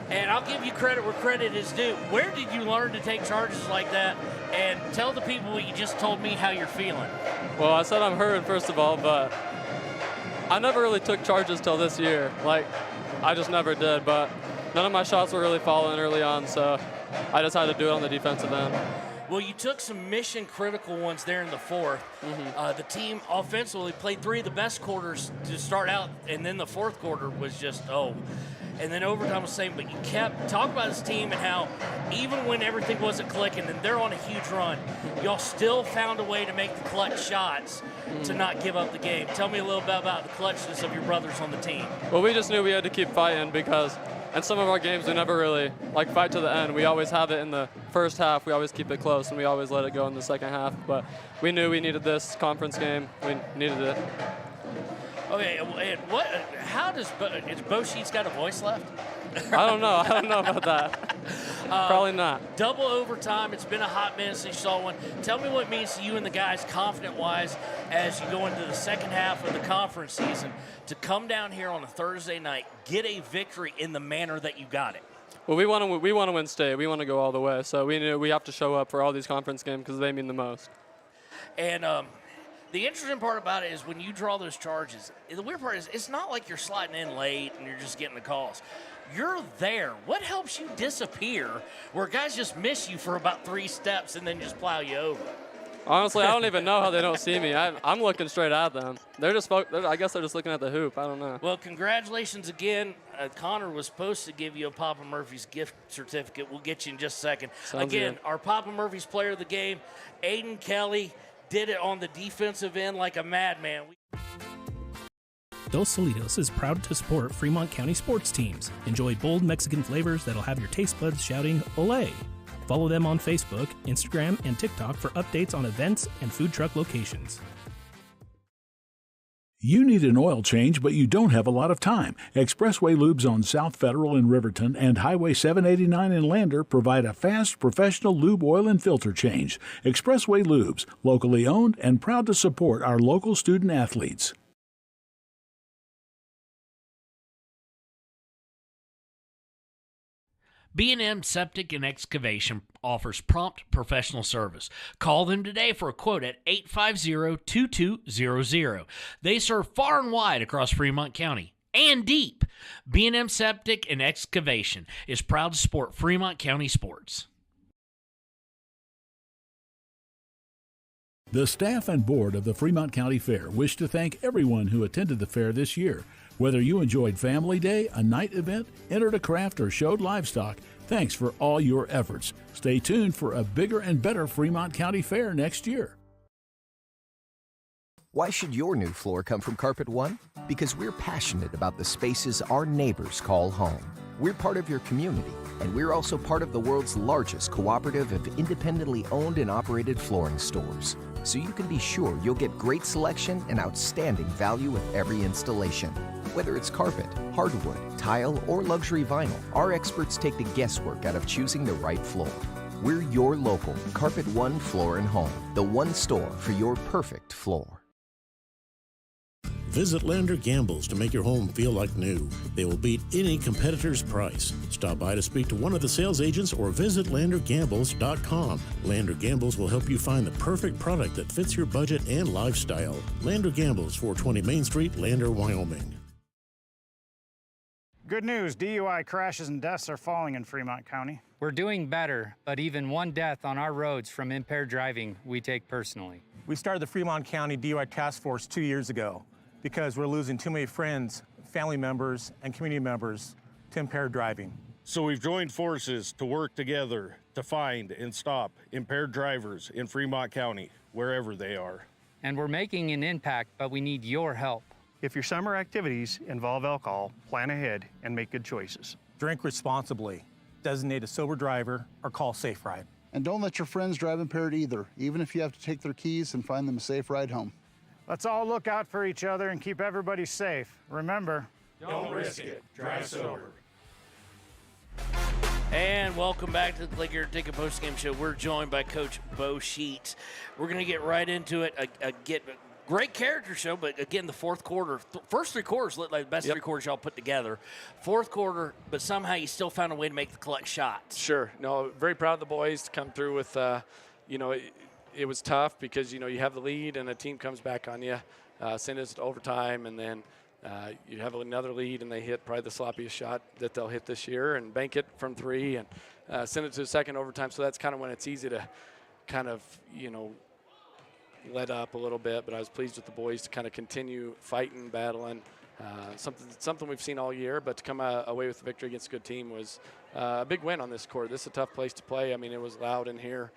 Speaker 5: And I'll give you credit where credit is due. Where did you learn to take charges like that? And tell the people what you just told me how you're feeling.
Speaker 22: Well, I said I'm hurting, first of all, but I never really took charges till this year. I just never did, but none of my shots were really falling early on, so I just had to do it on the defensive end.
Speaker 5: Well, you took some mission-critical ones there in the fourth. The team offensively played three of the best quarters to start out, and then the fourth quarter was just, And then overtime was the same, but you kept talking about this team and how even when everything wasn't clicking and they're on a huge run, y'all still found a way to make the clutch shots to not give up the game. Tell me a little bit about the clutchness of your brothers on the team.
Speaker 22: Well, we just knew we had to keep fighting because in some of our games we never really fight to the end. We always have it in the first half. We always keep it close, and we always let it go in the second half. But we knew we needed this conference game. We needed it.
Speaker 5: Okay, and is Bo Sheets got a voice left?
Speaker 22: I don't know. I don't know about that. Probably not.
Speaker 5: Double overtime. It's been a hot minute since you saw one. Tell me what it means to you and the guys, confident-wise, as you go into the second half of the conference season, to come down here on a Thursday night, get a victory in the manner that you got it.
Speaker 22: Well, we want to win state. We want to go all the way. So we knew we have to show up for all these conference games because they mean the most.
Speaker 5: And the interesting part about it is when you draw those charges, the weird part is it's not like you're sliding in late and you're just getting the calls. You're there. What helps you disappear where guys just miss you for about 3 steps and then just plow you over?
Speaker 22: Honestly, I don't even know how they don't see me. I'm looking straight at them. I guess they're just looking at the hoop. I don't know.
Speaker 5: Well, congratulations again. Connor was supposed to give you a Papa Murphy's gift certificate. We'll get you in just a second.
Speaker 22: Sounds good.
Speaker 5: Our Papa Murphy's Player of the Game, Aiden Kelly, did it on the defensive end like a madman.
Speaker 23: Dos Solitos is proud to support Fremont County sports teams. Enjoy bold Mexican flavors that'll have your taste buds shouting, "Olé!" Follow them on Facebook, Instagram, and TikTok for updates on events and food truck locations.
Speaker 10: You need an oil change, but you don't have a lot of time. Expressway Lubes on South Federal in Riverton and Highway 789 in Lander provide a fast, professional lube, oil, and filter change. Expressway Lubes, locally owned and proud to support our local student athletes.
Speaker 5: B&M Septic and Excavation offers prompt professional service. Call them today for a quote at 850-2200. They serve far and wide across Fremont County and deep. B&M Septic and Excavation is proud to support Fremont County sports.
Speaker 10: The staff and board of the Fremont County Fair wish to thank everyone who attended the fair this year. Whether you enjoyed Family Day, a night event, entered a craft, or showed livestock, thanks for all your efforts. Stay tuned for a bigger and better Fremont County Fair next year.
Speaker 1: Why should your new floor come from Carpet One? Because we're passionate about the spaces our neighbors call home. We're part of your community, and we're also part of the world's largest cooperative of independently owned and operated flooring stores. So you can be sure you'll get great selection and outstanding value with every installation. Whether it's carpet, hardwood, tile, or luxury vinyl, our experts take the guesswork out of choosing the right floor. We're your local Carpet One Floor and Home, the one store for your perfect floor.
Speaker 4: Visit Lander Gambles to make your home feel like new. They will beat any competitor's price. Stop by to speak to one of the sales agents or visit LanderGambles.com. Lander Gambles will help you find the perfect product that fits your budget and lifestyle. Lander Gambles, 420 Main Street, Lander, Wyoming.
Speaker 8: Good news, DUI crashes and deaths are falling in Fremont County.
Speaker 19: We're doing better, but even one death on our roads from impaired driving, we take personally.
Speaker 24: We started the Fremont County DUI Task Force 2 years ago because we're losing too many friends, family members, and community members to impaired driving.
Speaker 25: So we've joined forces to work together to find and stop impaired drivers in Fremont County, wherever they are.
Speaker 19: And we're making an impact, but we need your help.
Speaker 8: If your summer activities involve alcohol, plan ahead and make good choices.
Speaker 24: Drink responsibly, designate a sober driver, or call Safe Ride.
Speaker 26: And don't let your friends drive impaired either, even if you have to take their keys and find them a safe ride home.
Speaker 8: Let's all look out for each other and keep everybody safe. Remember,
Speaker 25: don't risk it. Drive sober.
Speaker 5: And welcome back to the Laker Ticket Postgame Show. We're joined by Coach Bo Sheets. We're going to get right into it. Great character show, but again, the fourth quarter, first three quarters looked like the best three quarters y'all put together. Fourth quarter, but somehow you still found a way to make the clutch shots.
Speaker 22: Sure. No, very proud of the boys to come through with, it was tough because, you have the lead and a team comes back on you, send us to overtime, and then you have another lead and they hit probably the sloppiest shot that they'll hit this year and bank it from three and send it to the second overtime. So that's kind of when it's easy to kind of, let up a little bit, but I was pleased with the boys to kind of continue fighting, battling. Something we've seen all year, but to come away with the victory against a good team was a big win on this court. This is a tough place to play. I mean, it was loud in here,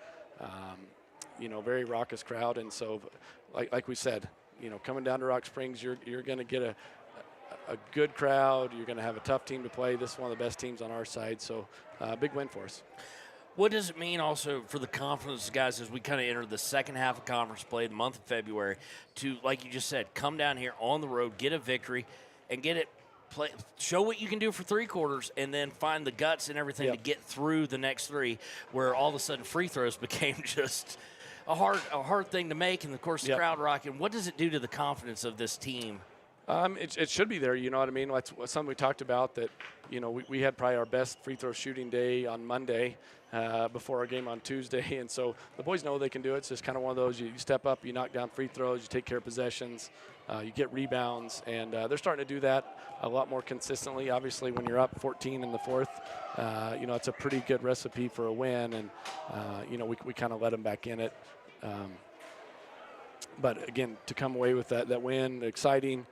Speaker 22: very raucous crowd, and so like we said, coming down to Rock Springs, you're going to get a good crowd. You're going to have a tough team to play. This is one of the best teams on our side, so big win for us.
Speaker 5: What does it mean also for the confidence, guys, as we kind of enter the second half of conference play, the month of February, to, like you just said, come down here on the road, get a victory, and show what you can do for three quarters, and then find the guts and everything to get through the next three, where all of a sudden free throws became just a hard thing to make, and of course the crowd rocking. What does it do to the confidence of this team?
Speaker 22: It should be there, you know what I mean? That's something we talked about, that, we had probably our best free throw shooting day on Monday before our game on Tuesday. And so the boys know they can do it. It's just kind of one of those, you step up, you knock down free throws, you take care of possessions, you get rebounds. And they're starting to do that a lot more consistently. Obviously, when you're up 14 in the fourth, it's a pretty good recipe for a win. And, we kind of let them back in it. But, again, to come away with that win, exciting,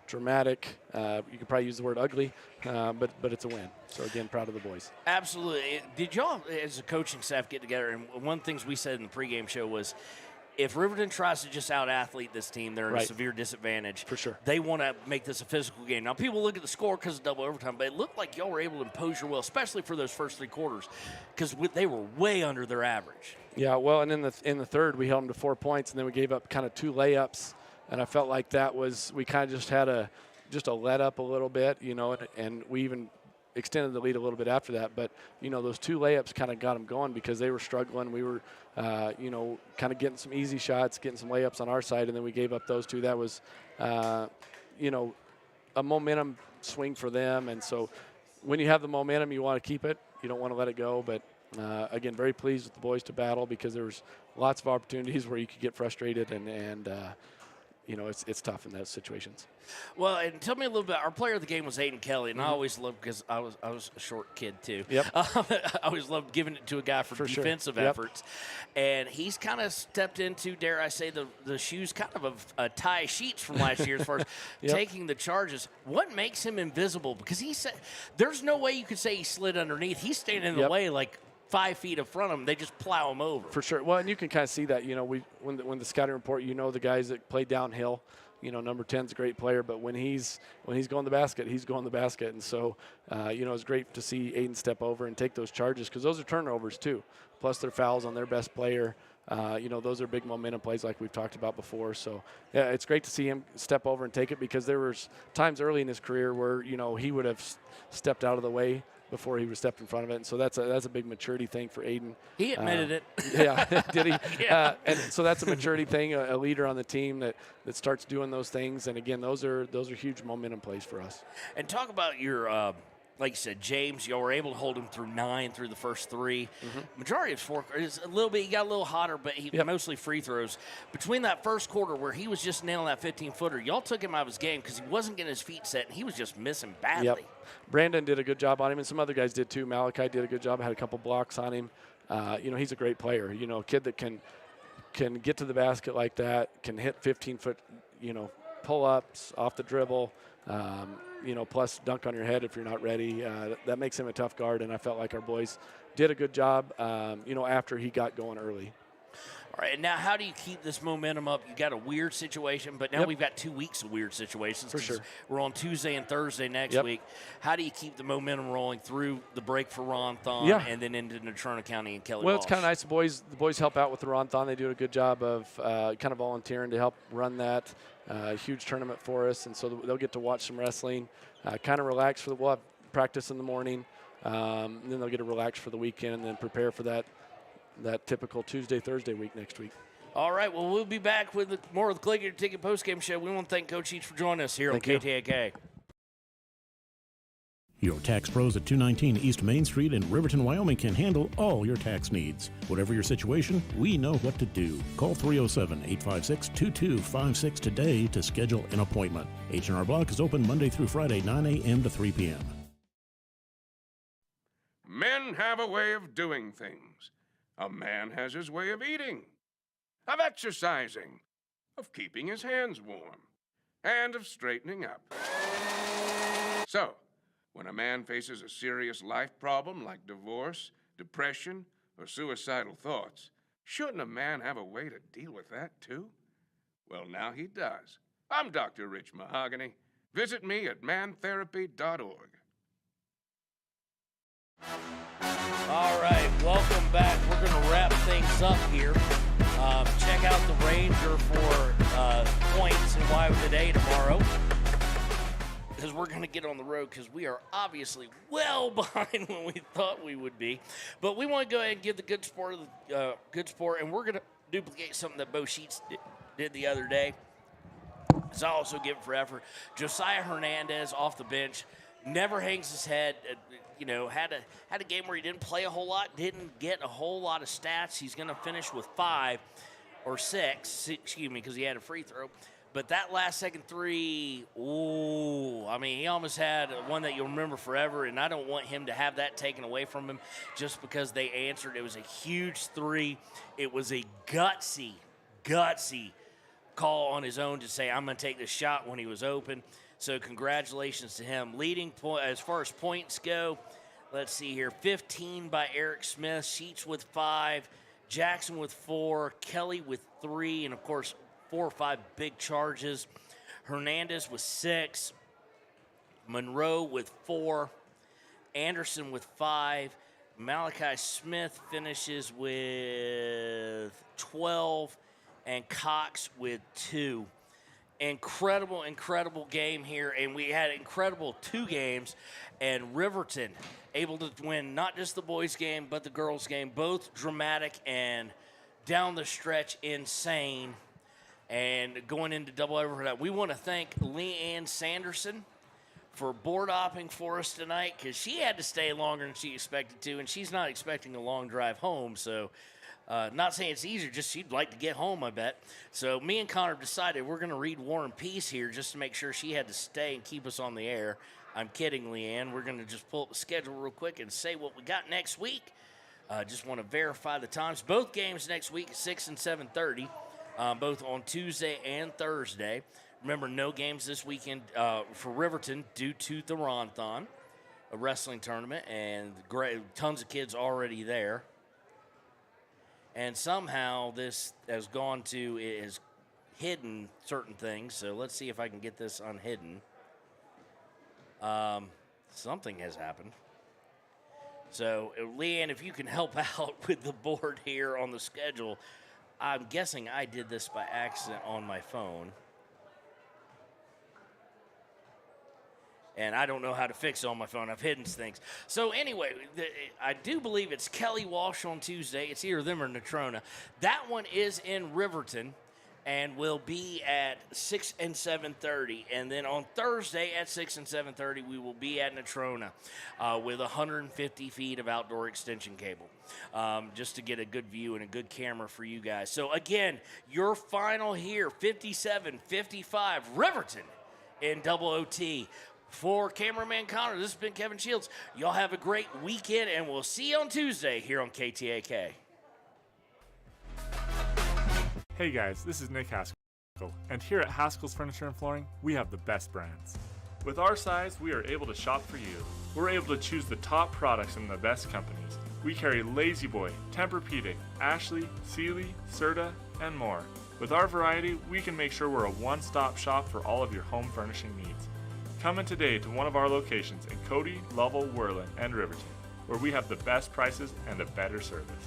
Speaker 22: dramatic. You could probably use the word ugly, but it's a win. So, again, proud of the boys.
Speaker 5: Absolutely. Did y'all, as a coaching staff, get together? And one of the things we said in the pregame show was, if Riverton tries to just out-athlete this team, they're in a severe disadvantage.
Speaker 22: For sure.
Speaker 5: They want to make this a physical game. Now, people look at the score because of double overtime, but it looked like y'all were able to impose your will, especially for those first three quarters, because they were way under their average.
Speaker 22: Yeah, well, and in the third, we held them to 4 points, and then we gave up kind of two layups. And I felt like we kind of just had a let up a little bit, and we even extended the lead a little bit after that. But, those two layups kind of got them going because they were struggling. We were, kind of getting some easy shots, getting some layups on our side, and then we gave up those two. That was, a momentum swing for them. And so when you have the momentum, you want to keep it. You don't want to let it go. But, again, very pleased with the boys to battle because there was lots of opportunities where you could get frustrated and
Speaker 2: it's tough in those situations.
Speaker 5: Well, and tell me a little bit. Our player of the game was Aiden Kelly, and I always loved, because I was a short kid too.
Speaker 2: Yep.
Speaker 5: I always loved giving it to a guy for defensive efforts, and he's kind of stepped into, dare I say, the shoes kind of a Ty Sheets from last year as far as taking the charges. What makes him invisible? Because he said there's no way you could say he slid underneath. He's standing in the way like 5 feet in front of him. They just plow him over.
Speaker 2: For sure. Well, and you can kind of see that. When the scouting report, the guys that play downhill. Number 10's a great player, but when he's going the basket, he's going the basket. And so, it's great to see Aiden step over and take those charges, because those are turnovers too. Plus their fouls on their best player. Those are big momentum plays like we've talked about before. So, yeah, it's great to see him step over and take it, because there was times early in his career where, he would have stepped out of the way before he was stepped in front of it. And so that's a big maturity thing for Aiden.
Speaker 5: He admitted it.
Speaker 2: Yeah, did he?
Speaker 5: Yeah.
Speaker 2: And so that's a maturity thing, a leader on the team that starts doing those things. And again, those are huge momentum plays for us.
Speaker 5: And talk about your, like you said, James, you were able to hold him through 9 through the first 3. Majority of his fourth is a little bit, he got a little hotter, but he mostly free throws. Between that first quarter where he was just nailing that 15-footer, y'all took him out of his game because he wasn't getting his feet set, and he was just missing badly.
Speaker 2: Yep. Brandon did a good job on him, and some other guys did too. Malachi did a good job, had a couple blocks on him. He's a great player. A kid that can get to the basket like that, can hit 15-foot, pull-ups off the dribble, plus dunk on your head if you're not ready. That makes him a tough guard, and I felt like our boys did a good job, after he got going early.
Speaker 5: All right, and now how do you keep this momentum up? You got a weird situation, but now we've got 2 weeks of weird situations.
Speaker 2: For sure.
Speaker 5: We're on Tuesday and Thursday next week. How do you keep the momentum rolling through the break for Ron Thon and then into Natrona County and Kelly
Speaker 2: Well,
Speaker 5: Walsh?
Speaker 2: it's kind of nice. The boys help out with the Ron Thon. They do a good job of kind of volunteering to help run that huge tournament for us, and so they'll get to watch some wrestling, kind of relax we'll have practice in the morning, and then they'll get to relax for the weekend and then prepare for that typical Tuesday, Thursday week next week.
Speaker 5: All right, well, we'll be back with more of the Click Your Ticket postgame show. We want to thank Coach Sheets for joining us here on KTAK.
Speaker 4: Your tax pros at 219 East Main Street in Riverton, Wyoming can handle all your tax needs. Whatever your situation, we know what to do. Call 307-856-2256 today to schedule an appointment. H&R Block is open Monday through Friday, 9 a.m. to 3 p.m.
Speaker 6: Men have a way of doing things. A man has his way of eating, of exercising, of keeping his hands warm, and of straightening up. So, when a man faces a serious life problem like divorce, depression, or suicidal thoughts, shouldn't a man have a way to deal with that too? Well, now he does. I'm Dr. Rich Mahogany. Visit me at mantherapy.org.
Speaker 5: All right, welcome back. We're going to wrap things up here. Check out the Ranger for points in Wyoming today, tomorrow, because we're going to get on the road because we are obviously well behind when we thought we would be. But we want to go ahead and give the good sport, and we're going to duplicate something that Bo Sheets did the other day. So I'll also give it for effort. Josiah Hernandez off the bench, never hangs his head. Had a game where he didn't play a whole lot, didn't get a whole lot of stats. He's going to finish with 5 or 6, because he had a free throw. But that last second three, he almost had one that you'll remember forever, and I don't want him to have that taken away from him just because they answered. It was a huge 3. It was a gutsy call on his own to say, I'm going to take this shot when he was open. So congratulations to him. Leading point as far as points go, let's see here. 15 by Eric Smith, Sheets with 5, Jackson with 4, Kelly with 3, and of course 4 or 5 big charges. Hernandez with 6, Monroe with 4, Anderson with 5, Malachi Smith finishes with 12, and Cox with 2. Incredible game here, and we had incredible 2 games, and Riverton able to win not just the boys game but the girls game, both dramatic and down the stretch insane. And going into double overtime, we want to thank Leanne Sanderson for board hopping for us tonight, because she had to stay longer than she expected to, and she's not expecting a long drive home, so Not saying it's easier, just she'd like to get home, I bet. So me and Connor decided we're going to read War and Peace here just to make sure she had to stay and keep us on the air. I'm kidding, Leanne. We're going to just pull up the schedule real quick and say what we got next week. Just want to verify the times. Both games next week, 6 and 7:30, both on Tuesday and Thursday. Remember, no games this weekend for Riverton due to the Ronthon, a wrestling tournament, and tons of kids already there. And somehow this has gone to, it has hidden certain things. So let's see if I can get this unhidden. Something has happened. So, Leanne, if you can help out with the board here on the schedule. I'm guessing I did this by accident on my phone. And I don't know how to fix it on my phone. I've hidden things. So anyway, I do believe it's Kelly Walsh on Tuesday. It's either them or Natrona. That one is in Riverton and will be at 6 and 7:30. And then on Thursday at 6 and 7:30, we will be at Natrona with 150 feet of outdoor extension cable, just to get a good view and a good camera for you guys. So again, your final here, 57-55, Riverton in double OT. For cameraman Connor, this has been Kevin Shields. Y'all have a great weekend, and we'll see you on Tuesday here on KTAK.
Speaker 11: Hey guys, this is Nick Haskell, and here at Haskell's Furniture and Flooring, we have the best brands. With our size, we are able to shop for you. We're able to choose the top products from the best companies. We carry Lazy Boy, Tempur-Pedic, Ashley, Sealy, Serta, and more. With our variety, we can make sure we're a one-stop shop for all of your home furnishing needs. Come in today to one of our locations in Cody, Lovell, Worland, and Riverton, where we have the best prices and a better service.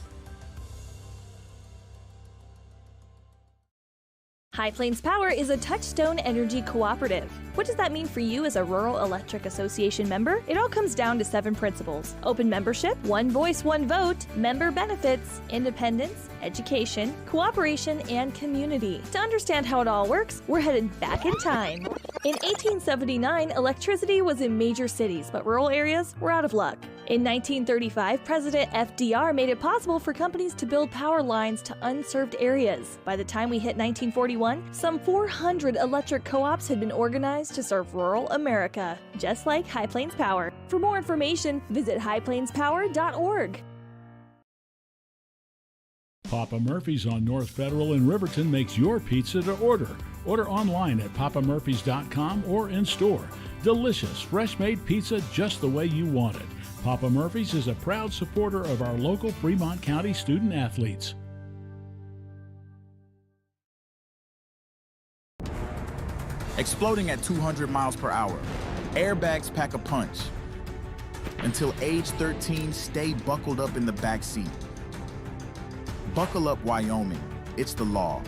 Speaker 9: High Plains Power is a Touchstone Energy cooperative. What does that mean for you as a Rural Electric Association member? It all comes down to 7 principles: open membership, one voice, one vote, member benefits, independence, education, cooperation, and community. To understand how it all works, we're headed back in time. In 1879, electricity was in major cities, but rural areas were out of luck. In 1935, President FDR made it possible for companies to build power lines to unserved areas. By the time we hit 1941, some 400 electric co-ops had been organized to serve rural America, just like High Plains Power. For more information, visit highplainspower.org.
Speaker 10: Papa Murphy's on North Federal in Riverton makes your pizza to order. Order online at papamurphys.com or in store. Delicious, fresh-made pizza just the way you want it. Papa Murphy's is a proud supporter of our local Fremont County student athletes.
Speaker 12: Exploding at 200 miles per hour. Airbags pack a punch. Until age 13, stay buckled up in the back seat. Buckle up, Wyoming. It's the law.